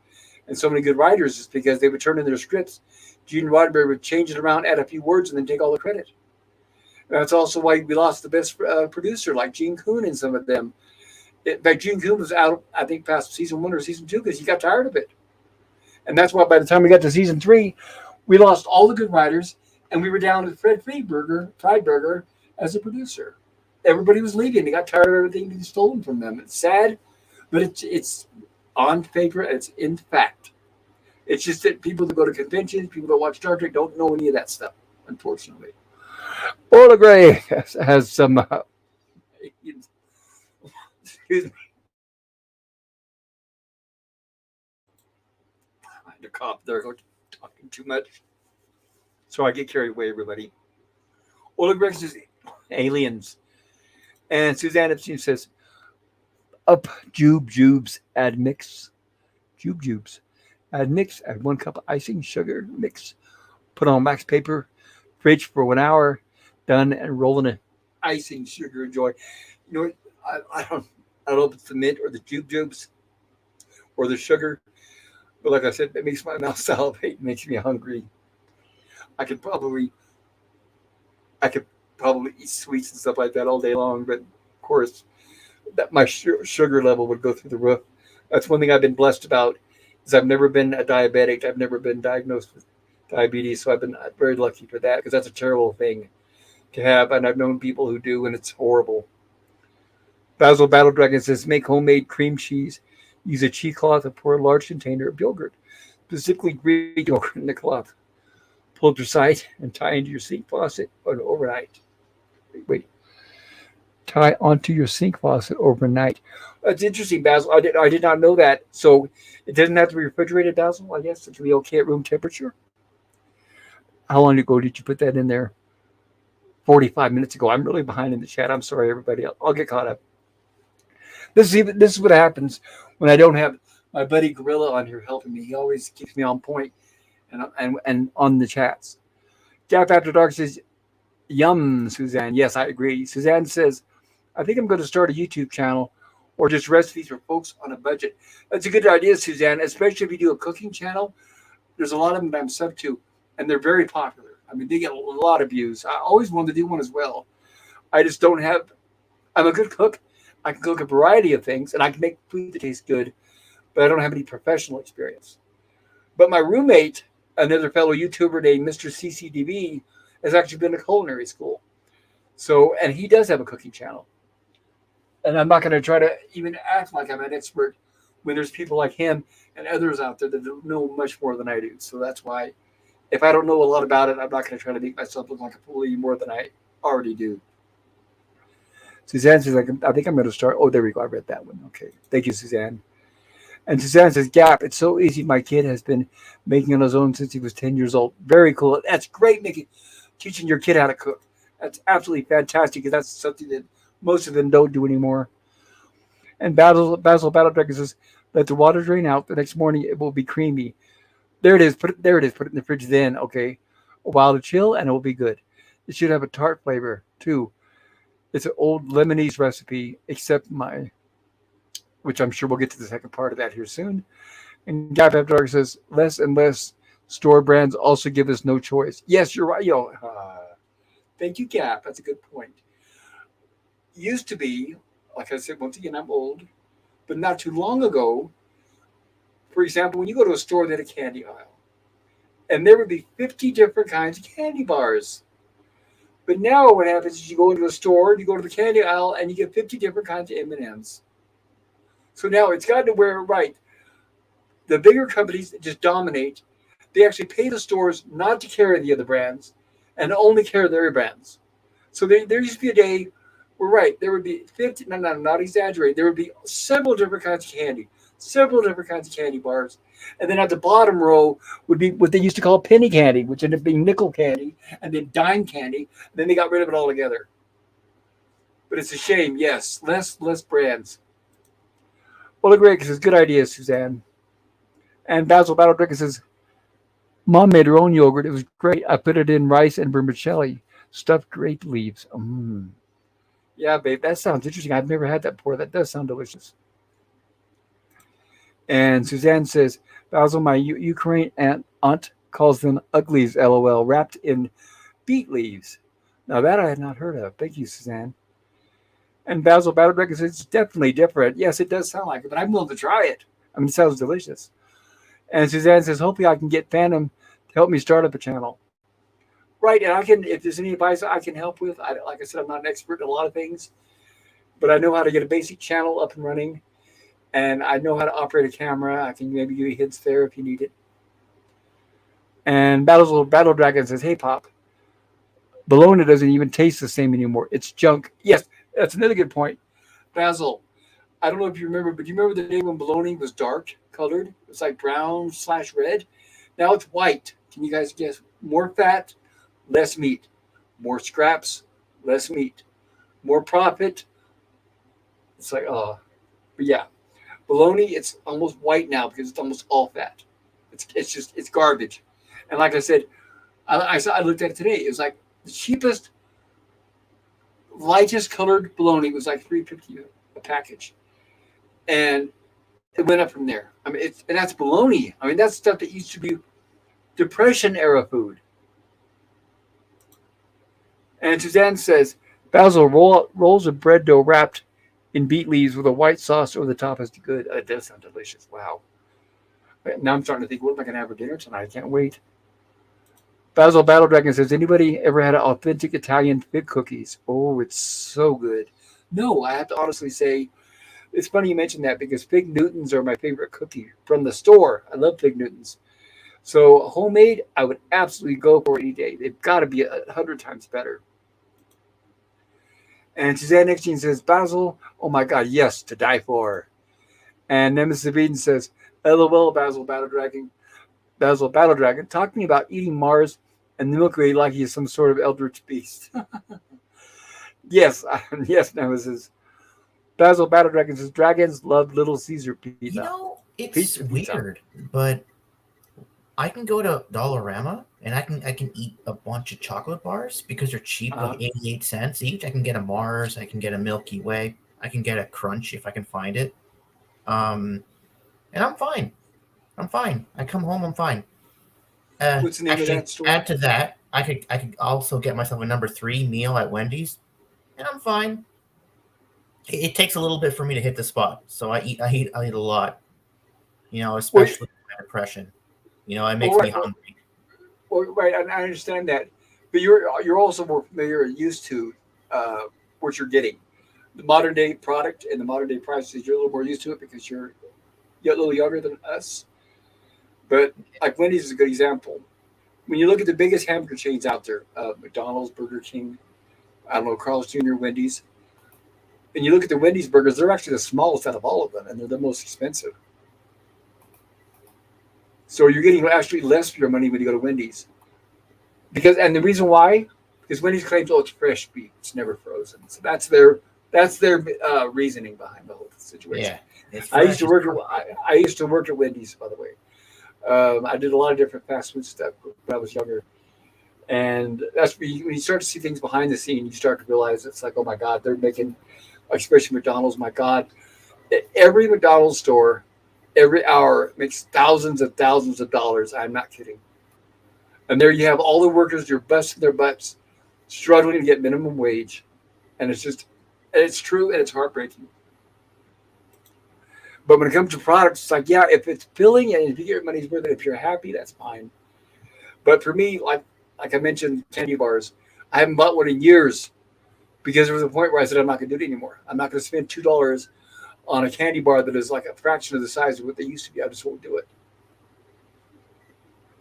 and so many good writers, is because they would turn in their scripts. Gene Roddenberry would change it around, add a few words, and then take all the credit. That's also why we lost the best producer like Gene Kuhn and some of them. In fact, Gene Kuhn was out, I think, past season 1 or season 2 because he got tired of it. And that's why by the time we got to season 3, we lost all the good writers, and we were down to Fred Friedberger as a producer. Everybody was leaving. They got tired of everything being stolen from them. It's sad, but it's on paper. It's in fact. It's just that people that go to conventions, people that watch Star Trek, don't know any of that stuff, unfortunately. Orla Gray has some. Excuse me. I had to cough there. Talking too much. So I get carried away, everybody. Orla Gray says aliens. And Suzanne Epstein says, up jubes, add mix. Jubes. Add mix, add 1 cup of icing, sugar, mix. Put on wax paper, fridge for 1 hour, done, and roll in a icing, sugar, enjoy. You know, I don't know if it's the mint or the jubes or the sugar, but like I said, it makes my mouth salivate, makes me hungry. I could probably eat sweets and stuff like that all day long, but of course, that my sugar level would go through the roof. That's one thing I've been blessed about, is I've never been a diabetic. I've never been diagnosed with diabetes, so I've been very lucky for that, because that's a terrible thing to have, and I've known people who do, and it's horrible. Basil Battle Dragon says, make homemade cream cheese. Use a cheesecloth and pour a large container of yogurt, specifically Greek yogurt, in the cloth. Pull it to side and tie into your sink faucet overnight. Wait. Tie onto your sink faucet overnight. That's interesting, Basil. I did not know that. So it doesn't have to be refrigerated, Basil, I guess. It can be okay at room temperature. How long ago did you put that in there? 45 minutes ago. I'm really behind in the chat. I'm sorry, everybody. I'll get caught up. This is what happens when I don't have my buddy Gorilla on here helping me. He always keeps me on point and on the chats. Gap After Dark says, yum, Suzanne. Yes, I agree. Suzanne says, I think I'm going to start a YouTube channel or just recipes for folks on a budget. That's a good idea, Suzanne, especially if you do a cooking channel. There's a lot of them that I'm sub to, and they're very popular. I mean, they get a lot of views. I always wanted to do one as well. I just don't have, I'm a good cook. I can cook a variety of things, and I can make food that tastes good, but I don't have any professional experience. But my roommate, another fellow YouTuber named Mr. CCDB, has actually been to culinary school. So, and he does have a cooking channel. And I'm not going to try to even act like I'm an expert when there's people like him and others out there that don't know much more than I do. So that's why, if I don't know a lot about it, I'm not going to try to make myself look like a fool any more than I already do. Suzanne says, I think I'm going to start. Oh, there we go. I read that one. Okay. Thank you, Suzanne. And Suzanne says, Gap, it's so easy. My kid has been making on his own since he was 10 years old. Very cool. That's great, teaching your kid how to cook. That's absolutely fantastic, because that's something that most of them don't do anymore. And Basil Battle Dragon says, let the water drain out. The next morning, it will be creamy. There it is. Put it in the fridge then, okay? A while to chill, and it will be good. It should have a tart flavor, too. It's an old Lebanese recipe, except which I'm sure we'll get to the second part of that here soon. And Gap After Dark says, less and less store brands also give us no choice. Yes, you're right. Thank you, Gap. That's a good point. Used to be, like I said, once again, I'm old, but not too long ago, for example, when you go to a store, they had a candy aisle, and there would be 50 different kinds of candy bars. But now what happens is you go into a store, you go to the candy aisle, and you get 50 different kinds of M&Ms. So now it's gotten to where, right, the bigger companies that just dominate, they actually pay the stores not to carry the other brands and only carry their brands. So there used to be a day where, right, there would be 50, no, no, not exaggerate, there would be several different kinds of candy, several different kinds of candy bars. And then at the bottom row would be what they used to call penny candy, which ended up being nickel candy, and then dime candy. And then they got rid of it altogether. But it's a shame, yes. Less brands. Well, great, because it's good idea, Suzanne. And Basil Battle Drinker says, Mom made her own yogurt. It was great. I put it in rice and vermicelli, stuffed grape leaves. Yeah, babe, that sounds interesting. I've never had that before. That does sound delicious. And Suzanne says, Basil, my Ukraine aunt calls them uglies, LOL, wrapped in beet leaves. Now that I had not heard of. Thank you, Suzanne. And Basil Battle Dragon says, it's definitely different. Yes, it does sound like it, but I'm willing to try it. I mean, it sounds delicious. And Suzanne says, hopefully I can get Phantom to help me start up a channel. Right, and I can, if there's any advice I can help with, like I said, I'm not an expert in a lot of things, but I know how to get a basic channel up and running, and I know how to operate a camera. I can maybe give you hints there if you need it. And Battle Dragon says, hey, Pop, bologna doesn't even taste the same anymore. It's junk. Yes, that's another good point. Basil, I don't know if you remember, but do you remember the day when bologna was dark colored? It was like brown/red. Now it's white. Can you guys guess? More fat, less meat. More scraps, less meat. More profit. It's like, oh. But yeah, bologna, it's almost white now because it's almost all fat. It's garbage. And like I said, I looked at it today. It was like the cheapest, lightest colored bologna was like $3.50 a package. And it went up from there. I mean, and that's bologna. I mean, that's stuff that used to be Depression era food. And Suzanne says, Basil, rolls of bread dough wrapped in beet leaves with a white sauce over the top is good. It does sound delicious. Wow. Now I'm starting to think, what am I going to have for dinner tonight? I can't wait. Basil Battle Dragon says, anybody ever had authentic Italian fig cookies? Oh, it's so good. No, I have to honestly say, it's funny you mentioned that because Fig Newtons are my favorite cookie from the store. I love Fig Newtons. So homemade, I would absolutely go for any day. They've got to be 100 times better. And Suzanne Nixon says, Basil, oh my God, yes, to die for. And Nemesis Eden says, LOL, Basil Battle Dragon. Basil Battle Dragon, talking about eating Mars and the Milky Way like he is some sort of eldritch beast. Yes, yes, Nemesis. Basil Battle Dragon says, dragons love Little Caesar pizza. You know, it's weird, but I can go to Dollarama and I can eat a bunch of chocolate bars because they're cheap, like 88 cents each. I can get a Mars, I can get a Milky Way, I can get a Crunch if I can find it. And I'm fine. I come home, I'm fine. What's the name of that store? Add to that, I could also get myself a number 3 meal at Wendy's, and I'm fine. It takes a little bit for me to hit the spot, so I eat a lot. You know, especially my depression. You know, it makes me hungry. Well, right, I understand that, but you're also more familiar and used to what you're getting. The modern day product and the modern day prices, you're a little more used to it because you're a little younger than us. But like Wendy's is a good example. When you look at the biggest hamburger chains out there, McDonald's, Burger King, I don't know, Carl's Jr., Wendy's, and you look at the Wendy's burgers, they're actually the smallest out of all of them, and they're the most expensive. So you're getting actually less for your money when you go to Wendy's. And the reason why, because Wendy's claims, it's fresh beef, it's never frozen. So that's their reasoning behind the whole situation. Yeah, I used to work at Wendy's, by the way. I did a lot of different fast food stuff when I was younger. And that's when you start to see things behind the scene, you start to realize it's like, oh my God, they're making, especially McDonald's, my God. Every McDonald's store, every hour makes thousands of dollars. I'm not kidding. And there you have all the workers, you're busting their butts, struggling to get minimum wage. And it's true and it's heartbreaking. But when it comes to products, it's like, yeah, if it's filling and if you get your money's worth, and if you're happy, that's fine. But for me, like I mentioned, candy bars, I haven't bought one in years because there was a point where I said, I'm not going to do it anymore. I'm not going to spend $2 on a candy bar that is like a fraction of the size of what they used to be. I just won't do it.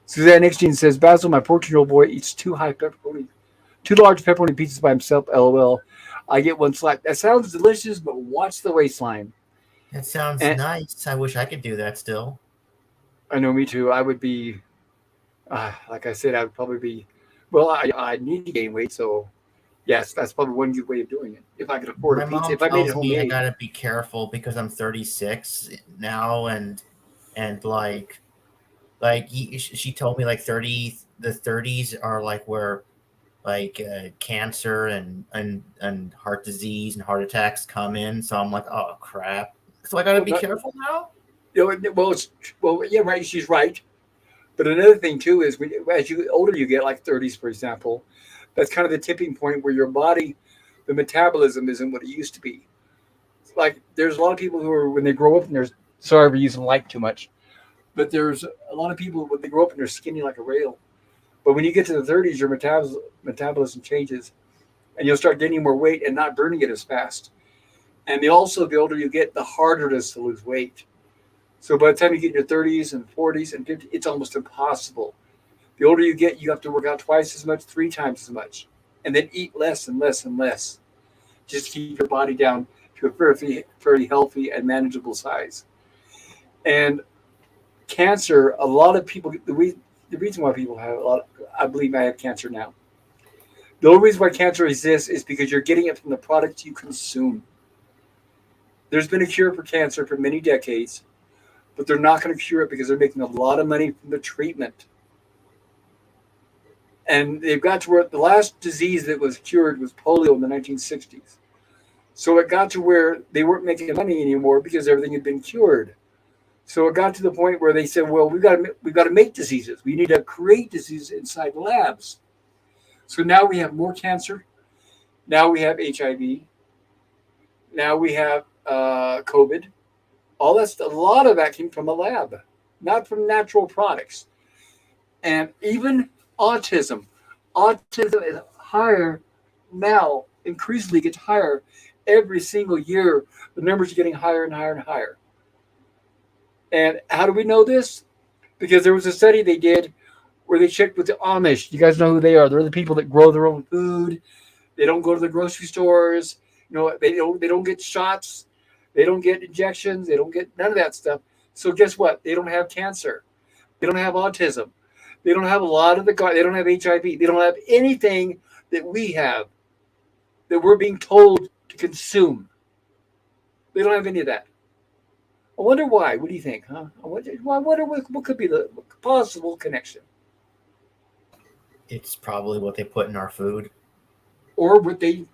Suzanne Xjean says, Basil, my 14-year-old boy, eats two large pepperoni pizzas by himself. LOL. I get one slap. That sounds delicious, but watch the waistline. That sounds And nice. I wish I could do that still. I know, me too. I would be, like I said, I would probably be, well, I need to gain weight. So, yes, that's probably one good way of doing it. If I could afford a My pizza, mom if I made it tells me I homemade. gotta be careful because I'm 36 now, and she told me like 30s are like where like cancer and heart disease and heart attacks come in. So I'm like, oh crap. So I gotta Well, be careful now. yeah, right. She's right. But another thing too is as you older you get, like 30s, for example, that's kind of the tipping point where your body, the metabolism isn't what it used to be. Like there's a lot of people who are when they grow up and there's sorry for using like too much, but there's a lot of people when they grow up and they're skinny like a rail. But when you get to the 30s, your metabolism changes, and you'll start gaining more weight and not burning it as fast. And the older you get, the harder it is to lose weight. So by the time you get in your 30s and 40s and 50s, it's almost impossible. The older you get, you have to work out twice as much, three times as much, and then eat less and less and less, just to keep your body down to a fairly healthy and manageable size. And cancer, a lot of people, the reason why people have a lot, I believe I have cancer now. The only reason why cancer exists is because you're getting it from the products you consume. There's been a cure for cancer for many decades, but they're not going to cure it because they're making a lot of money from the treatment. And they've got to where the last disease that was cured was polio in the 1960s. So it got to where they weren't making money anymore because everything had been cured. So it got to the point where they said, "Well, we've got to make diseases. We need to create diseases inside the labs." So now we have more cancer. Now we have HIV. Now we have COVID. All that's a lot of that came from a lab, not from natural products. And even autism. Autism is higher now, increasingly gets higher every single year. The numbers are getting higher and higher and higher. And how do we know this? Because there was a study they did where they checked with the Amish. You guys know who they are. They're the people that grow their own food. They don't go to the grocery stores. They don't get shots. They don't get injections. They don't get none of that stuff. So guess what? They don't have cancer. They don't have autism. They don't have a lot of they don't have HIV. They don't have anything that we have that we're being told to consume. They don't have any of that. I wonder why. What do you think, huh? I wonder what could be the possible connection, It's probably what they put in our food. or what they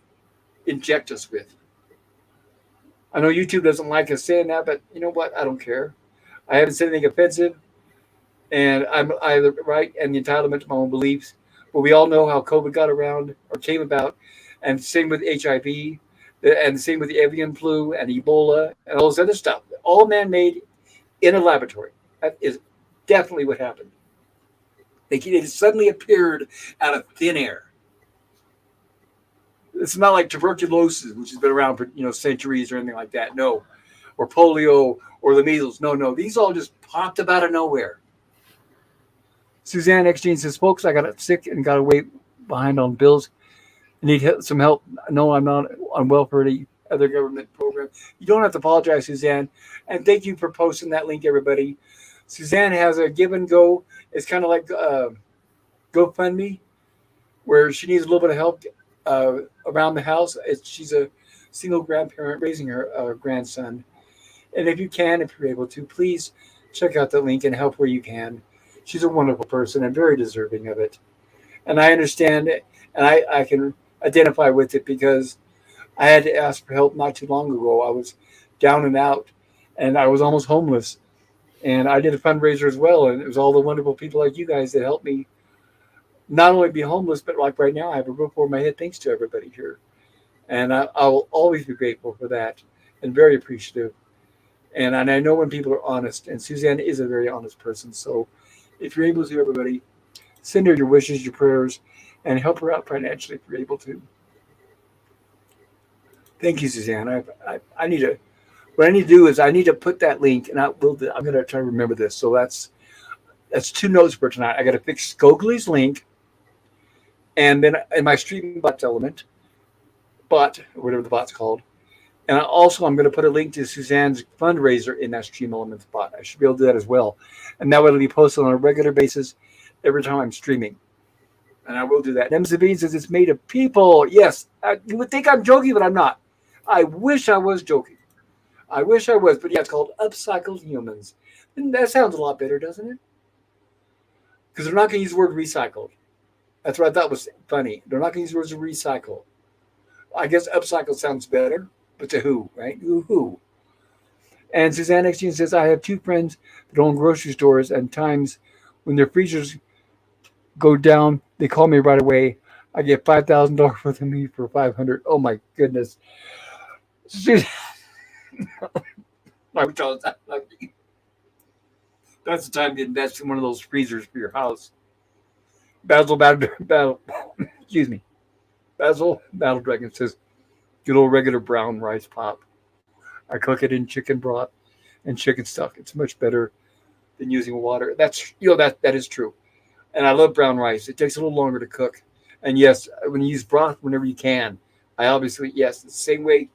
inject us with. I know YouTube doesn't like us saying that, but you know what? I don't care. I haven't said anything offensive, and I'm either right and the entitlement to my own beliefs. But we all know how COVID got around or came about, and same with HIV, and the same with the avian flu and Ebola and all this other stuff. All man-made in a laboratory. That is definitely what happened. It suddenly appeared out of thin air. It's not like tuberculosis, which has been around for centuries or anything like that. No, or polio or the measles. No, no. These all just popped up out of nowhere. Suzanne Xjean says, "Folks, I got sick and got to wait behind on bills. I need some help. No, I'm not on welfare or any other government program." You don't have to apologize, Suzanne. And thank you for posting that link, everybody. Suzanne has a give and go. It's kind of like GoFundMe, where she needs a little bit of help around the house. She's a single grandparent raising her grandson. And if you can, if you're able to, please check out the link and help where you can. She's a wonderful person and very deserving of it. And I understand it, and I can identify with it because I had to ask for help not too long ago. I was down and out, and I was almost homeless. And I did a fundraiser as well, and it was all the wonderful people like you guys that helped me not only be homeless, but like right now, I have a roof over my head thanks to everybody here. And I will always be grateful for that and very appreciative. And I know when people are honest, and Suzanne is a very honest person. So if you're able to, everybody, send her your wishes, your prayers, and help her out financially if you're able to. Thank you, Suzanne. I need to what I need to do is I need to put that link, and I'm going to try to remember this. So that's 2 notes for tonight. I got to fix Scogely's link, and then in my stream bots element, bot, or whatever the bot's called. And I'm going to put a link to Suzanne's fundraiser in that stream elements bot. I should be able to do that as well. And that way it'll be posted on a regular basis every time I'm streaming. And I will do that. And Sabine says it's made of people. Yes, you would think I'm joking, but I'm not. I wish I was joking. I wish I was. But yeah, it's called Upcycled Humans. And that sounds a lot better, doesn't it? Because they're not going to use the word recycled. That's what I thought was funny. They're not going to use the word recycle. I guess upcycle sounds better. But to who, right? Who? And Suzanne X says, I have 2 friends that own grocery stores, and times when their freezers go down, they call me right away. I get $5,000 worth of meat for $500. Oh my goodness. Suzanne, that's the time to invest in one of those freezers for your house. Basil Battle Dragon says, good old regular brown rice pop. I cook it in chicken broth and chicken stock. It's much better than using water. That's that is true. And I love brown rice. It takes a little longer to cook. And yes, when you use broth whenever you can, I obviously the same way.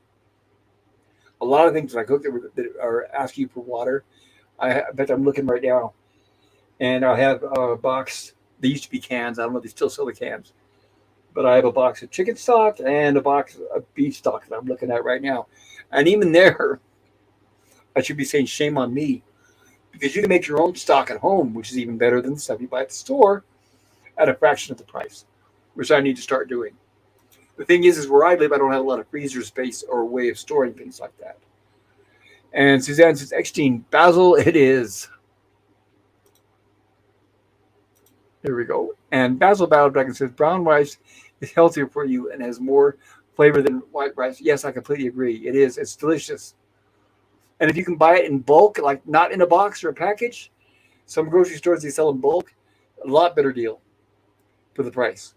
A lot of things when I cook that are asking you for water. I bet I'm looking right now, and I have a box. They used to be cans. I don't know if they still sell the cans. But I have a box of chicken stock and a box of beef stock that I'm looking at right now. And even there, I should be saying shame on me, because you can make your own stock at home, which is even better than the stuff you buy at the store at a fraction of the price, which I need to start doing. The thing is where I live, I don't have a lot of freezer space or a way of storing things like that. And Suzanne says, Eckstein, basil, it is. There we go. And Basil Battle Dragon says, brown rice is healthier for you and has more flavor than white rice. Yes, I completely agree. It is. It's delicious. And if you can buy it in bulk, like not in a box or a package, some grocery stores, they sell in bulk, a lot better deal for the price.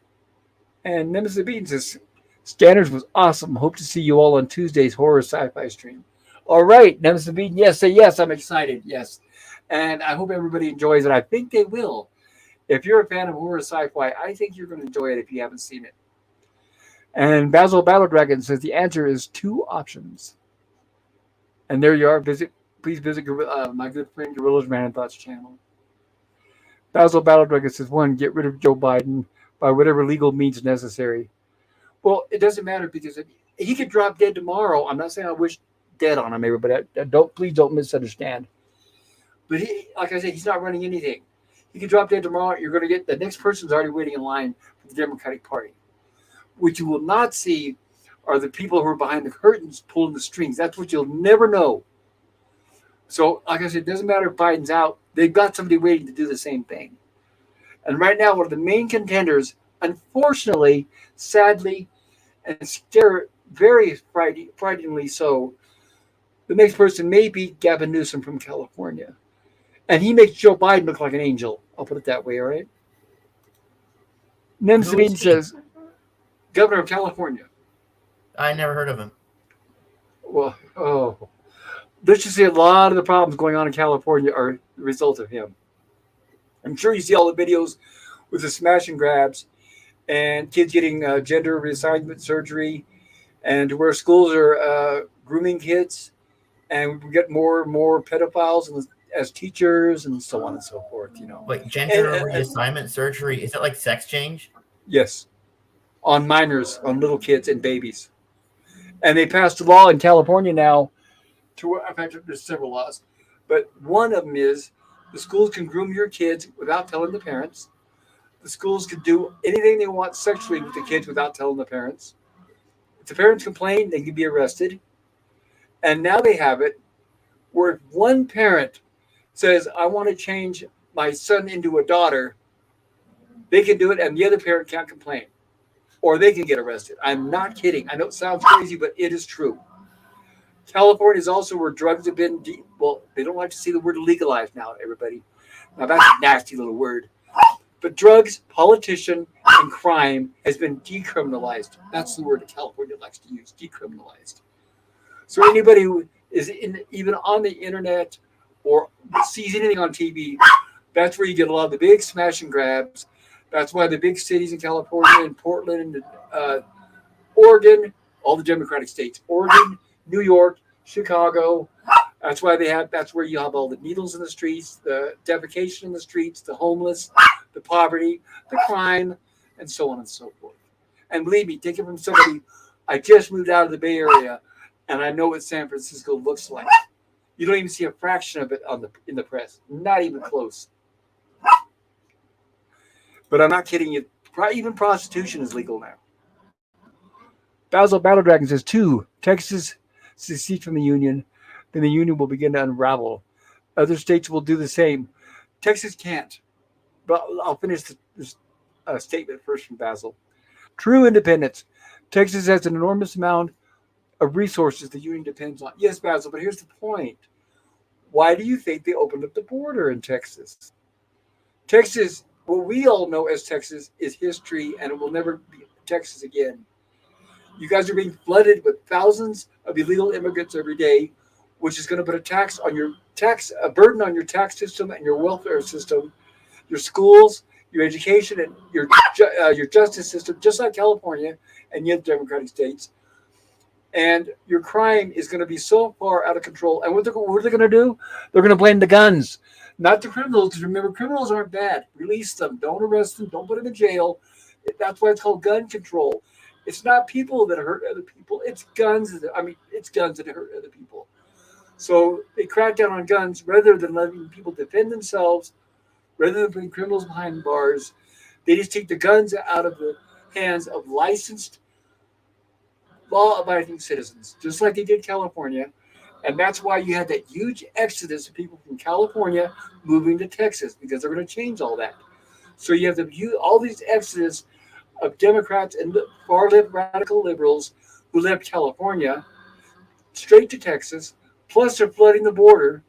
And Nemesis Bean says, Scanners was awesome. Hope to see you all on Tuesday's horror sci-fi stream. All right, Nemesis Bean, yes, say yes. I'm excited. Yes. And I hope everybody enjoys it. I think they will. If you're a fan of horror sci-fi, I think you're going to enjoy it if you haven't seen it. And Basil Battle Dragon says the answer is 2 options. And there you are. Please visit my good friend Gorilla's Man and Thoughts channel. Basil Battle Dragon says 1, get rid of Joe Biden by whatever legal means necessary. Well, it doesn't matter, because he could drop dead tomorrow. I'm not saying I wish dead on him, everybody. Please don't misunderstand. But he, like I said, he's not running anything. He could drop dead tomorrow. You're going to get the next person's already waiting in line for the Democratic Party. What you will not see are the people who are behind the curtains pulling the strings. That's what you'll never know. So, like I said, it doesn't matter if Biden's out. They've got somebody waiting to do the same thing. And right now, one of the main contenders, unfortunately, sadly, and very frighteningly so, the next person may be Gavin Newsom from California. And he makes Joe Biden look like an angel. I'll put it that way, all right? Nemzabin says, Governor of California. I never heard of him. Well, let's just say a lot of the problems going on in California are the result of him. I'm sure you see all the videos with the smash and grabs and kids getting gender reassignment surgery, and where schools are grooming kids, and we get more and more pedophiles as teachers and so on and so forth. Like gender reassignment surgery, is it like sex change? Yes, on minors, on little kids and babies. And they passed a law in California now in fact, there's several laws, but one of them is the schools can groom your kids without telling the parents. The schools can do anything they want sexually with the kids without telling the parents. If the parents complain, they can be arrested. And now they have it where if one parent says, I want to change my son into a daughter, they can do it and the other parent can't complain. Or they can get arrested. I'm not kidding. I know it sounds crazy, but it is true. California is also where drugs have been, they don't like to see the word legalized now, everybody. Now that's a nasty little word. But drugs, politician, and crime has been decriminalized. That's the word that California likes to use, decriminalized. So anybody who is even on the internet or sees anything on TV, that's where you get a lot of the big smash and grabs. That's why the big cities in California and Portland and Oregon, all the Democratic states, Oregon, New York, Chicago. That's why they have. That's where you have all the needles in the streets, the defecation in the streets, the homeless, the poverty, the crime, and so on and so forth. And believe me, take it from somebody. I just moved out of the Bay Area, and I know what San Francisco looks like. You don't even see a fraction of it in the press. Not even close. But I'm not kidding you. Even prostitution is legal now. Basil Battle Dragon says, 2. Texas secede from the Union, then the Union will begin to unravel. Other states will do the same. Texas can't. But I'll finish this statement first from Basil. True independence. Texas has an enormous amount of resources the Union depends on. Yes, Basil, but here's the point. Why do you think they opened up the border in Texas? Texas, what we all know as Texas, is history, and it will never be Texas again. You guys are being flooded with thousands of illegal immigrants every day, which is going to put a burden on your tax system and your welfare system, your schools, your education, and your justice system, just like California and the other Democratic states. And your crime is going to be so far out of control. And what are they going to do? They're going to blame the guns, not the criminals. Remember, criminals aren't bad. Release them. Don't arrest them. Don't put them in jail. That's why it's called gun control. It's not people that hurt other people. It's guns. It's guns that hurt other people. So they crack down on guns rather than letting people defend themselves, rather than putting criminals behind bars. They just take the guns out of the hands of licensed, law-abiding citizens, just like they did California. And that's why you had that huge exodus of people from California moving to Texas, because they're going to change all that. So you have all these exodus of Democrats and far-left radical liberals who left California straight to Texas, plus they're flooding the border.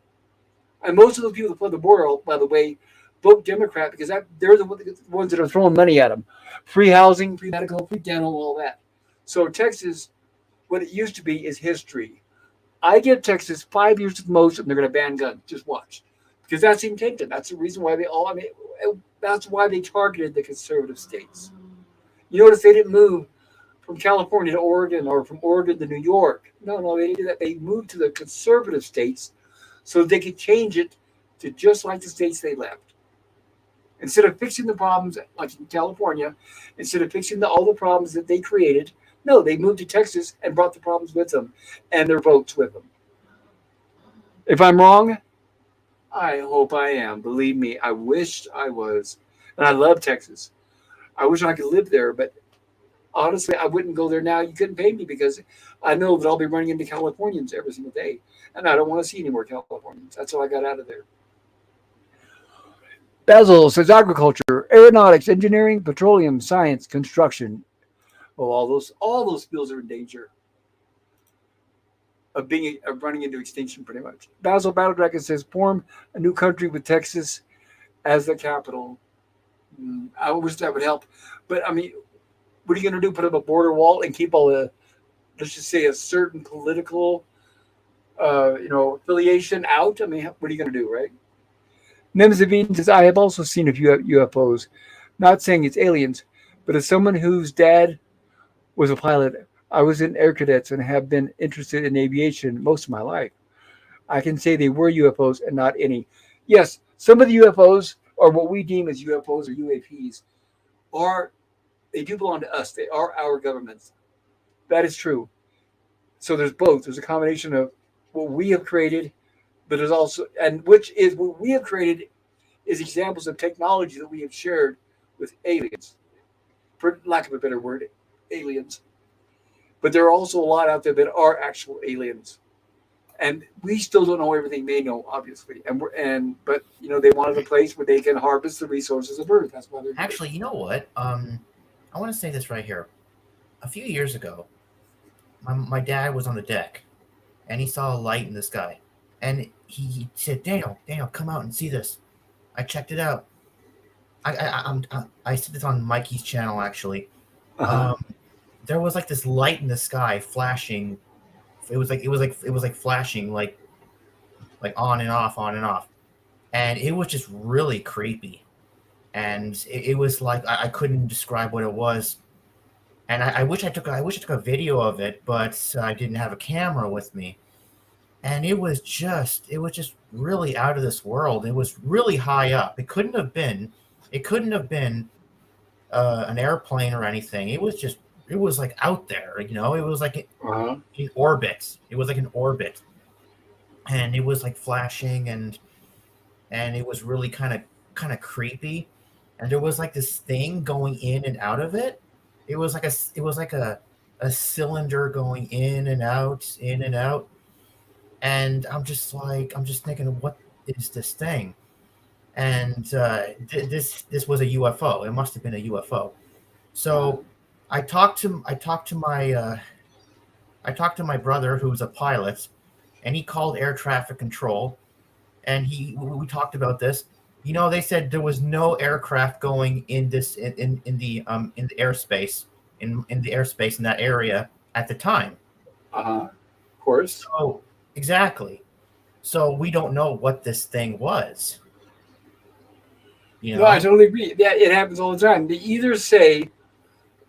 And most of those people that flood the border, by the way, vote Democrat because they're the ones that are throwing money at them. Free housing, free medical, free dental, all that. So Texas, what it used to be, is history. I give Texas 5 years at the most, and they're going to ban guns. Just watch, because that's the intention. That's the reason why that's why they targeted the conservative states. You notice they didn't move from California to Oregon or from Oregon to New York. No, they didn't do that. They moved to the conservative states so they could change it to just like the states they left. Instead of fixing the problems like in California, instead of fixing all the problems that they created, no, they moved to Texas and brought the problems with them and their votes with them. If I'm wrong, I hope I am. Believe me, I wish I was. And I love Texas. I wish I could live there, but honestly, I wouldn't go there now. You couldn't pay me because I know that I'll be running into Californians every single day. And I don't want to see any more Californians. That's how I got out of there. Basil says agriculture, aeronautics, engineering, petroleum, science, construction. Oh, all those fields are in danger of running into extinction, pretty much. Basil Battle Dragon says form a new country with Texas as the capital. I wish that would help, but what are you going to do? Put up a border wall and keep all the, let's just say, a certain political, affiliation out? What are you going to do, right? Nemzavine says, I have also seen a few UFOs. Not saying it's aliens, but as someone whose dad was a pilot, I was in air cadets and have been interested in aviation most of my life. I can say they were UFOs and not any. Yes, some of the UFOs, or what we deem as UFOs or UAPs, they do belong to us. They are our governments. That is true. So there's both. There's a combination of what we have created, but there's also, and which is what we have created is examples of technology that we have shared with aliens, for lack of a better word, aliens. But there are also a lot out there that are actual aliens, and we still don't know everything they know, obviously. But they wanted a place where they can harvest the resources of Earth. That's why they're actually. You know what? I want to say this right here. A few years ago, my dad was on the deck, and he saw a light in the sky, and he said, "Daniel, come out and see this." I checked it out. I said this on Mikey's channel, actually. Uh-huh. There was like this light in the sky flashing it was like flashing like on and off, and it was just really creepy. And it was like I couldn't describe what it was. And I wish I took a video of it, but I didn't have a camera with me. And it was just really out of this world. It was really high up. It couldn't have been an airplane or anything. It was like out there. It was like Uh-huh. in orbit. It was like an orbit, and it was like flashing, and it was really kind of creepy. And there was like this thing going in and out of it. It was like a cylinder going in and out, in and out. And I'm just thinking, what is this thing? And this was a UFO. It must have been a UFO. So I talked to my brother, who's a pilot, and he called air traffic control, and we talked about this. They said there was no aircraft going in this in the airspace in the airspace in that area at the time. Uh-huh. Of course. So exactly. So we don't know what this thing was. No, I totally agree. Yeah, it happens all the time. They either say,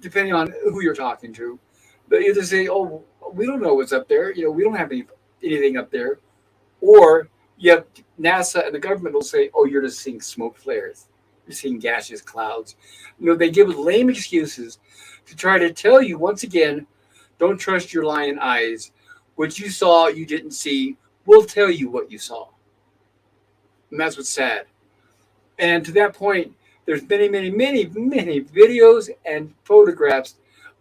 depending on who you're talking to, they either say, "Oh, we don't know what's up there. We don't have anything up there," or you have NASA and the government will say, "Oh, you're just seeing smoke flares. You're seeing gaseous clouds." They give lame excuses to try to tell you once again, don't trust your lying eyes. What you saw, you didn't see. We'll tell you what you saw, and that's what's sad. And to that point, there's many, many, many, many videos and photographs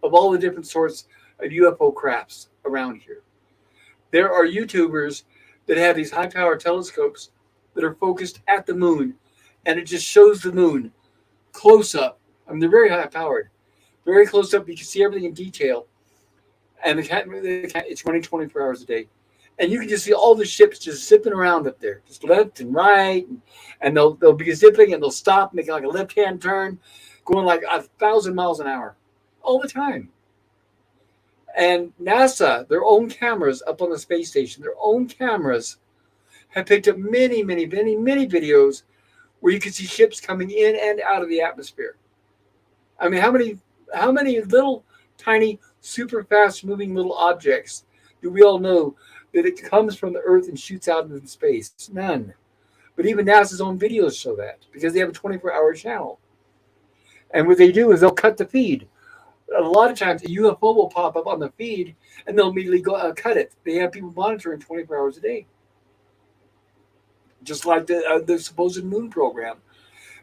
of all the different sorts of UFO crafts around here. There are YouTubers that have these high-power telescopes that are focused at the moon, and it just shows the moon close up. I mean, they're very high-powered, very close up. You can see everything in detail, and it's running 24 hours a day. And you can just see all the ships just zipping around up there, just left and right, and they'll be zipping and they'll stop, making like a left-hand turn, going like 1,000 miles an hour, all the time. And NASA, their own cameras up on the space station, their own cameras have picked up many, many, many, many videos where you can see ships coming in and out of the atmosphere. I mean, how many little tiny, super fast moving little objects do we all know that it comes from the Earth and shoots out into space? None. But even NASA's own videos show that because they have a 24-hour channel. And what they do is they'll cut the feed. A lot of times a UFO will pop up on the feed and they'll immediately go cut it. They have people monitoring 24 hours a day. Just like the supposed moon program.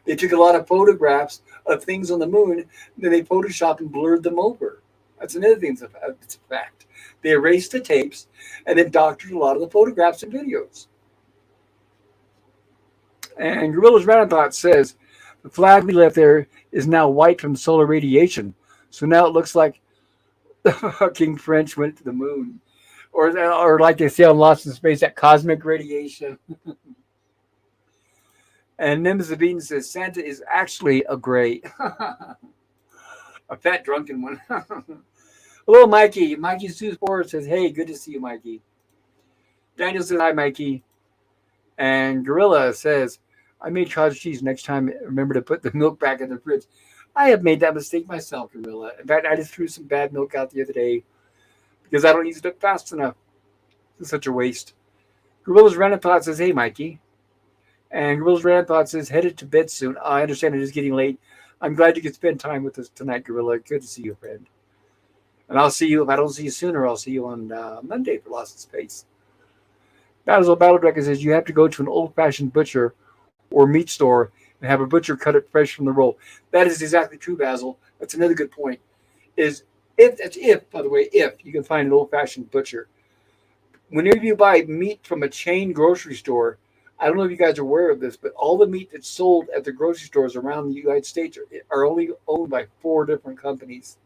They took a lot of photographs of things on the moon, then they photoshopped and blurred them over. That's another thing that's a fact. They erased the tapes and then doctored a lot of the photographs and videos. And Gorilla's Random Thought says, the flag we left there is now white from solar radiation. So now it looks like the fucking French went to the moon. Or like they say on Lost in Space, that cosmic radiation. And Nims the Bean says, Santa is actually a gray. A fat drunken one. Hello, Mikey. Mikey Sue4 says, hey, good to see you, Mikey. Daniel says, hi, Mikey. And Gorilla says, I made cottage cheese. Next time, remember to put the milk back in the fridge. I have made that mistake myself, Gorilla. In fact, I just threw some bad milk out the other day because I don't use it up fast enough. It's such a waste. Gorilla's Random Thought says, hey, Mikey. And Gorilla's Random Thought says, headed to bed soon. I understand it is getting late. I'm glad you could spend time with us tonight, Gorilla. Good to see you, friend. And I'll see you, if I don't see you sooner, I'll see you on Monday for Lost in Space. Battle Dragon says, you have to go to an old-fashioned butcher or meat store and have a butcher cut it fresh from the roll. That is exactly true, Basil. That's another good point. If you can find an old-fashioned butcher. Whenever you buy meat from a chain grocery store, I don't know if you guys are aware of this, but all the meat that's sold at the grocery stores around the United States are only owned by 4 different companies.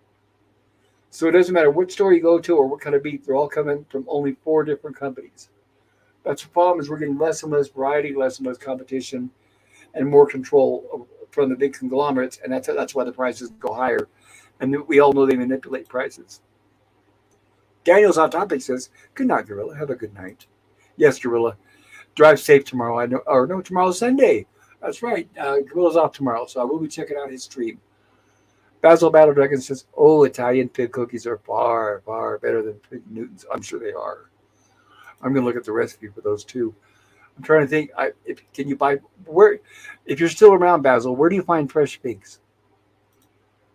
So it doesn't matter what store you go to or what kind of meat, they're all coming from only 4 different companies. That's the problem, is we're getting less and less variety, less and less competition, and more control from the big conglomerates, and that's why the prices go higher. And we all know they manipulate prices. Daniel's Hot Topic says, "Good night, Gorilla. Have a good night." Yes, Gorilla. Drive safe tomorrow. I know, or no, tomorrow's Sunday. That's right. Gorilla's off tomorrow, so I will be checking out his stream. Basil Battle Dragon says, "Oh, Italian fig cookies are far, far better than Fig Newtons." I'm sure they are. I'm going to look at the recipe for those too. I'm trying to think. Can you buy where? If you're still around, Basil, where do you find fresh figs?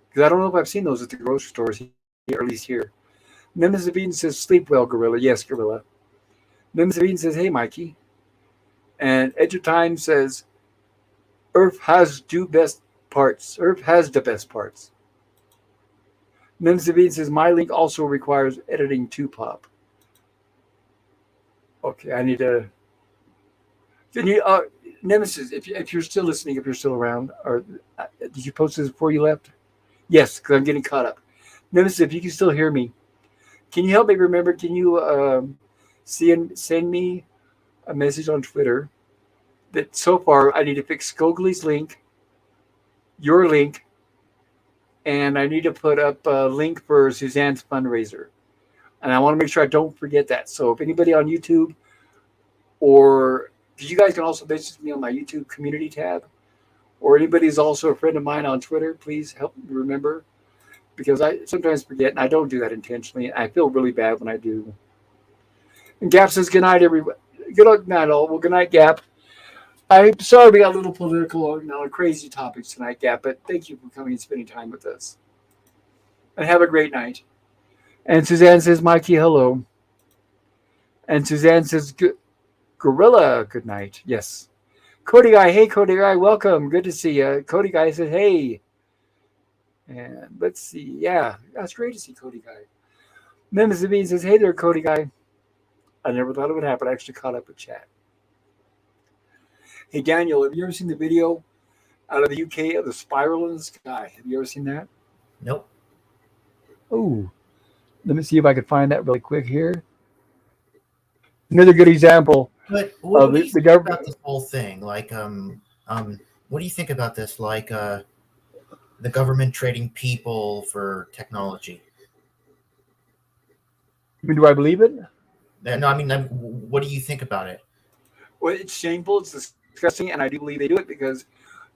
Because I don't know if I've seen those at the grocery stores here, or at least here. Nemesis Bean says, "Sleep well, Gorilla." Yes, Gorilla. Nemesis Bean says, "Hey, Mikey." And Edge of Time says, "Earth has the best parts. Earth has the best parts." Nemesis Bean says, "My link also requires editing to pop." Okay, I need to. Can you, Nemesis, if you're still listening, if you're still around, or did you post this before you left? Yes, because I'm getting caught up. Nemesis, if you can still hear me, can you help me remember? Can you send me a message on Twitter that so far I need to fix Skogley's link, your link, and I need to put up a link for Suzanne's fundraiser. And I want to make sure I don't forget that. So if anybody on YouTube, or you guys can also message me on my YouTube community tab, or anybody who's also a friend of mine on Twitter, please help me remember, because I sometimes forget, and I don't do that intentionally. I feel really bad when I do. And Gap says, "Good night, everybody." Good night, all. Well, good night, Gap. I'm sorry we got a little political on crazy topics tonight, Gap, but thank you for coming and spending time with us. And have a great night. And Suzanne says, "Mikey, hello." And Suzanne says, "Gorilla, good night." Yes. Cody Guy, hey, Cody Guy, welcome. Good to see you. Cody Guy says, "Hey." And let's see. Yeah, that's great to see Cody Guy. Nemesis Bean says, "Hey there, Cody Guy." I never thought it would happen. I actually caught up with chat. Hey, Daniel, have you ever seen the video out of the UK of the spiral in the sky? Have you ever seen that? Nope. Oh, let me see if I can find that really quick here. Another good example But what of do you the think government. about this whole thing? Like, what do you think about this? Like, the government trading people for technology? I mean, do I believe it? No, I mean, what do you think about it? Well, it's shameful. It's disgusting, and I do believe they do it because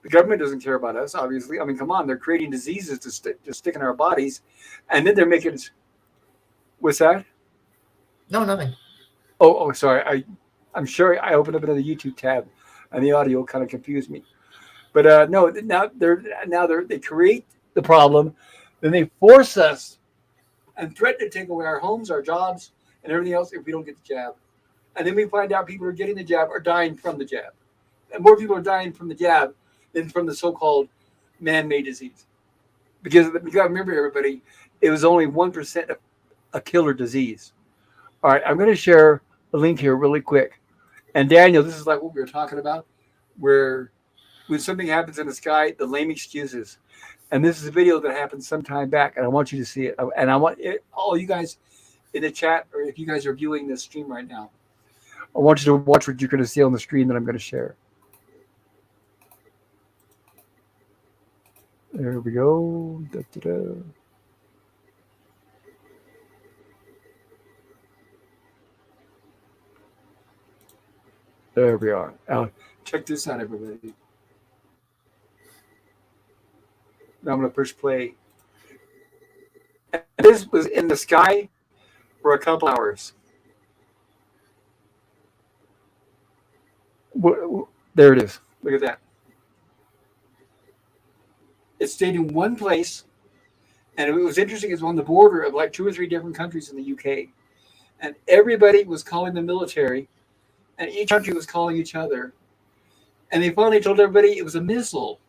the government doesn't care about us. Obviously, I mean, come on, they're creating diseases to stick in our bodies, and then they're making. What's that? No, nothing. Oh, sorry. I'm sure I opened up another YouTube tab, and the audio kind of confused me. But no, they create the problem, then they force us and threaten to take away our homes, our jobs, and everything else if we don't get the jab. And then we find out people are getting the jab are dying from the jab, and more people are dying from the jab than from the so-called man-made disease. Because you got to remember, everybody, it was only 1% of a killer disease. All right, I'm going to share a link here really quick. And Daniel, this is like what we were talking about, where when something happens in the sky, the lame excuses. And this is a video that happened some time back, and I want you to see it. And I want all you guys in the chat, or if you guys are viewing this stream right now, I want you to watch what you're going to see on the screen that I'm going to share. There we go. Da-da-da. There we are. Check this out, everybody. Now I'm going to push play. And this was in the sky for a couple hours. There it is. Look at that. It stayed in one place, and it was interesting. It's on the border of like 2 or 3 different countries in the UK, and everybody was calling the military, and each country was calling each other, and they finally told everybody it was a missile.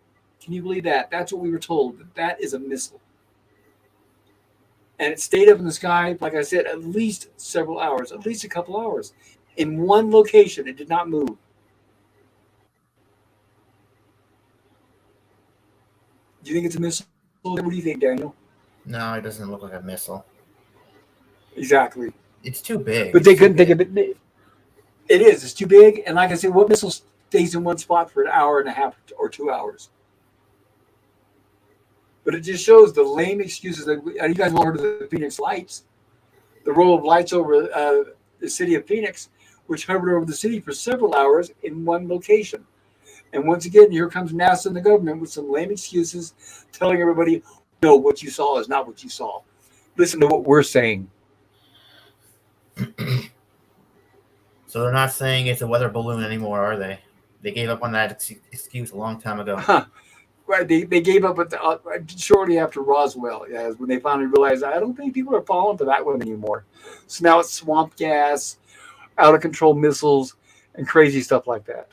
Can you believe that? That's what we were told. That is a missile. And it stayed up in the sky, like I said, at least several hours, at least a couple hours, in one location. It did not move. Do you think it's a missile? What do you think, Daniel? No, it doesn't look like a missile. Exactly. It's too big. But they couldn't think of it. It is. It's too big. And like I said, what missile stays in one spot for an hour and a half or 2 hours? But it just shows the lame excuses that you guys all heard of the Phoenix Lights. the row of lights over the city of Phoenix, which hovered over the city for several hours in one location. And once again, here comes NASA and the government with some lame excuses, telling everybody, no, what you saw is not what you saw. Listen to what we're saying. So they're not saying it's a weather balloon anymore, are they? They gave up on that excuse a long time ago. Huh. Right, they gave up at shortly after Roswell. Yeah, when they finally realized, I don't think people are falling for that one anymore. So now it's swamp gas, out of control missiles, and crazy stuff like that.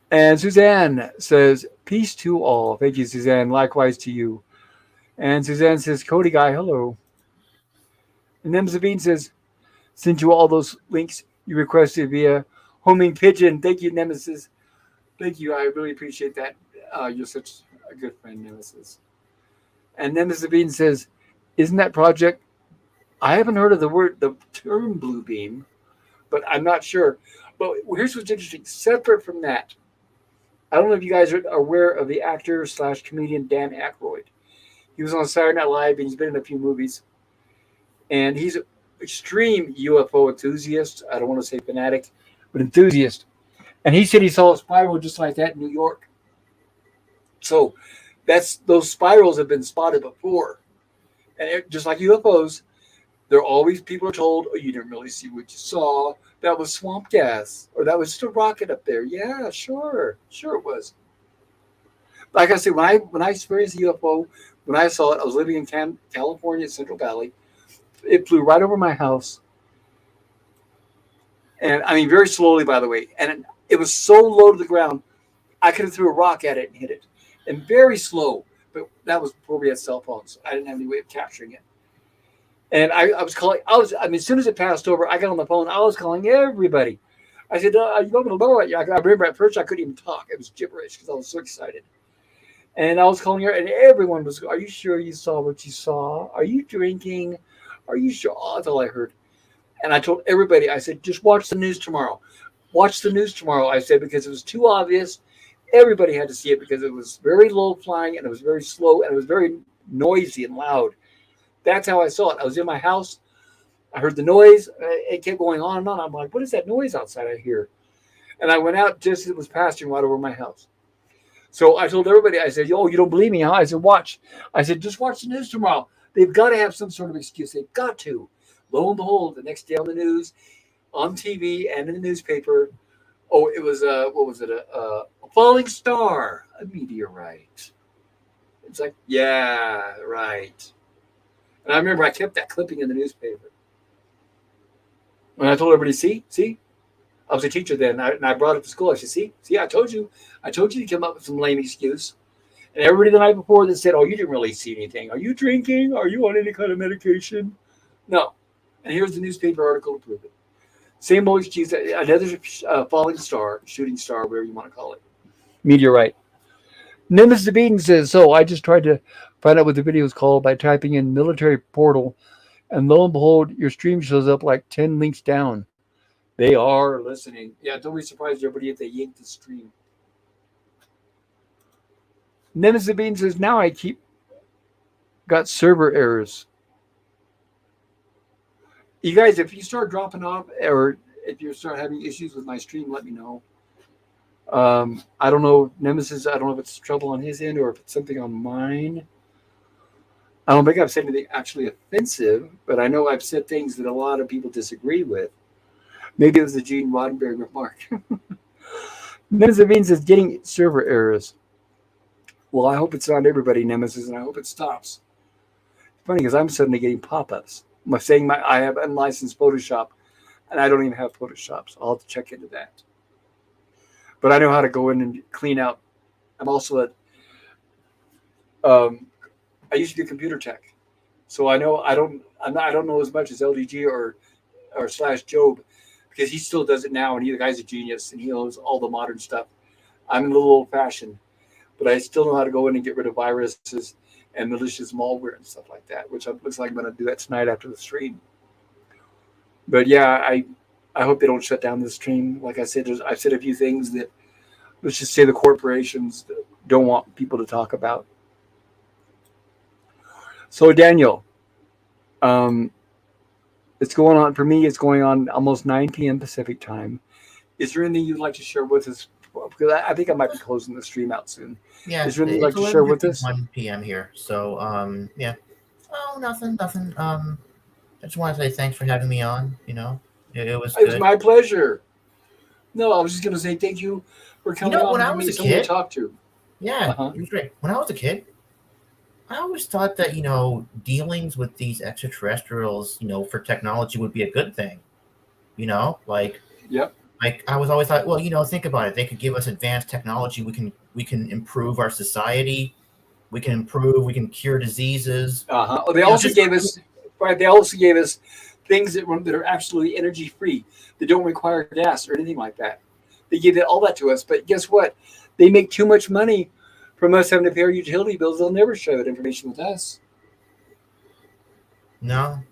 And Suzanne says, peace to all. Thank you, Suzanne. Likewise to you. And Suzanne says, Cody guy, hello. And then Zavine says, send you all those links you requested via homing pigeon. Thank you, Nemesis. Thank you. I really appreciate that. You're such a good friend, Nemesis. And Nemesis Zavine says, isn't that project? I haven't heard of the term blue beam, but I'm not sure. But here's what's interesting. Separate from that, I don't know if you guys are aware of the actor / comedian Dan Aykroyd. He was on Saturday Night Live, and he's been in a few movies. And he's an extreme UFO enthusiast. I don't want to say fanatic, but enthusiast. And he said he saw a spiral just like that in New York. So those spirals have been spotted before. And just like UFOs, there are always people are told, oh, you didn't really see what you saw. That was swamp gas, or that was just a rocket up there. Yeah, sure it was. Like I said, when I experienced a UFO, when I saw it, I was living in California, Central Valley. It flew right over my house, and I mean very slowly, by the way. And it was so low to the ground, I could have threw a rock at it and hit it, and very slow. But that was before we had cell phones. So I didn't have any way of capturing it. And I was calling. As soon as it passed over, I got on the phone. I was calling everybody. I said, "Are you going to know it?" I remember at first I couldn't even talk. It was gibberish because I was so excited. And I was calling her, and everyone was, "Are you sure you saw what you saw? Are you drinking? Are you sure?" Oh, that's all I heard. And I told everybody, I said, "Just watch the news tomorrow. Watch the news tomorrow." I said, because it was too obvious. Everybody had to see it because it was very low flying and it was very slow and it was very noisy and loud. That's how I saw it. I was in my house. I heard the noise. It kept going on and on. I'm like, what is that noise outside I hear? And I went out just as it was passing right over my house. So I told everybody, I said, "Oh, you don't believe me, huh?" I said, "Watch." I said, "Just watch the news tomorrow. They've got to have some sort of excuse. They've got to." Lo and behold, the next day on the news, on TV and in the newspaper, oh, it was, what was it? A falling star, a meteorite. It's like, yeah, right. And I remember I kept that clipping in the newspaper. And I told everybody, see? I was a teacher then, and I brought it to school. I said, see, I told you to come up with some lame excuse. And everybody the night before that said, "Oh, you didn't really see anything. Are you drinking? Are you on any kind of medication?" No. And here's the newspaper article to prove it. Same old excuse, another falling star, shooting star, whatever you want to call it. Meteorite. Nemesis Beaton says, so I just tried to find out what the video is called by typing in military portal, and lo and behold, your stream shows up like 10 links down. They are listening. Yeah, don't be surprised, everybody, if they yank the stream. Nemesis Bean says, now I got server errors. You guys, if you start dropping off or if you start having issues with my stream, let me know. I don't know, Nemesis, I don't know if it's trouble on his end or if it's something on mine. I don't think I've said anything actually offensive, but I know I've said things that a lot of people disagree with. Maybe it was the Gene Roddenberry remark. Nemesis means it's getting server errors. Well, I hope it's not everybody, Nemesis, and I hope it stops. It's funny because I'm suddenly getting pop-ups. I'm saying I have unlicensed Photoshop, and I don't even have Photoshop, so I'll have to check into that. But I know how to go in and clean out. I'm also I used to be computer tech, so I know I don't know as much as LDG or / Job, because he still does it now, and the guy's a genius, and he knows all the modern stuff. I'm a little old-fashioned, but I still know how to go in and get rid of viruses and malicious malware and stuff like that, which looks like I'm going to do that tonight after the stream. But yeah, I hope they don't shut down the stream. Like I said, I've said a few things that, let's just say, the corporations don't want people to talk about. So Daniel, Um, it's going on for me. It's going on almost 9 p.m. Pacific time. Is there anything you'd like to share with us? Because I think I might be closing the stream out soon. Yeah, Is there anything you'd like it's to share with us? 11:51 p.m. here. So, yeah. Oh, nothing. I just want to say thanks for having me on. It was It was good. my pleasure. No, I was just going to say thank you for coming on When and I giving was me a someone to kid, talk to. yeah, Uh-huh. it was great. When I was a kid, I always thought that, dealings with these extraterrestrials, for technology would be a good thing. Like Yep. I was always thought, well, think about it. They could give us advanced technology. We can improve our society. We can cure diseases. Uh-huh. Oh, they You know, also just gave us, right? They also gave us things that are absolutely energy free, that don't require gas or anything like that. They give all that to us, but guess what? They make too much money from us having to pay our utility bills. They'll never share that information with us. no.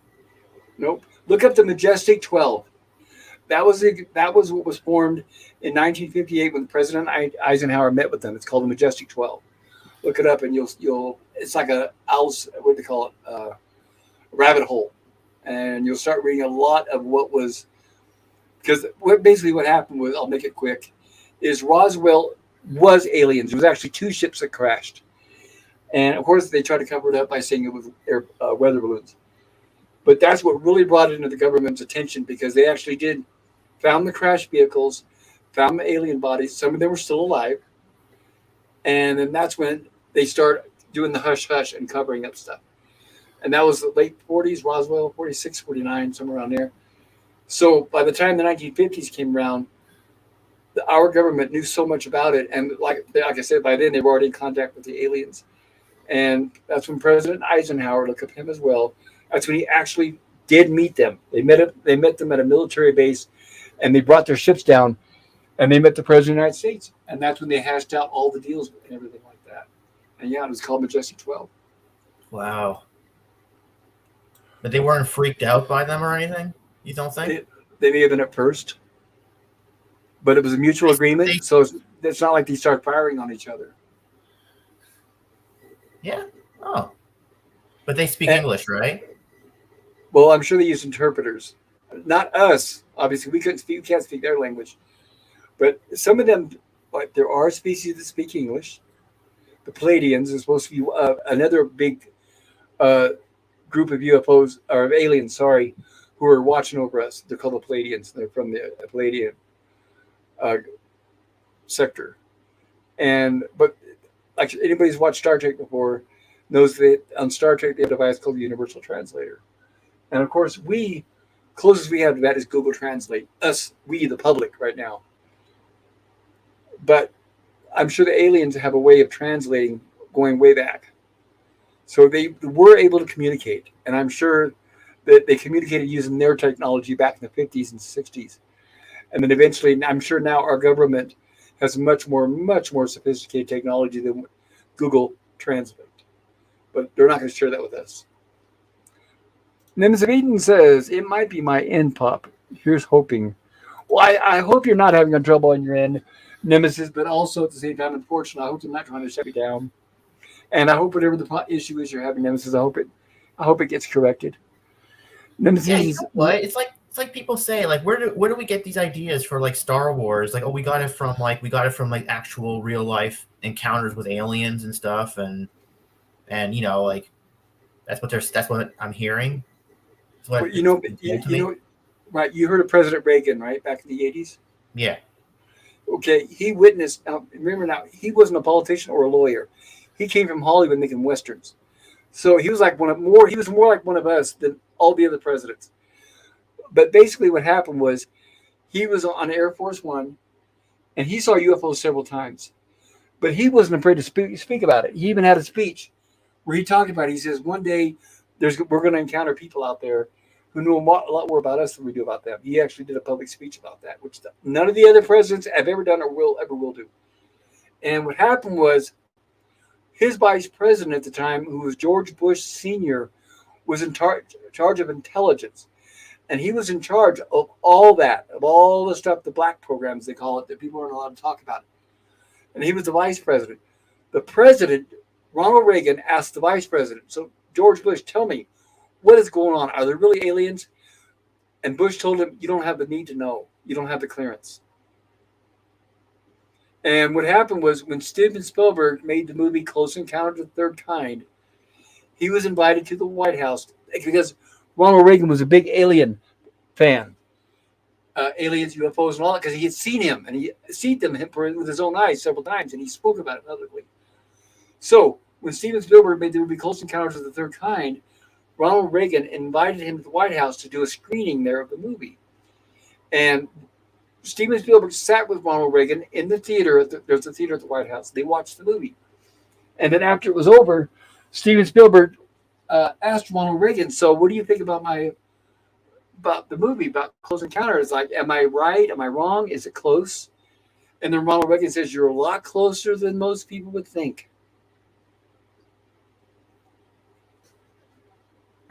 Nope. Look up the Majestic 12. That was what was formed in 1958 when President Eisenhower met with them. It's called the Majestic 12. Look it up, and you'll. It's like a owl's, what do they call it? Rabbit hole, and you'll start reading a lot of what was, because basically what happened was, I'll make it quick, is Roswell was aliens. It was actually two ships that crashed, and of course they tried to cover it up by saying it was weather balloons. But that's what really brought it into the government's attention, because they actually did found the crash vehicles, found the alien bodies. Some of them were still alive, and then that's when they start doing the hush hush and covering up stuff. And that was the late 40s, Roswell, 46, 49, somewhere around there. So by the time the 1950s came around, our government knew so much about it, and like I said, by then they were already in contact with the aliens. And that's when President Eisenhower, look up him as well. That's when he actually did meet them. They met them at a military base, and they brought their ships down, and they met the President of the United States. And that's when they hashed out all the deals and everything like that. And yeah, it was called Majestic 12. Wow. But they weren't freaked out by them or anything? You don't think? They may have been at first, but it was a mutual agreement. So it's not like they start firing on each other. Yeah. Oh. But they speak English, right? Well, I'm sure they use interpreters. Not us. Obviously, we can't speak their language. But some of them, like, there are species that speak English. The Pleiadians is supposed to be another big group of UFOs, or aliens, sorry, who are watching over us. They're called the Pleiadians. They're from the Pleiadian sector. But like anybody's watched Star Trek before knows that on Star Trek they have a device called the Universal Translator. And of course, closest we have to that is Google Translate. We, the public, right now. But I'm sure the aliens have a way of translating going way back. So they were able to communicate. And I'm sure that they communicated using their technology back in the 50s and 60s. And then eventually, I'm sure now our government has much more sophisticated technology than Google Translate. But they're not going to share that with us. Nims of Eden says, it might be my end, Pop. Here's hoping. Well, I hope you're not having a trouble on your end, Nemesis, but also at the same time, unfortunately, I hope they're not trying to shut you down. And I hope whatever the issue is you're having, Nemesis, I hope it gets corrected. Nemesis, yeah, you know what? It's like people say, like, where do we get these ideas for, like, Star Wars? Like, oh, we got it from actual real life encounters with aliens and stuff, and like that's what I'm hearing. But right? You heard of President Reagan, right? Back in the 80s. Yeah. Okay, he witnessed. Now, remember, he wasn't a politician or a lawyer. He came from Hollywood making westerns, so he was like He was more like one of us than all the other presidents. But basically, what happened was he was on Air Force One, and he saw UFOs several times, but he wasn't afraid to speak about it. He even had a speech where he talked about it. He says, one day we're going to encounter people out there who know a lot more about us than we do about them. He actually did a public speech about that, which none of the other presidents have ever done or ever will do. And what happened was his vice president at the time, who was George Bush Sr., was in charge of intelligence. And he was in charge of all that, of all the stuff, the black programs, they call it, that people aren't allowed to talk about. And he was the vice president. The president, Ronald Reagan, asked the vice president, so George Bush, tell me, what is going on? Are there really aliens? And Bush told him, you don't have the need to know. You don't have the clearance. And what happened was when Steven Spielberg made the movie Close Encounters of the Third Kind, he was invited to the White House because Ronald Reagan was a big alien fan. Aliens, UFOs, and all that, because he had seen him and he seen them with his own eyes several times, and he spoke about it publicly. So when Steven Spielberg made the movie Close Encounters of the Third Kind, Ronald Reagan invited him to the White House to do a screening there of the movie. And Steven Spielberg sat with Ronald Reagan in the theater. There's a theater at the White House. They watched the movie. And then after it was over, Steven Spielberg asked Ronald Reagan, so what do you think about the movie, about Close Encounters? Like, am I right? Am I wrong? Is it close? And then Ronald Reagan says, you're a lot closer than most people would think.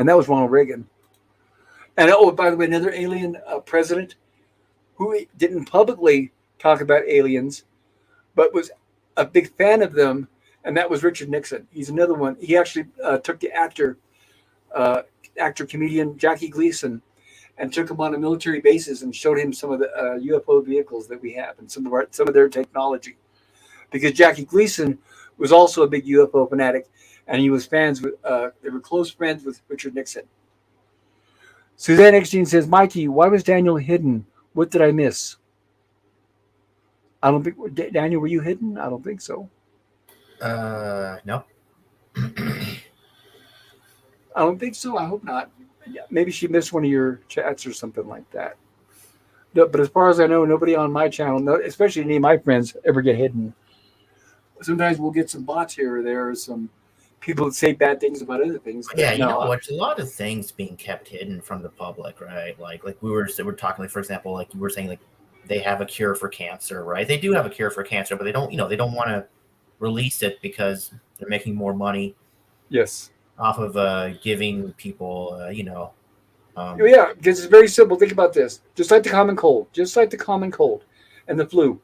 And that was Ronald Reagan. And by the way, another alien president who didn't publicly talk about aliens, but was a big fan of them, and that was Richard Nixon. He's another one. He actually took the actor-comedian Jackie Gleason and took him on a military bases and showed him some of the UFO vehicles that we have and some of their technology. Because Jackie Gleason was also a big UFO fanatic, and he was they were close friends with Richard Nixon. Suzanne Eckstein says, Mikey, why was Daniel hidden? What did I miss? I don't think, Daniel, were you hidden? I don't think so. No. I don't think so. I hope not. Yeah, maybe she missed one of your chats or something like that. No, but as far as I know, nobody on my channel, especially any of my friends, ever get hidden. Sometimes we'll get some bots here or there, or some people that say bad things about other things. Yeah, you know what? A lot of things being kept hidden from the public, right? Like we're talking, like, for example, like you were saying, like they have a cure for cancer, right? They do have a cure for cancer, but they don't want to release it because they're making more money. Yes. Off of giving people, yeah, because it's very simple. Think about this. Just like the common cold and the flu.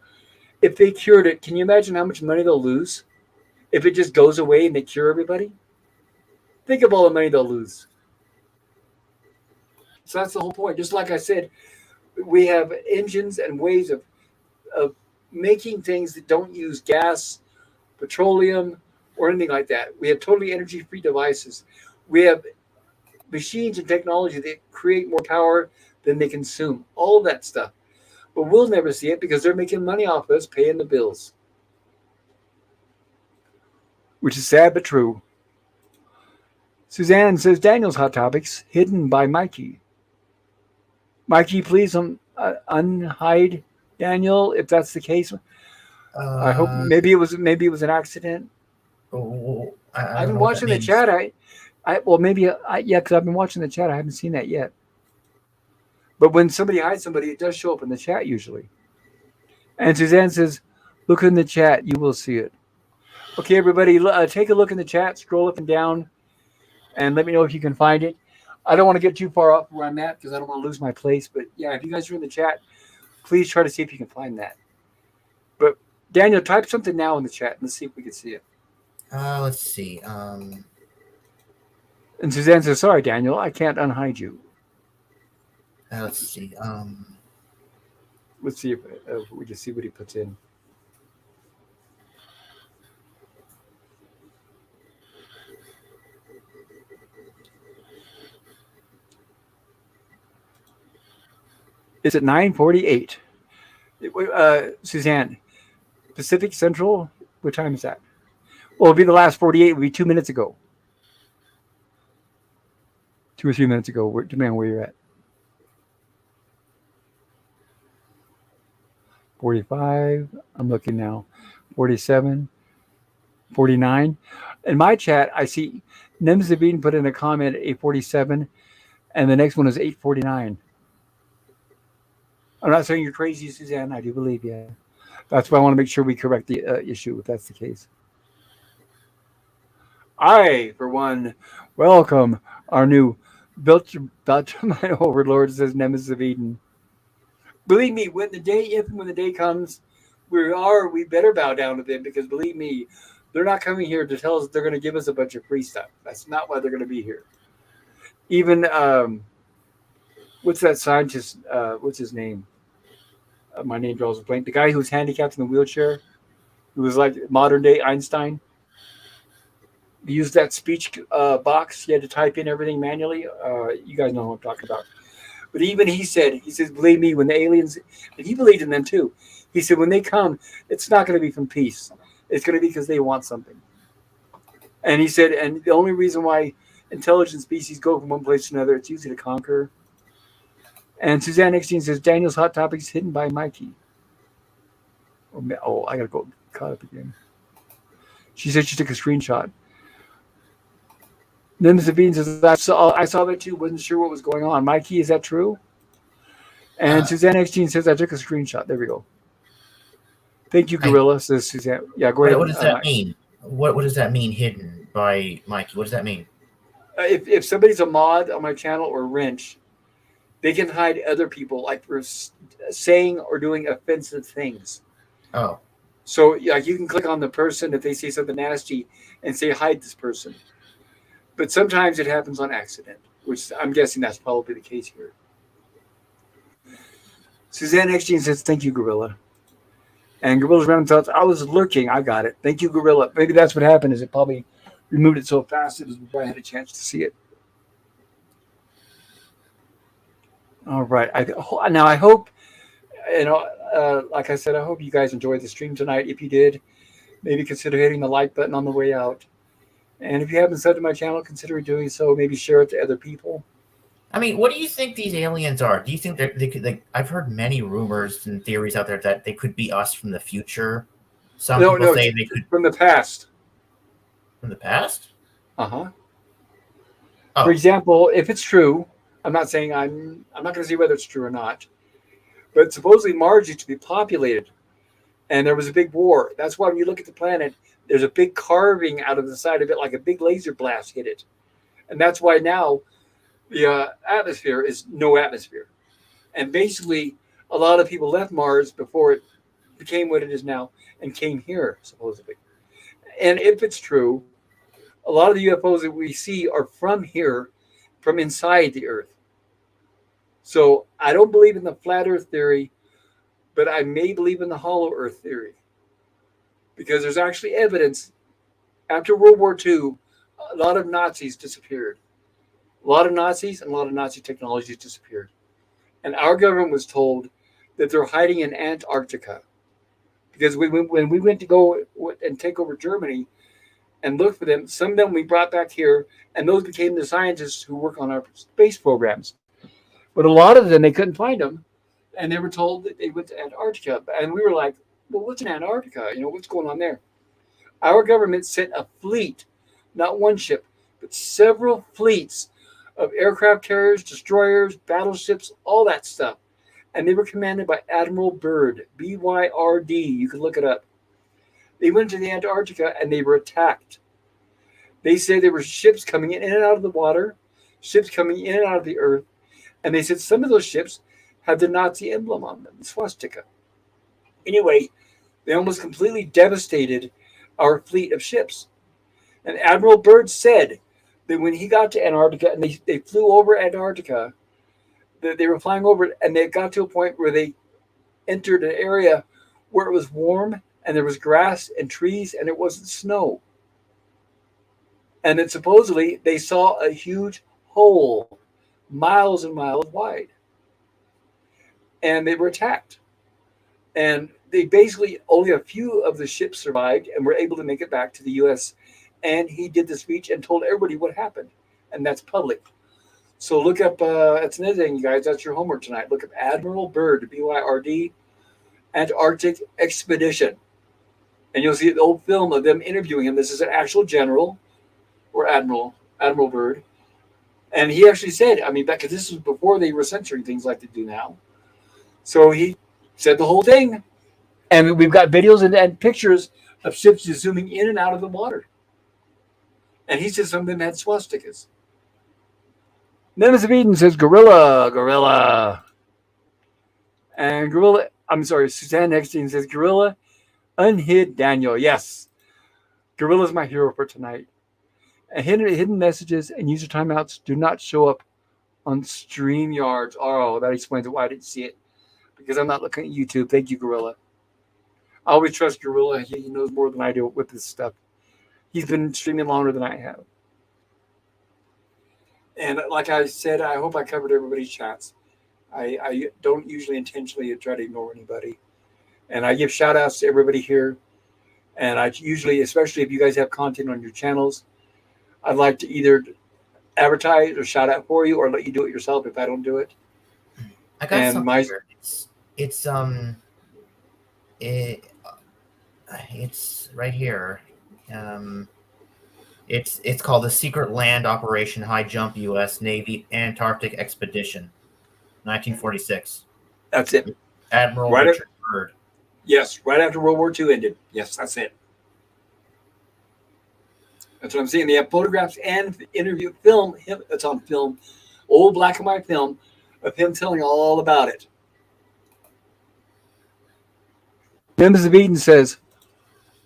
If they cured it, can you imagine how much money they'll lose if it just goes away and they cure everybody? Think of all the money they'll lose. So that's the whole point. Just like I said, we have engines and ways of making things that don't use gas, petroleum, or anything like that. We have totally energy-free devices. We have machines and technology that create more power than they consume. All of that stuff. But we'll never see it because they're making money off us, paying the bills. Which is sad but true. Suzanne says, Daniel's Hot Topics, hidden by Mikey. Mikey, please unhide Daniel, if that's the case. I hope maybe it was an accident. I've been watching the chat. Because I've been watching the chat. I haven't seen that yet. But when somebody hides somebody, it does show up in the chat usually. And Suzanne says, look in the chat. You will see it. Okay, everybody, take a look in the chat. Scroll up and down and let me know if you can find it. I don't want to get too far off where I'm at because I don't want to lose my place. But yeah, if you guys are in the chat, please try to see if you can find that. But Daniel, type something now in the chat. Let's see if we can see it. Let's see. And Suzanne says, sorry, Daniel, I can't unhide you. Let's see. Let's see if we can see what he puts in. It's at 9:48. Suzanne, Pacific Central, what time is that? Well, it'll be the last 48. It'll be 2 minutes ago. 2 or 3 minutes ago, depending on where you're at. 45. I'm looking now. 47. 49. In my chat, I see Nemzabine put in a comment at 8:47, and the next one is 8:49. I'm not saying you're crazy, Suzanne. I do believe you. That's why I want to make sure we correct the issue, if that's the case. I, for one, welcome our new Beltramine overlord, says Nemesis of Eden. Believe me, when the day comes, we better bow down to them, because believe me, they're not coming here to tell us they're going to give us a bunch of free stuff. That's not why they're going to be here. Even what's that scientist? What's his name? My name draws a blank. The guy who's handicapped in the wheelchair, who was like modern day Einstein. He used that speech box. He had to type in everything manually. You guys know what I'm talking about. But even he says, believe me, when the aliens, and he believed in them too. He said, when they come, it's not going to be from peace. It's going to be because they want something. And he said, and the only reason why intelligent species go from one place to another, it's usually to conquer. And Suzanne Eckstein says, Daniel's Hot Topics hidden by Mikey. Oh, I got to go caught up again. She said she took a screenshot. Then Sabine says, I saw that too, wasn't sure what was going on. Mikey, is that true? And Suzanne Eckstein says, I took a screenshot. There we go. Thank you, Gorilla, says Suzanne. Yeah, go ahead. What does that mean? What does that mean, hidden by Mikey? What does that mean? If somebody's a mod on my channel or wrench, they can hide other people, like for saying or doing offensive things. Oh. So like you can click on the person if they say something nasty and say, hide this person. But sometimes it happens on accident, which I'm guessing that's probably the case here. Suzanne Eckstein says, thank you, Gorilla. And Gorilla's random thoughts, I was lurking. I got it. Thank you, Gorilla. Maybe that's what happened, is it probably removed it so fast before I had a chance to see it. All right. Now, I hope, like I said, I hope you guys enjoyed the stream tonight. If you did, maybe consider hitting the like button on the way out. And if you haven't subbed to my channel, consider doing so. Maybe share it to other people. I mean, what do you think these aliens are? Do you think they could? Like, I've heard many rumors and theories out there that they could be us from the future. Some people say they could from the past. From the past? Uh-huh. Oh. For example, if it's true, I'm not saying I'm not going to see whether it's true or not, but supposedly Mars used to be populated, and there was a big war. That's why when you look at the planet, there's a big carving out of the side of it, like a big laser blast hit it. And that's why now the atmosphere is no atmosphere. And basically, a lot of people left Mars before it became what it is now and came here, supposedly. And if it's true, a lot of the UFOs that we see are from here, from inside the Earth. So I don't believe in the flat Earth theory, but I may believe in the hollow Earth theory. Because there's actually evidence after World War II, a lot of Nazis disappeared. A lot of Nazis and a lot of Nazi technologies disappeared. And our government was told that they're hiding in Antarctica. Because when we went to go and take over Germany and look for them, some of them we brought back here, and those became the scientists who work on our space programs. But a lot of them, they couldn't find them, and they were told that they went to Antarctica. And we were like, well, what's in Antarctica? What's going on there? Our government sent a fleet, not one ship, but several fleets of aircraft carriers, destroyers, battleships, all that stuff. And they were commanded by Admiral Byrd, B-Y-R-D. You can look it up. They went to the Antarctica and they were attacked. They said there were ships coming in and out of the water, ships coming in and out of the earth. And they said some of those ships had the Nazi emblem on them, the swastika. Anyway, they almost completely devastated our fleet of ships. And Admiral Byrd said that when he got to Antarctica and they flew over Antarctica, that they were flying over it and they got to a point where they entered an area where it was warm and there was grass and trees and it wasn't snow. And then supposedly they saw a huge hole miles and miles wide. And they were attacked. And they basically, only a few of the ships survived and were able to make it back to the U.S. And he did the speech and told everybody what happened. And that's public. So look up, that's another thing, you guys, that's your homework tonight. Look up Admiral Byrd, B-Y-R-D, Antarctic Expedition. And you'll see the old film of them interviewing him. This is an actual general or Admiral Byrd. And he actually said, because this was before they were censoring things like they do now. So he said the whole thing. And we've got videos and pictures of ships just zooming in and out of the water. And he said some of them had swastikas. Nemesis of Eden says, Gorilla. And Suzanne Eckstein says, Gorilla, unhid Daniel. Yes. Gorilla's my hero for tonight. And hidden messages and user timeouts do not show up on StreamYards. Oh, that explains why I didn't see it. Because I'm not looking at YouTube. Thank you, Gorilla. I always trust Gorilla. He knows more than I do with this stuff. He's been streaming longer than I have. And like I said, I hope I covered everybody's chats. I don't usually intentionally try to ignore anybody. And I give shout outs to everybody here. And I usually, especially if you guys have content on your channels, I'd like to either advertise or shout out for you or let you do it yourself if I don't do it. I got something here. It's right here. It's called the Secret Land Operation High Jump U.S. Navy Antarctic Expedition, 1946. That's it. Admiral Richard Byrd. Yes, right after World War II ended. Yes, that's it. That's what I'm saying. They have photographs and interview film. It's on film, old black and white film of him telling all about it. Nemesis of Eden says,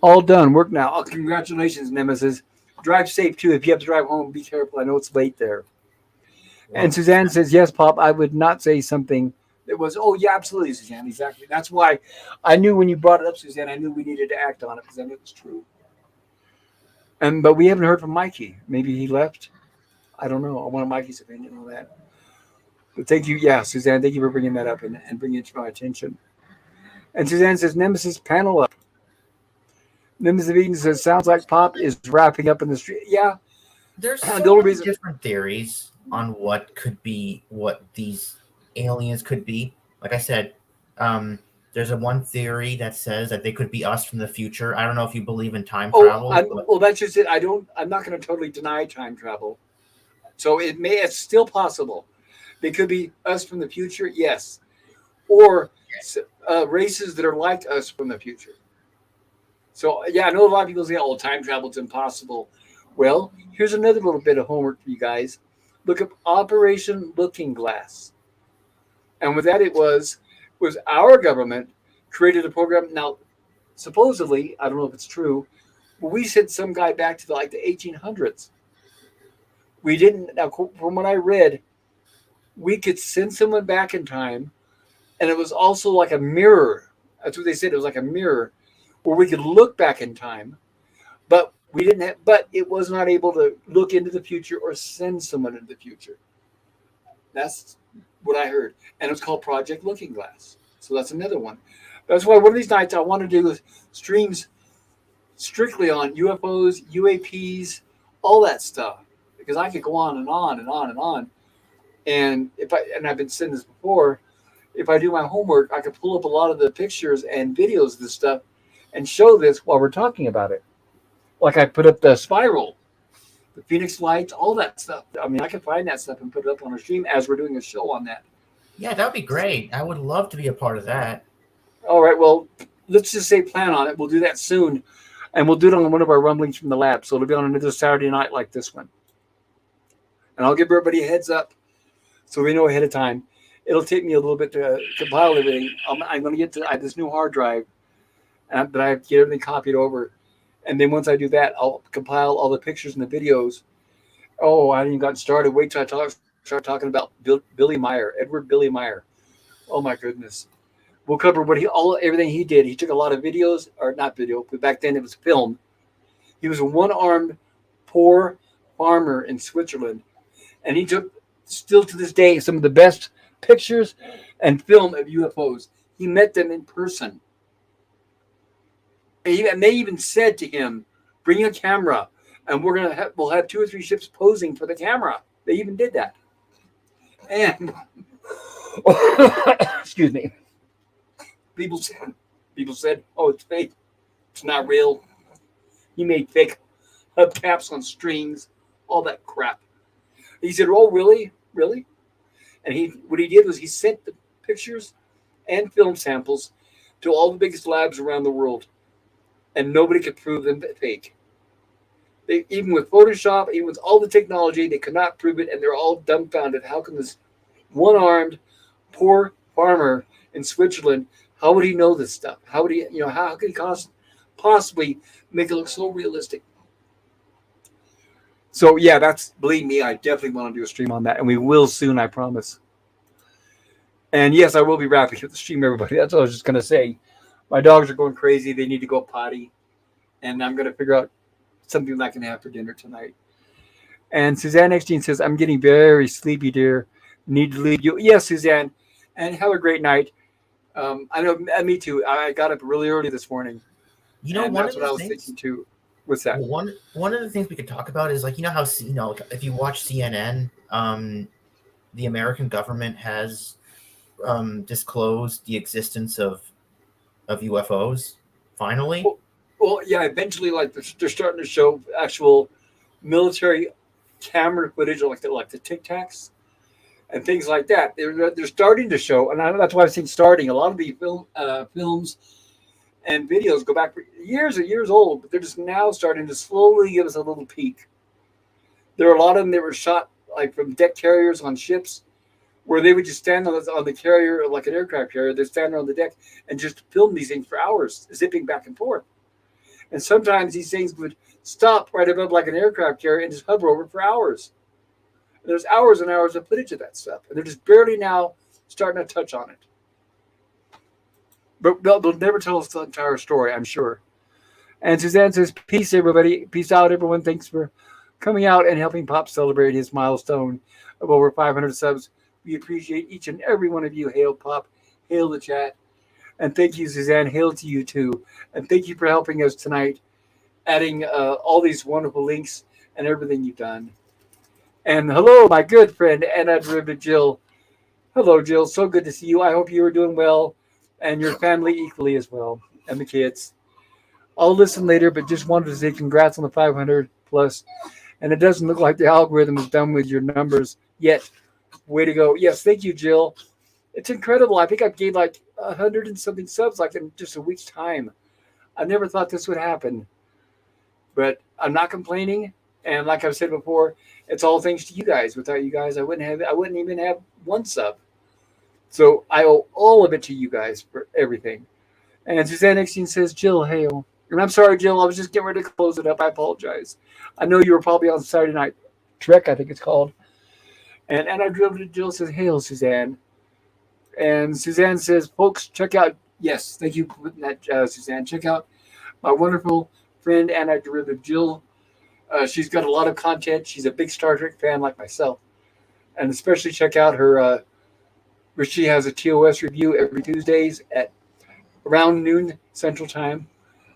all done. Work now. Oh, congratulations, Nemesis. Drive safe, too. If you have to drive home, be careful. I know it's late there. And Suzanne says, yes, Pop, I would not say something that was, oh, yeah, absolutely, Suzanne. Exactly. That's why I knew when you brought it up, Suzanne, I knew we needed to act on it because I knew it was true. But we haven't heard from Mikey. Maybe he left. I don't know. I want Mikey's opinion on that. But thank you. Yeah, Suzanne, thank you for bringing that up and bringing it to my attention. And Suzanne says, Nemesis, panel up. Nemesis of Eden says, sounds like Pop is wrapping up in the street. Yeah. There's so many different theories on what these aliens could be. Like I said, there's one theory that says that they could be us from the future. I don't know if you believe in time travel. Well, that's just it. I'm not going to totally deny time travel. So it's still possible. They could be us from the future, yes. Or races that are like us from the future. So, yeah, I know a lot of people say, oh, time travel is impossible. Well, here's another little bit of homework for you guys. Look up Operation Looking Glass. And with that, it was our government created a program. Now, supposedly, I don't know if it's true, but we sent some guy back to the 1800s. We didn't. Now, from what I read, we could send someone back in time, and it was also like a mirror. That's what they said. It was like a mirror where we could look back in time, but we didn't have. But it was not able to look into the future or send someone into the future. That's what I heard, and it's called Project Looking Glass. So that's another one. That's why one of these nights I want to do streams strictly on UFOs, UAPs, all that stuff, because I could go on and on and on and on. And I've been saying this before, if I do my homework, I could pull up a lot of the pictures and videos of this stuff and show this while we're talking about it. Like I put up the spiral, the Phoenix lights, all that stuff. I mean, I can find that stuff and put it up on our stream as we're doing a show on that. Yeah, that would be great. I would love to be a part of that. All right, well, let's just say plan on it. We'll do that soon. And we'll do it on one of our rumblings from the lab. So it'll be on another Saturday night like this one. And I'll give everybody a heads up so we know ahead of time. It'll take me a little bit to compile everything. I'm going to get to this new hard drive that I have to get everything copied over. And then once I do that, I'll compile all the pictures and the videos. Oh, I haven't even gotten started. Wait till I start talking about Billy Meyer, Edward Billy Meyer. Oh, my goodness. We'll cover everything he did. He took a lot of videos, or not video, but back then it was film. He was a one-armed poor farmer in Switzerland. And he took, still to this day, some of the best pictures and film of UFOs. He met them in person. And they even said to him, bring a camera, and we'll have 2 or 3 ships posing for the camera. They even did that. And, excuse me, people said, oh, it's fake. It's not real. He made fake hubcaps on strings, all that crap. He said, oh, really? Really? And what he did was he sent the pictures and film samples to all the biggest labs around the world. And nobody could prove them fake. Even with Photoshop, even with all the technology, they could not prove it, and they're all dumbfounded. How can this one-armed, poor farmer in Switzerland, how would he know this stuff? How would he, how could he possibly make it look so realistic? So yeah, believe me, I definitely want to do a stream on that, and we will soon, I promise. And yes, I will be wrapping up the stream, everybody. That's what I was just gonna say. My dogs are going crazy. They need to go potty, and I'm gonna figure out something that I can have for dinner tonight. And Suzanne Eckstein says, "I'm getting very sleepy, dear. Need to leave you." Yes, Suzanne, and have a great night. I know, me too. I got up really early this morning, You know, and one that's of what the I was things. thinking too. What's that? Well, one of the things we could talk about is like how if you watch CNN, the American government has disclosed the existence of UFOs. Finally, Well, yeah. Eventually, like they're starting to show actual military camera footage of like the Tic Tacs and things like that. They're starting to show, and that's why I've seen starting. A lot of the films and videos go back for years and years old, but they're just now starting to slowly give us a little peek. There are a lot of them that were shot like from deck carriers on ships, where they would just stand on the carrier like an aircraft carrier. They'd stand on the deck and just film these things for hours, zipping back and forth. And sometimes these things would stop right above like an aircraft carrier and just hover over for hours. And there's hours and hours of footage of that stuff, and they're just barely now starting to touch on it. But they'll never tell us the entire story, I'm sure. And Suzanne says, "Peace, everybody. Peace out, everyone. Thanks for coming out and helping Pop celebrate his milestone of over 500 subs. We appreciate each and every one of you. Hail Pop. Hail the chat. And thank you, Suzanne. Hail to you, too. And thank you for helping us tonight, adding all these wonderful links and everything you've done. And hello, my good friend, Anna Derivative Jill. Hello, Jill. So good to see you. I hope you are doing well and your family equally as well, and the kids. I'll listen later, but just wanted to say congrats on the 500 plus. And it doesn't look like the algorithm is done with your numbers yet. Way to go. Yes, thank you, Jill. It's incredible. I think I've gained like 100 and something subs like in just a week's time. I never thought this would happen. But I'm not complaining. And like I've said before, it's all thanks to you guys. Without you guys, I wouldn't even have one sub. So I owe all of it to you guys for everything. And Suzanne Exine says, "Jill, hail." And I'm sorry, Jill. I was just getting ready to close it up. I apologize. I know you were probably on Saturday Night Trek, I think it's called. And I drove to Jill says, "Hail, Suzanne." And Suzanne says, "Folks, check out." Yes, thank you for putting that, Suzanne. Check out my wonderful friend Anna Derivative Jill. She's got a lot of content. She's a big Star Trek fan like myself. And especially check out her, where she has a TOS review every Tuesdays at around noon Central Time,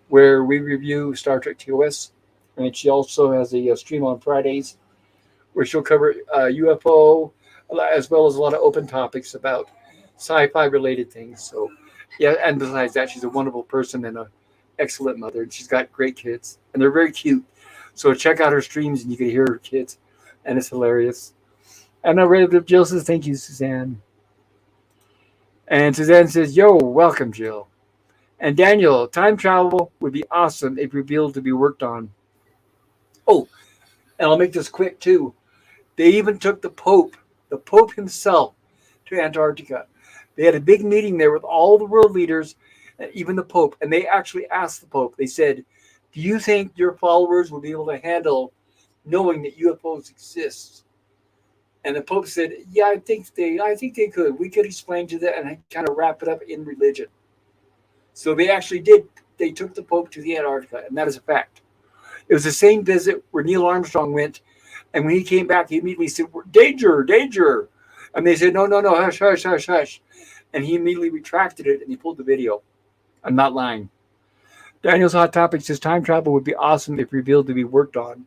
where we review Star Trek TOS. And she also has a stream on Fridays where she'll cover UFO as well as a lot of open topics about sci-fi related things. So, yeah, and besides that, she's a wonderful person and an excellent mother. And she's got great kids, and they're very cute. So check out her streams, and you can hear her kids, and it's hilarious. And I read Jill says, "Thank you, Suzanne." And Suzanne says, "Yo, welcome, Jill." And Daniel, time travel would be awesome if revealed to be worked on. Oh, and I'll make this quick too. They even took the Pope himself, to Antarctica. They had a big meeting there with all the world leaders, even the Pope, and they actually asked the Pope, they said, "Do you think your followers will be able to handle knowing that UFOs exist?" And the Pope said, "Yeah, I think they could. We could explain to them and kind of wrap it up in religion." So they actually did. They took the Pope to the Antarctica, and that is a fact. It was the same visit where Neil Armstrong went, and when he came back, he immediately said, "Danger, danger." And they said, "No, no, no, hush, hush, hush, hush." And he immediately retracted it, and he pulled the video. I'm not lying. Daniel's Hot Topic says time travel would be awesome if revealed to be worked on.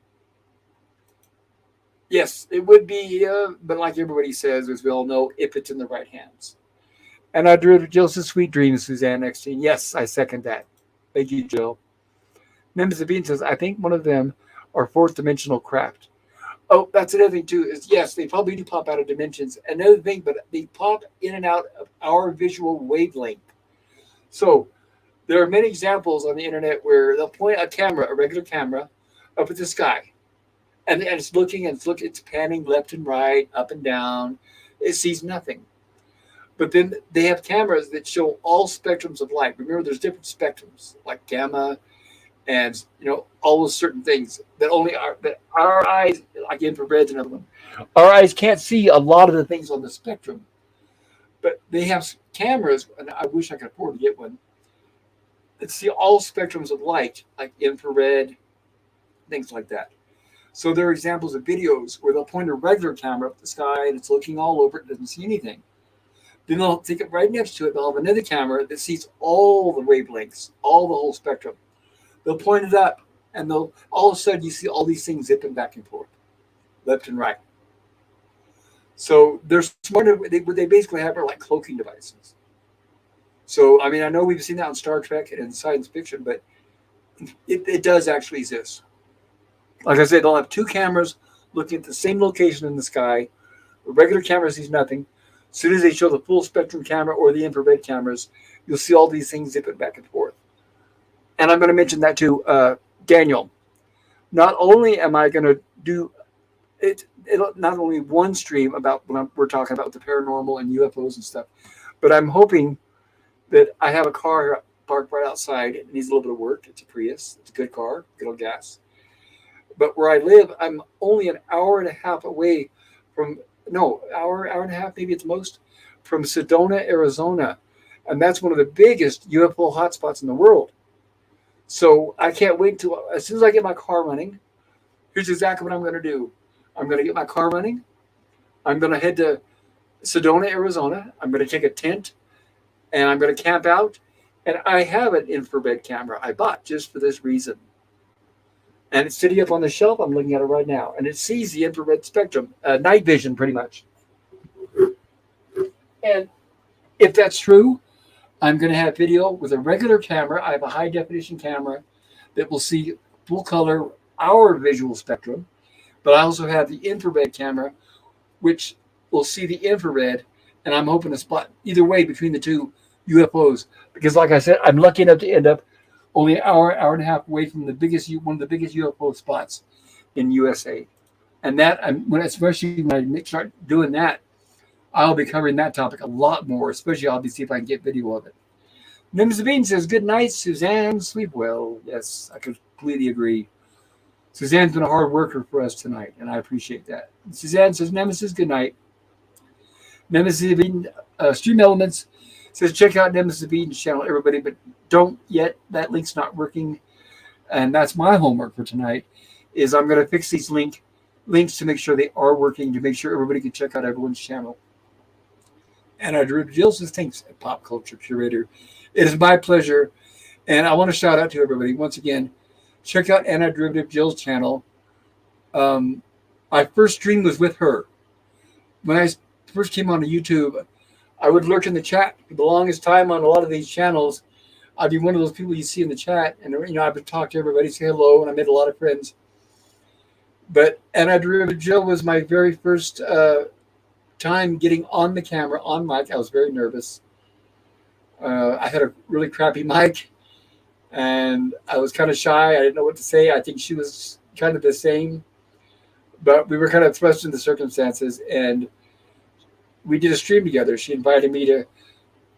Yes, it would be, but like everybody says, as we all know, if it's in the right hands. And I drew Jill says, "Sweet dreams, Suzanne Eckstein." Yes, I second that. Thank you, Jill. Memphis Sabine says, "I think one of them are fourth dimensional craft." Oh, that's another thing too. Is yes, they probably do pop out of dimensions. Another thing, but they pop in and out of our visual wavelength. So there are many examples on the internet where they'll point a camera, a regular camera, up at the sky, and it's looking and it's panning left and right, up and down. It sees nothing. But then they have cameras that show all spectrums of light. Remember, there's different spectrums like gamma, and all those certain things that our eyes, like infrared's another one. Our eyes can't see a lot of the things on the spectrum, but they have cameras, and I wish I could afford to get one that see all spectrums of light, like infrared, things like that. So there are examples of videos where they'll point a regular camera up the sky and it's looking all over it, doesn't see anything. Then they'll take it right next to it. They'll have another camera that sees all the wavelengths, all the whole spectrum. They'll point it up, and they'll all of a sudden you see all these things zipping back and forth, left and right. So they're smarter. What they basically have are like cloaking devices. So I mean, I know we've seen that on Star Trek and in science fiction, but it does actually exist. Like I said, they'll have two cameras looking at the same location in the sky. A regular camera sees nothing. As soon as they show the full spectrum camera or the infrared cameras, you'll see all these things zipping back and forth. And I'm going to mention that to Daniel. Not only am I going to do it, not only one stream about when we're talking about the paranormal and UFOs and stuff, but I'm hoping that I have a car parked right outside. It needs a little bit of work. It's a Prius. It's a good car, good old gas. But where I live, I'm only an hour and a half away from, hour and a half, maybe it's most, from Sedona, Arizona. And that's one of the biggest UFO hotspots in the world. So I can't wait till, as soon as I get my car running, here's exactly what I'm going to do. I'm going to get my car running. I'm going to head to Sedona, Arizona. I'm going to take a tent and I'm going to camp out. And I have an infrared camera I bought just for this reason. And it's sitting up on the shelf. I'm looking at it right now. And it sees the infrared spectrum, night vision pretty much. And if that's true, I'm going to have video with a regular camera. I have a high definition camera that will see full color, our visual spectrum. But I also have the infrared camera, which will see the infrared. And I'm hoping to spot either way between the two UFOs. Because like I said, I'm lucky enough to end up only an hour and a half away from one of the biggest UFO spots in USA. And that, especially when I start doing that, I'll be covering that topic a lot more, especially I'll see if I can get video of it. Nemesis Bean says, good night, Suzanne. Sleep well. Yes, I completely agree. Suzanne's been a hard worker for us tonight, and I appreciate that. Suzanne says, Nemesis, good night. Nemesis Bean, Stream Elements says, check out Nemesis Bean's channel, everybody, but don't yet. That link's not working. And that's my homework for tonight, is I'm going to fix these links to make sure they are working, to make sure everybody can check out everyone's channel. And I Drew Jill says, thanks, Pop Culture Curator. It is my pleasure. And I want to shout out to everybody. Once again, check out Anti-Derivative Jill's channel. My first stream was with her. When I first came onto YouTube, I would lurk in the chat for the longest time on a lot of these channels. I'd be one of those people you see in the chat. And, I would talk to everybody, say hello, and I made a lot of friends. But Anti-Derivative Jill was my very first time getting on the camera, on mic. I was very nervous. I had a really crappy mic, and I was kind of shy. I didn't know what to say. I think she was kind of the same, but we were kind of thrust in the circumstances, and we did a stream together. She invited me to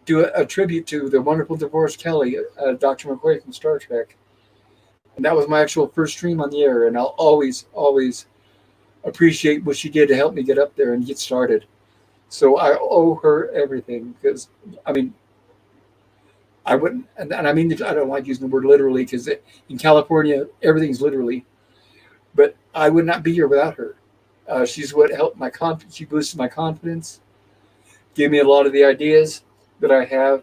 do a tribute to the wonderful DeForest Kelley, Dr. McCoy from Star Trek. And that was my actual first stream on the air, and I'll always, always appreciate what she did to help me get up there and get started. So I owe her everything, because, I wouldn't, and I mean, I don't like using the word literally, because in California, everything's literally, but I would not be here without her. She's what helped my confidence. She boosted my confidence, gave me a lot of the ideas that I have.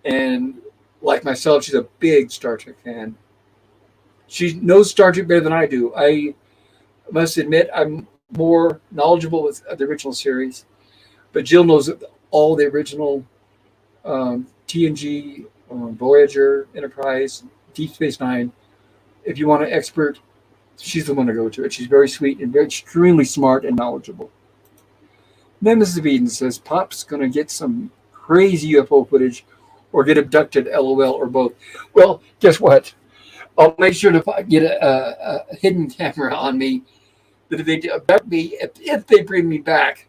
And like myself, she's a big Star Trek fan. She knows Star Trek better than I do. I must admit, I'm more knowledgeable with the original series, but Jill knows all the original TNG, Voyager, Enterprise, Deep Space Nine. If you want an expert, she's the one to go to. She's very sweet and very extremely smart and knowledgeable. Nemesis of Eden says, Pop's going to get some crazy UFO footage or get abducted, LOL, or both. Well, guess what? I'll make sure to get a hidden camera on me, that if they abduct me, if they bring me back,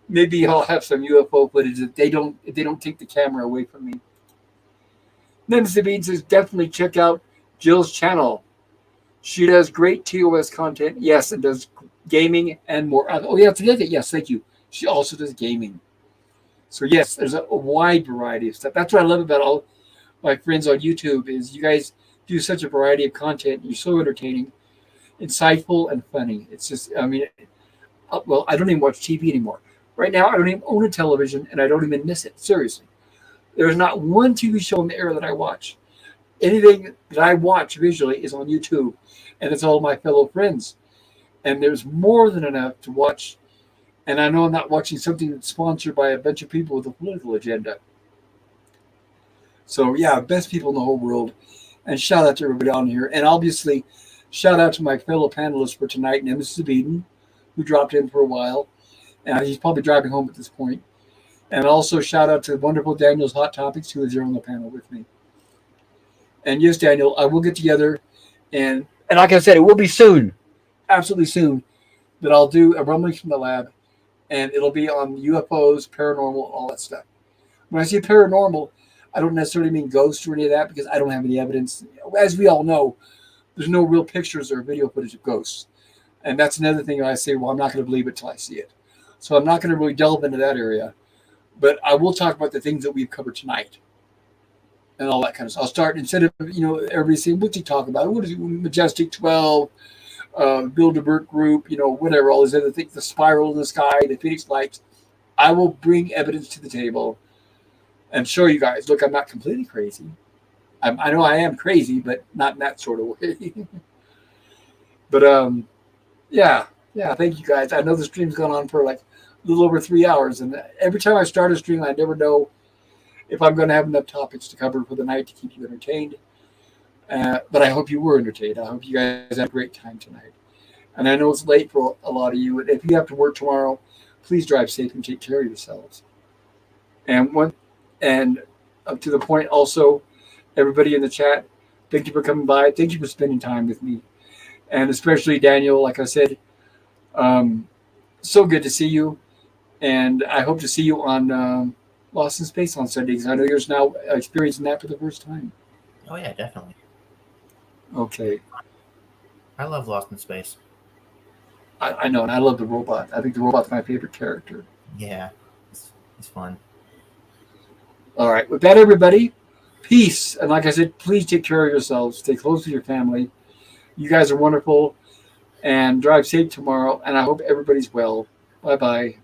maybe I'll have some UFO footage if they don't take the camera away from me. Nemesis Bean says, definitely check out Jill's channel. She does great TOS content. Yes, and does gaming and more. Oh, yeah, forget it. Yes, thank you. She also does gaming. So, yes, there's a wide variety of stuff. That's what I love about all my friends on YouTube is you guys do such a variety of content. You're so entertaining, insightful, and funny. It's just, I mean, well, I don't even watch TV anymore. Right now, I don't even own a television, and I don't even miss it. Seriously. There's not one TV show in the air that I watch. Anything that I watch visually is on YouTube, and it's all my fellow friends. And there's more than enough to watch. And I know I'm not watching something that's sponsored by a bunch of people with a political agenda. So, yeah, best people in the whole world. And shout out to everybody on here. And obviously, shout out to my fellow panelists for tonight, Nemesis Eden, who dropped in for a while. And he's probably driving home at this point. And also shout out to wonderful Daniel's Hot Topics, who is here on the panel with me. And yes, Daniel, I will get together. And like I said, it will be soon, absolutely soon, that I'll do a Rumblings from the Lab. And it'll be on UFOs, paranormal, all that stuff. When I say paranormal, I don't necessarily mean ghosts or any of that because I don't have any evidence. As we all know, there's no real pictures or video footage of ghosts. And that's another thing I say, well, I'm not going to believe it till I see it. So I'm not going to really delve into that area. But I will talk about the things that we've covered tonight and all that kind of stuff. I'll start, instead of, everybody saying, what's he talking about? What is it? Majestic 12, Bilderberg Group, whatever, all these other things, the spiral in the sky, the Phoenix Lights. I will bring evidence to the table and show you guys, look, I'm not completely crazy. I know I am crazy, but not in that sort of way. But, yeah, thank you guys. I know the stream's gone on for like a little over 3 hours, and every time I start a stream, I never know if I'm going to have enough topics to cover for the night to keep you entertained. But I hope you were entertained. I hope you guys had a great time tonight. And I know it's late for a lot of you. And if you have to work tomorrow, please drive safe and take care of yourselves. And up to the point also, everybody in the chat, thank you for coming by. Thank you for spending time with me. And especially Daniel, like I said, so good to see you. And I hope to see you on Lost in Space on Sunday, because I know you're now experiencing that for the first time. Oh, yeah, definitely. Okay. I love Lost in Space. I know, and I love the robot. I think the robot's my favorite character. Yeah, it's fun. All right. With that, everybody, peace. And like I said, please take care of yourselves. Stay close to your family. You guys are wonderful. And drive safe tomorrow. And I hope everybody's well. Bye-bye.